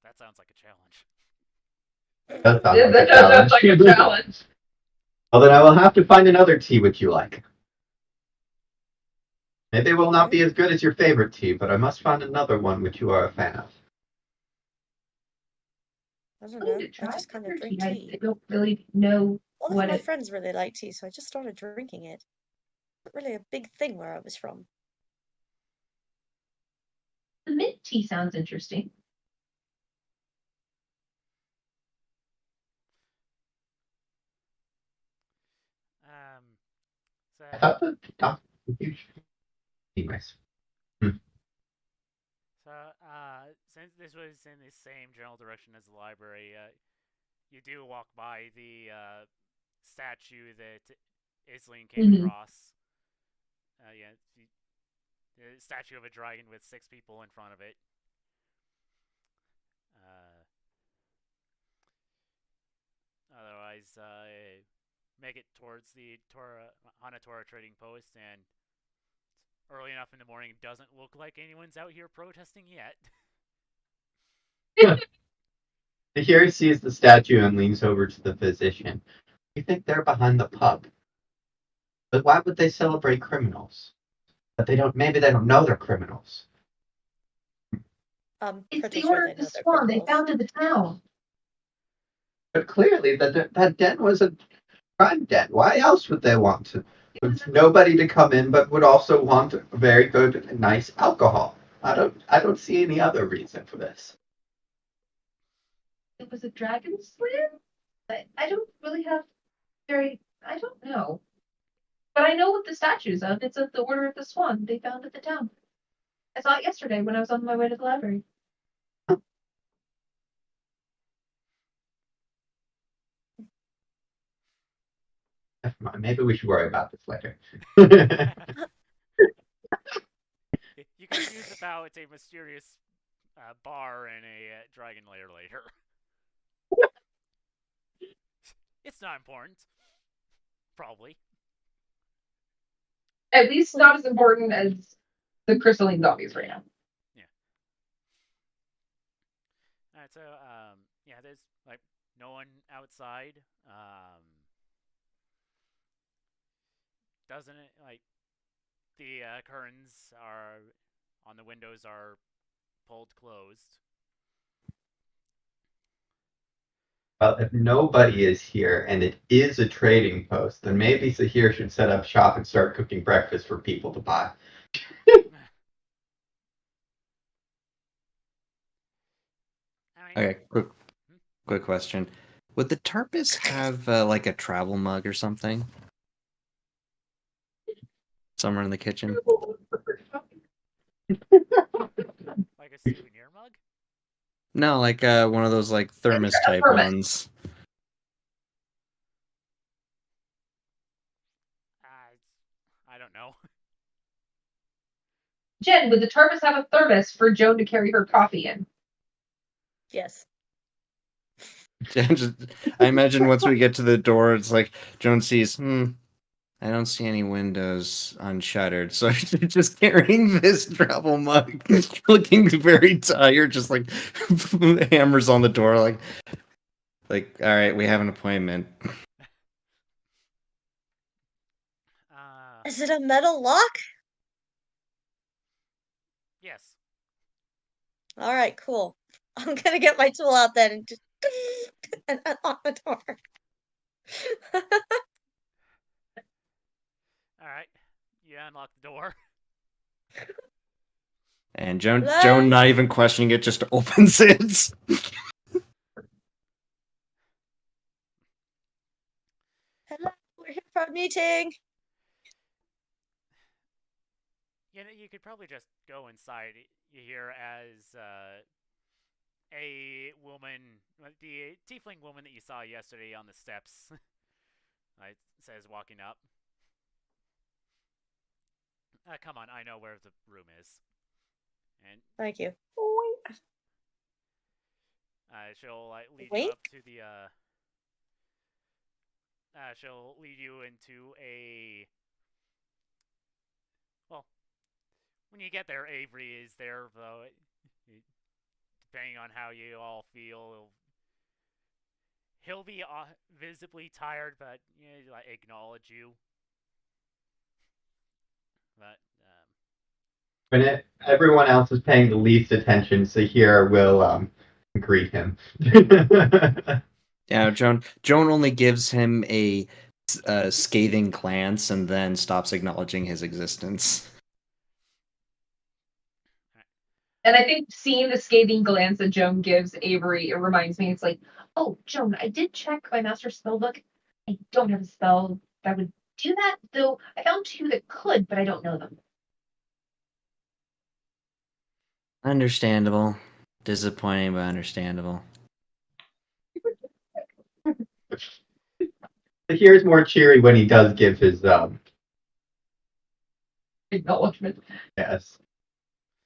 That sounds like a challenge. That That sounds like a challenge. Well, then I will have to find another tea which you like. Maybe it will not be as good as your favorite tea, but I must find another one which you are a fan of. I don't know. I just kind of drink tea. I don't really know All what of my it... friends really like tea, so I just started drinking it. Not really a big thing where I was from. The mint tea sounds interesting. I thought the doctor was huge. Anyways. So, since this was in the same general direction as the library, you do walk by the statue that Isling came across. Yeah, the statue of a dragon with 6 people in front of it. Otherwise, make it towards the Hanatora trading post, and early enough in the morning, it doesn't look like anyone's out here protesting yet. Here he sees the statue and leans over to the physician. You think they're behind the pub? But why would they celebrate criminals? But maybe they don't know they're criminals. It's the order of the swan they found in the town. But clearly that den was a crime den. Why else would they want to? With nobody to come in, but would also want very good, nice alcohol. I don't see any other reason for this. It was a dragon slayer? I don't really have I don't know. But I know what the statue's of. It's of the Order of the Swan they found at the town. I saw it yesterday when I was on my way to the library. Never mind. Maybe we should worry about this later. You can use about a mysterious bar in a dragon lair later. It's not important. Probably. At least not as important as the crystalline zombies right now. Yeah. Alright, so, yeah, there's, like, no one outside. Doesn't it, like, the curtains are on the windows are pulled closed. Well, if nobody is here and it is a trading post, then maybe Sahir should set up shop and start cooking breakfast for people to buy. Okay, quick question. Would the Turpus have like a travel mug or something? Somewhere in the kitchen? Like a souvenir mug? No, like one of those like thermos type ones. I don't know. Jen, would the Turpus have a thermos for Joan to carry her coffee in? Yes. I imagine once we get to the door, it's like Joan sees, I don't see any windows unshuttered, so she's just carrying this travel mug, looking very tired, just like hammers on the door, like, all right, we have an appointment. Is it a metal lock? Yes. All right, cool. I'm gonna get my tool out then and just and unlock the door. All right, you unlock the door. And Joan, not even questioning it, just opens it. Hello, we're here for a meeting. You know, you could probably just go inside. You hear as a woman, the tiefling woman that you saw yesterday on the steps, says walking up. Come on, I know where the room is. And thank you. She'll lead you up to the. She'll lead you into a. Well, when you get there, Avery is there, depending on how you all feel, he'll be visibly tired, but like acknowledge you. But when everyone else is paying the least attention, Sahir will greet him. Yeah, Joan only gives him a scathing glance and then stops acknowledging his existence. And I think seeing the scathing glance that Joan gives Avery, it reminds me, it's like, oh, Joan, I did check my master spell book. I don't have a spell that would do that, though I found two that could, but I don't know them. Understandable. Disappointing, but understandable. Sahir's more cheery when he does give his Acknowledgement. yes.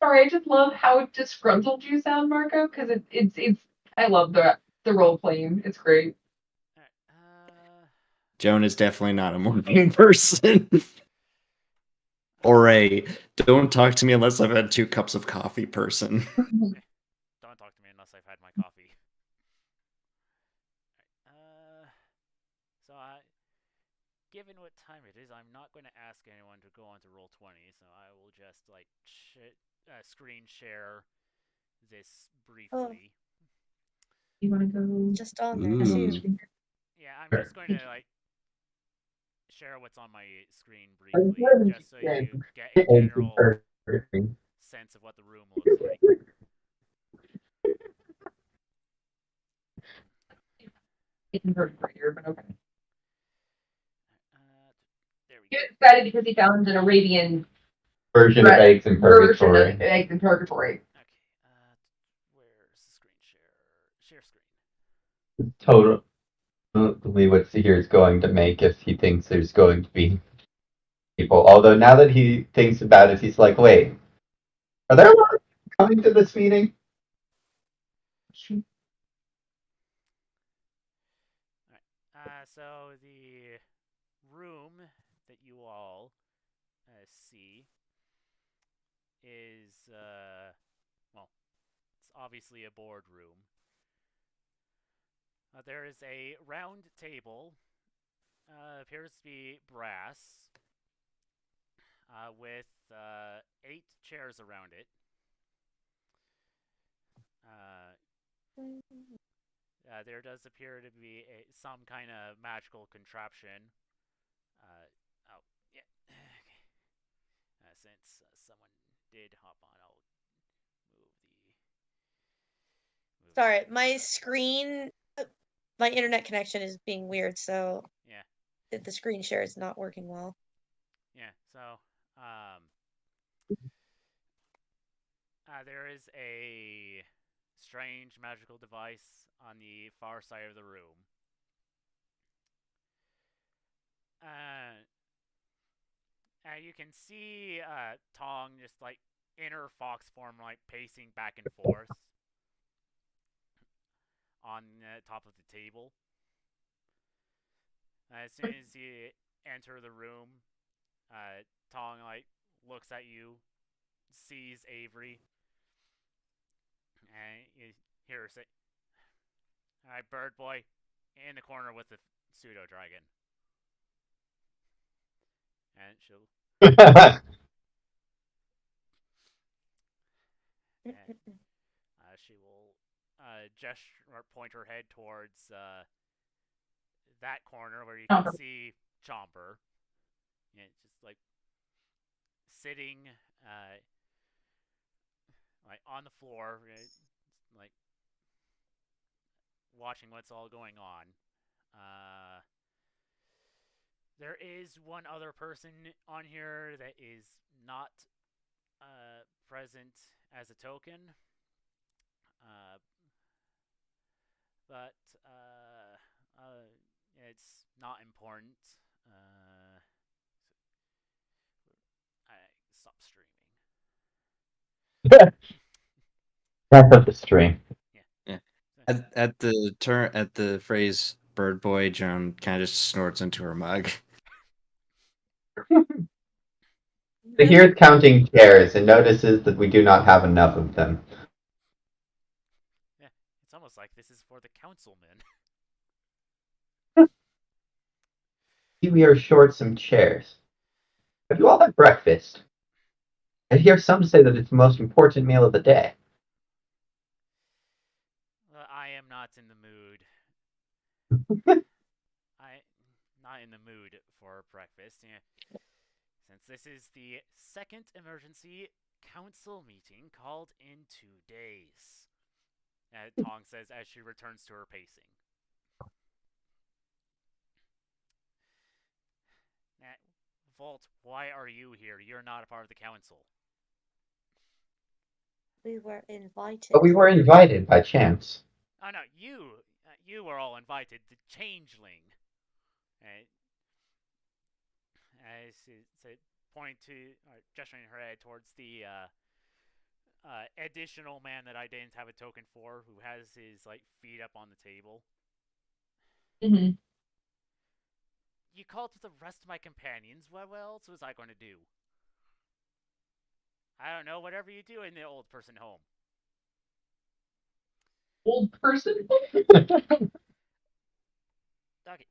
Sorry, I just love how disgruntled you sound, Marco, because it's I love the role playing. It's great. Joan is definitely not a morning person. Or a don't talk to me unless I've had 2 cups of coffee person. Don't talk to me unless I've had my coffee. So given what time it is, I'm not going to ask anyone to go on to Roll20, so I will just like screen share this briefly. You want to go just on there too. Yeah, I'm just going to like share what's on my screen briefly, just so you get a general sense of what the room looks like. It converted right here, but okay. There we He go. was excited because he found an Arabian version of Eggs in Purgatory. Version of Eggs in Purgatory. Okay, where's the screen share? Share screen. Totally what Sahir is going to make if he thinks there's going to be people. Although now that he thinks about it, he's like, wait, are there a lot of people coming to this meeting? So the room that you all see is, well, it's obviously a boardroom. There is a round table, appears to be brass, with 8 chairs around it. There does appear to be some kind of magical contraption. Oh, yeah. Okay. Since someone did hop on, I'll move the. Sorry, my screen, my internet connection is being weird, so yeah, the screen share is not working well. Yeah. So, there is a strange magical device on the far side of the room. You can see Tong just like inner fox form, like pacing back and forth on the top of the table. As soon as you enter the room, Tong like looks at you, sees Avery, and you hear her say, "Alright, bird boy, in the corner with the pseudo dragon." And she'll. She will gesture or point her head towards that corner where you can see Chomper. Yeah, just like sitting like on the floor, like watching what's all going on. There is one other person on here that is not present as a token, but it's not important. I stop streaming. That's up the stream. Yeah. At the phrase "bird boy," Joan kind of just snorts into her mug. Sahir's counting chairs and notices that we do not have enough of them. Yeah, it's almost like this is for the councilmen. We are short some chairs. Have you all had breakfast? I hear some say that it's the most important meal of the day. I am not in the mood. I not in the mood for breakfast. Yeah. Since this is the second emergency council meeting called in 2 days. Tong says as she returns to her pacing. Volt, why are you here? You're not a part of the council. We were invited. But we were invited by chance. Oh no, you were all invited. The changeling. Pointing to, gesturing her head towards the additional man that I didn't have a token for, who has his feet up on the table. Mm-hmm. You called with the rest of my companions. What else was I going to do? I don't know. Whatever you do in the old person home. Old person? Okay.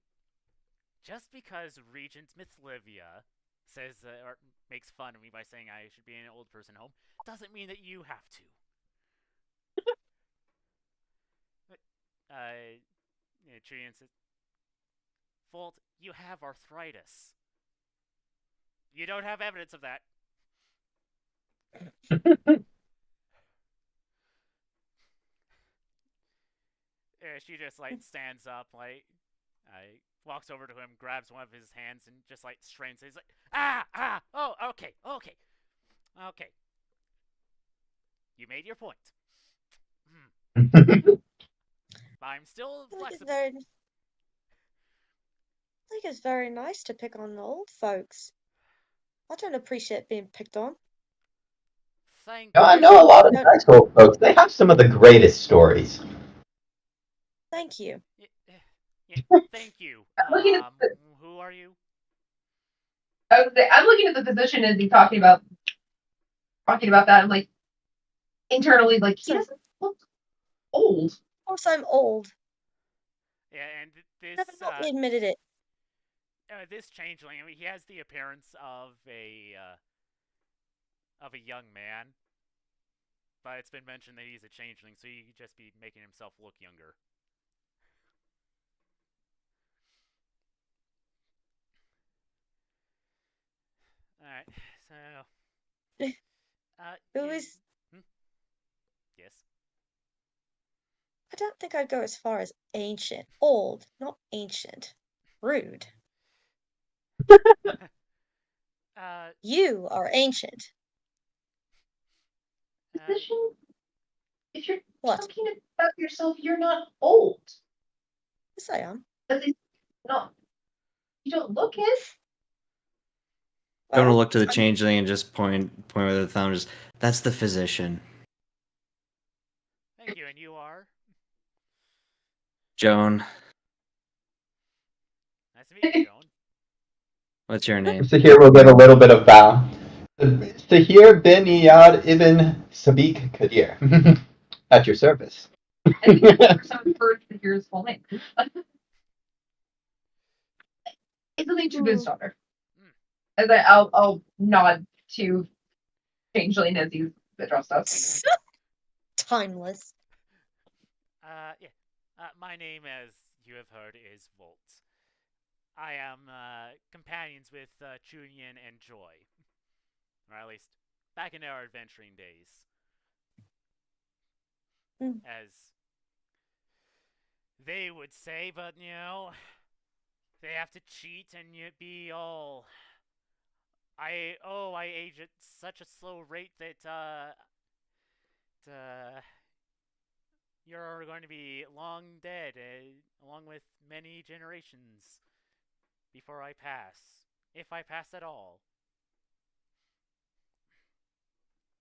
Just because Regent Myk'Isle says or makes fun of me by saying I should be in an old person home doesn't mean that you have to. Trian says, Volt, you have arthritis. You don't have evidence of that. She just stands up, walks over to him, grabs one of his hands, and just strains it. He's like, oh, okay. You made your point. I'm still flexible. I think it's very nice to pick on old folks. I don't appreciate being picked on. I know a lot of nice old folks. They have some of the greatest stories. Thank you. Thank you. Who are you? I'm looking at the physician as he's talking about that. I'm like, internally, he doesn't look old. Of course, I'm old. Yeah, and this Never admitted it. This changeling, I mean, he has the appearance of a young man, but it's been mentioned that he's a changeling, so he could just be making himself look younger. Alright, so... Who is... Yes? I don't think I'd go as far as ancient. Old, not ancient. Rude. You are ancient. Physician, if you're what? talking about yourself, you're not old. Yes, I am. At least, not. You don't look it. Don't want to look to the changeling and just point with a thumb. Just that's the physician. Thank you, and you are? Joan. Nice to meet you, Joan. What's your name? Sahir will give a little bit of bow. Sahir bin Iyad ibn Sabiq Kadir. At your service. I think the person heard Sahir's full name. It's the Tribun's daughter. As I'll nod to Changeling as he's addressed us. Timeless. Yeah. My name, as you have heard, is Volt. I am companions with Chunyan and Joy. Or at least back in our adventuring days. As they would say, but they have to cheat and you'd be all... I age at such a slow rate that you're going to be long dead, along with many generations before I pass, if I pass at all.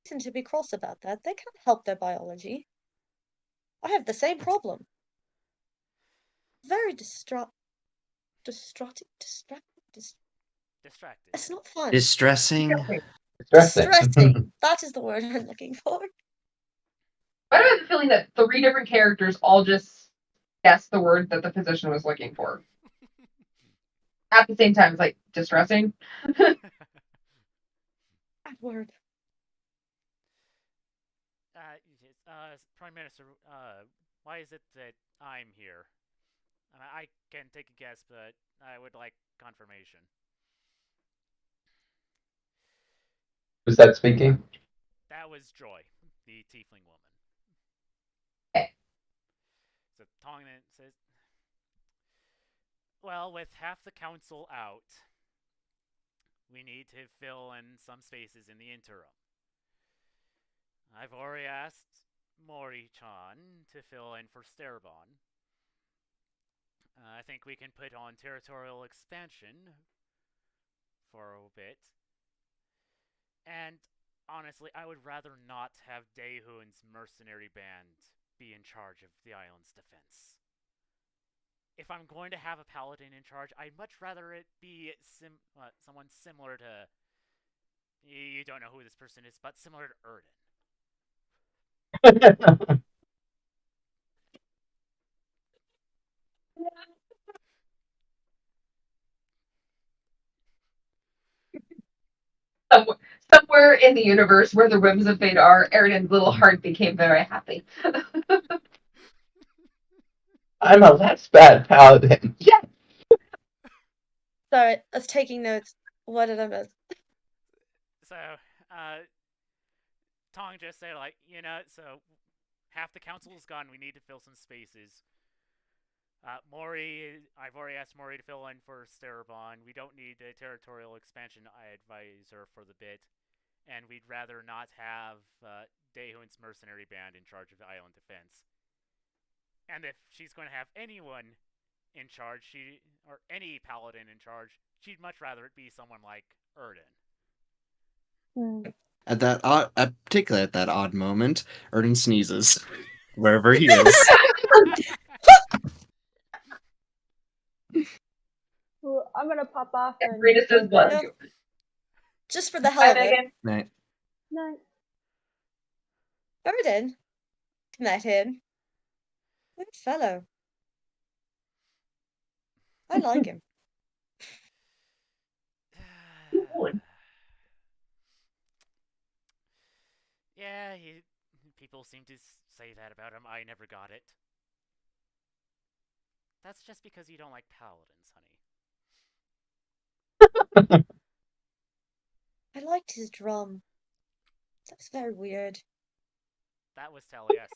Reason to be cross about that. They can't help their biology. I have the same problem. Very distracted. It's not fun. Distressing. Distressing. That is the word I'm looking for. But I have the feeling that 3 different characters all just guessed the word that the physician was looking for. at the same time, it's like distressing. Bad word. Prime Minister, why is it that I'm here? I can take a guess, but I would like confirmation. Was that speaking? That was Joy, the tiefling woman. Okay. So Tongnan says, well, with half the council out, we need to fill in some spaces in the interim. I've already asked Mori-chan to fill in for Sterbon. I think we can put on territorial expansion for a bit. And honestly, I would rather not have Daehun's mercenary band be in charge of the island's defense. If I'm going to have a paladin in charge, I'd much rather it be someone similar to... You don't know who this person is, but similar to Erden. Somewhere in the universe where the whims of fate are, Eridan's little heart became very happy. I'm a less bad paladin. Yeah. Sorry, I was taking notes. What did I miss? So, Tong just said, like, so half the council is gone. We need to fill some spaces. Mori, I've already asked Mori to fill in for Sterbon. We don't need a territorial expansion advisor for the bit. And we'd rather not have Daehun's mercenary band in charge of the island defense. And if she's going to have anyone in charge, or any paladin in charge, she'd much rather it be someone like Erden. At that particularly at that odd moment, Erden sneezes wherever he is. Well, I'm gonna pop off and Rita says bless you. Just for the hell of it. Night. Night. Erden. Met him. Good fellow. I like him. Yeah, people seem to say that about him. I never got it. That's just because you don't like paladins, honey. I liked his drum. That was very weird. That was Taliesin.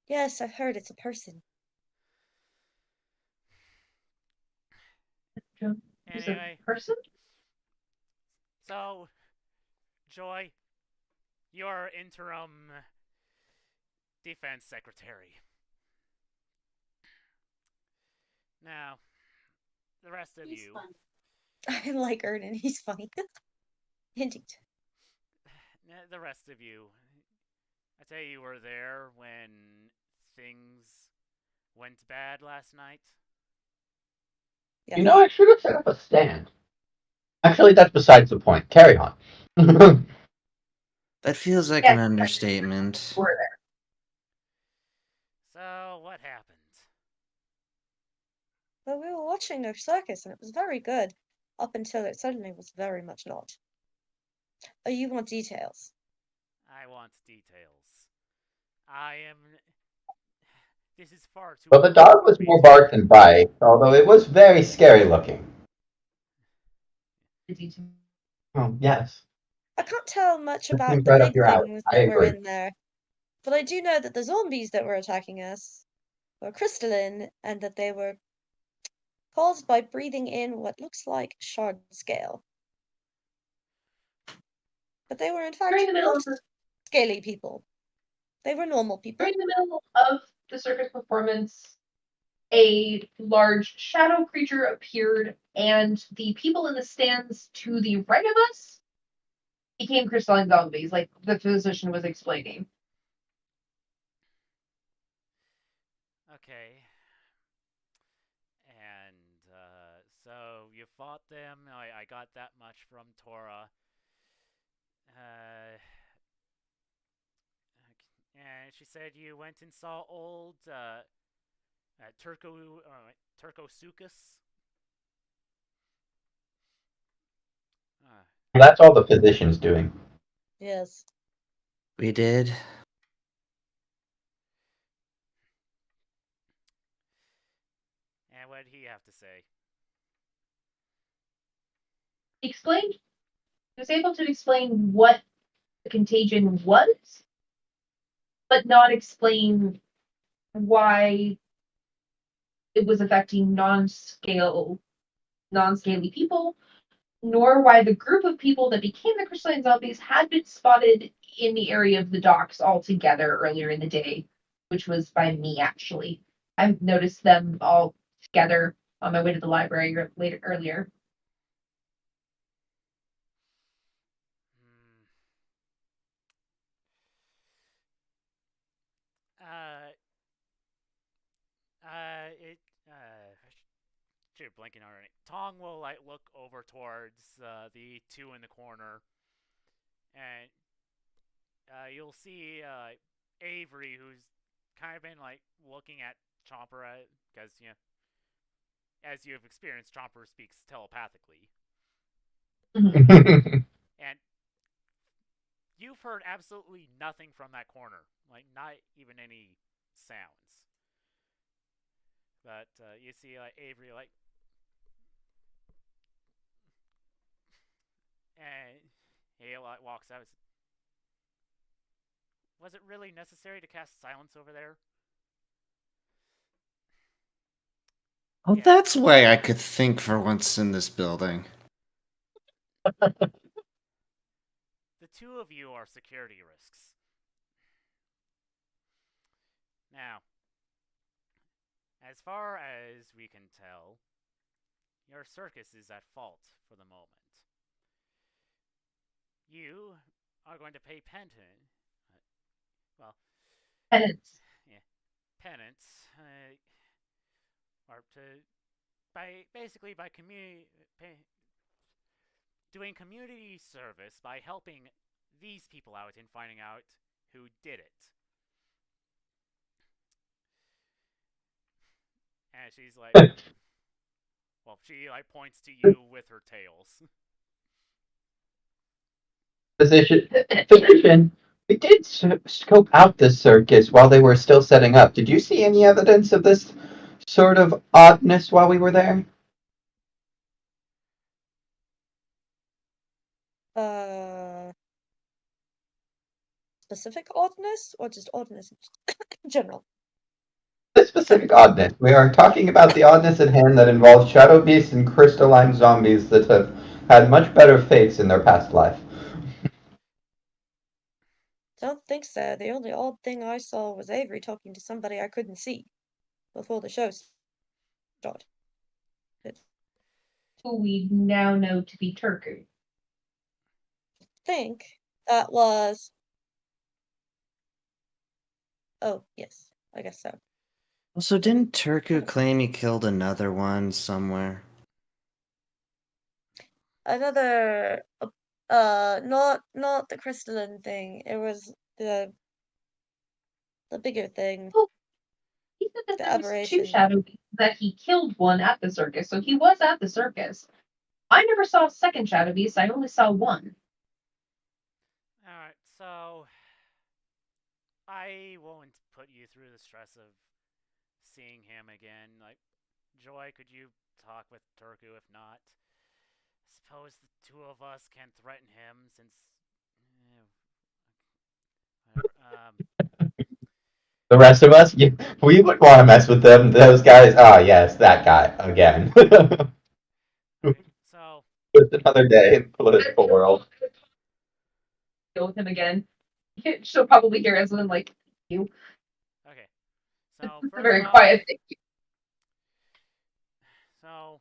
Yes, I've heard it's a person. Anyway. Person? So, Joy, you're interim defense secretary. Now, the rest of you... I like Erden, he's funny. Indeed. The rest of you, I tell you were there when things went bad last night. Yes. You know, I should have set up a stand. Actually, that's besides the point. Carry on. That feels like an understatement. We're there. So, what happened? Well, we were watching their circus and it was very good. Up until it suddenly was very much not. Oh, you want details? I want details. I am... This is far too... Well, the dog was more bark than bite, although it was very scary looking. Oh, yes. I can't tell much about seems the right up big your alley. things I that were agree. in there. But I do know that the zombies that were attacking us were crystalline and that they were caused by breathing in what looks like shard scale. But they were in fact During the middle not of the scaly people. They were normal people. During the middle of the circus performance, a large shadow creature appeared, and the people in the stands to the right of us became crystalline zombies, like the physician was explaining. Okay. And, so you fought them. I got that much from Tora. And she said you went and saw old Turko Sukas. That's all the physician's doing. Yes. We did. And what did he have to say? Explained. He was able to explain what the contagion was, but not explain why it was affecting non-scaly people, nor why the group of people that became the crystalline zombies had been spotted in the area of the docks all together earlier in the day, which was by me actually. I noticed them all together on my way to the library earlier. Uh, it, shoot, blinking already. Tong will like look over towards the two in the corner, and you'll see Avery, who's kind of been like looking at Chomper because as you have experienced, Chomper speaks telepathically, and you've heard absolutely nothing from that corner, like not even any sounds. But you see like Avery like, and he like walks out. Was it really necessary to cast silence over there? Oh, Yeah. that's why I could think for once in this building. The two of you are security risks. Now, as far as we can tell, your circus is at fault for the moment. You are going to pay Penance. yeah, penance, or to by doing community service by helping these people out and finding out who did it. And she's like, well, she like points to you with her tails. Physician, we did scope out this circus while they were still setting up. Did you see any evidence of this sort of oddness while we were there? Specific oddness or just oddness in general? This specific oddness. We are talking about the oddness at hand that involves shadow beasts and crystalline zombies that have had much better fates in their past life. Don't think so. The only odd thing I saw was Avery talking to somebody I couldn't see before the show started. Who we now know to be Turku. I think that was. Oh, yes. I guess so. Also, didn't Turku claim he killed another one somewhere? Another. Not the crystalline thing. It was the bigger thing. Oh, he said that The there was aberration. 2 shadow beasts, that he killed one at the circus, so he was at the circus. I never saw a second shadow beast. I only saw one. Alright, so I won't put you through the stress of seeing him again. Like, Joy, could you talk with Turku? If not, suppose the two of us can threaten him since. Whatever. The rest of us, we would want to mess with them. Those guys, yes, that guy again. Okay, so Just another day in the political world. Deal with him again. She'll probably hear us and like you. okay, so It's a first very off, quiet thing. so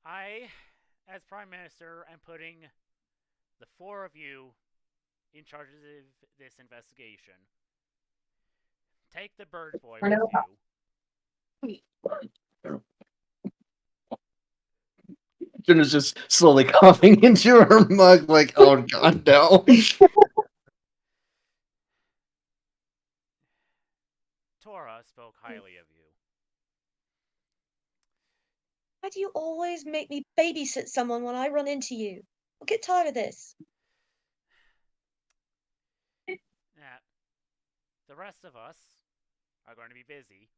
I, as Prime Minister, am putting the 4 of you in charge of this investigation. Take the bird boy with you. Jen is just slowly coughing into her mug, like, oh god, no. Tora spoke highly of you. Why do you always make me babysit someone when I run into you? I'll get tired of this. Now, the rest of us are going to be busy.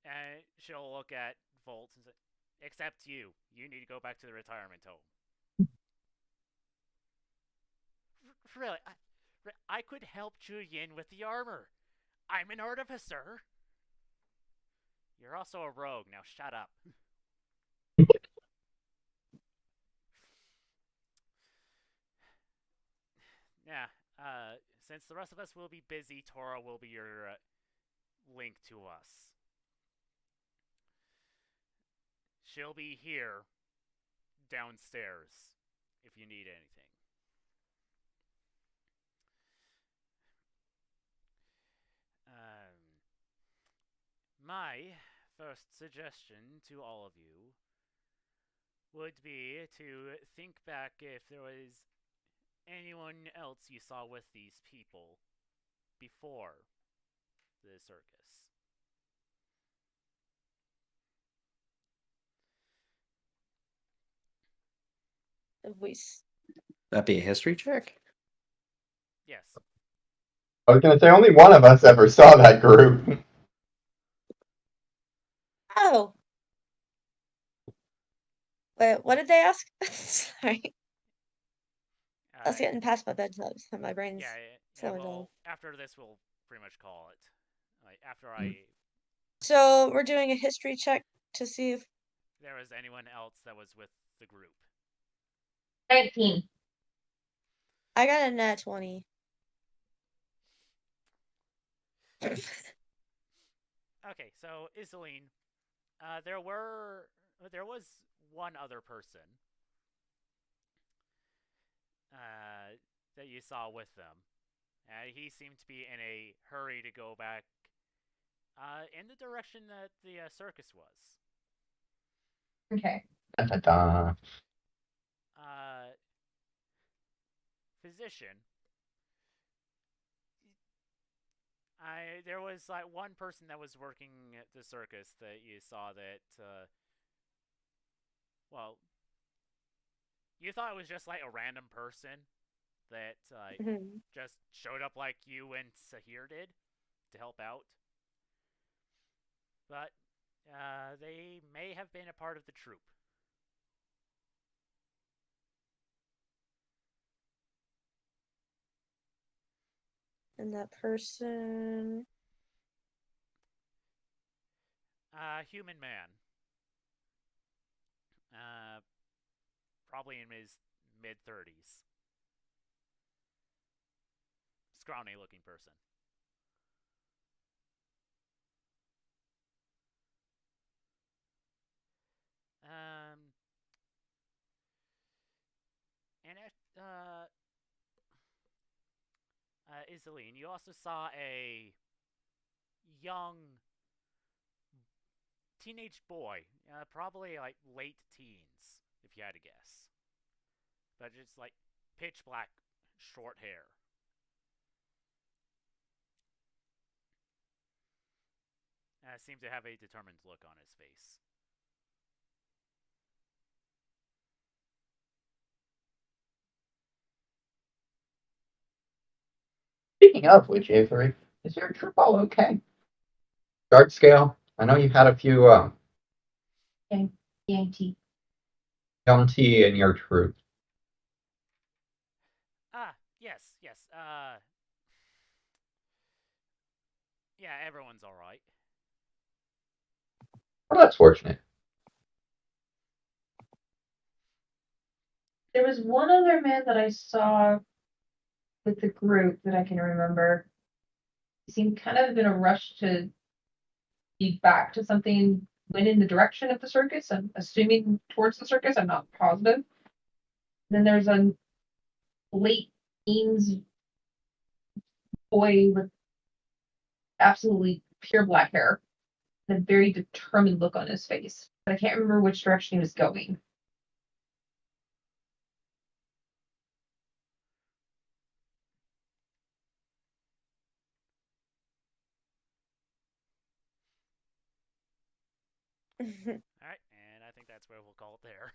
And she'll look at Volt and say, except you. You need to go back to the retirement home. Really, I could help Julian with the armor. I'm an artificer. You're also a rogue. Now shut up. Yeah, since the rest of us will be busy, Tora will be your link to us. She'll be here downstairs if you need anything. My first suggestion to all of you would be to think back if there was anyone else you saw with these people before the circus. That'd be a history check? Yes. I was gonna say only one of us ever saw that group. Oh. Wait, what did they ask? Sorry. I was getting past my bedtime, so my brain's slowing down. After this, we'll pretty much call it. After I... So, we're doing a history check to see if there was anyone else that was with the group. 19. I got a nat 20. Okay, so Iseline, there was one other person that you saw with them. He seemed to be in a hurry to go back in the direction that the circus was. Okay. Da-da-da. Physician. There was like one person that was working at the circus that you saw that, well, you thought it was just like a random person that just showed up like you and Sahir did to help out. But they may have been a part of the troupe. And that person... human man. Probably in his mid-30s. Scrawny looking person. And Iseline, you also saw a young teenage boy, probably like late teens, if you had to guess. But just like pitch black, short hair. Seemed to have a determined look on his face. Speaking of which, Avery, is your troop all okay? Guard scale. I know you had a few Yankee. young T in your troop. Yes. Yeah, everyone's alright. Well, that's fortunate. There was one other man that I saw with the group that I can remember. He seemed kind of in a rush to be back to something, went in the direction of the circus. I'm assuming towards the circus. I'm not positive. Then there's a late teens boy with absolutely pure black hair and a very determined look on his face. But I can't remember which direction he was going. Alright, and I think that's where we'll call it there.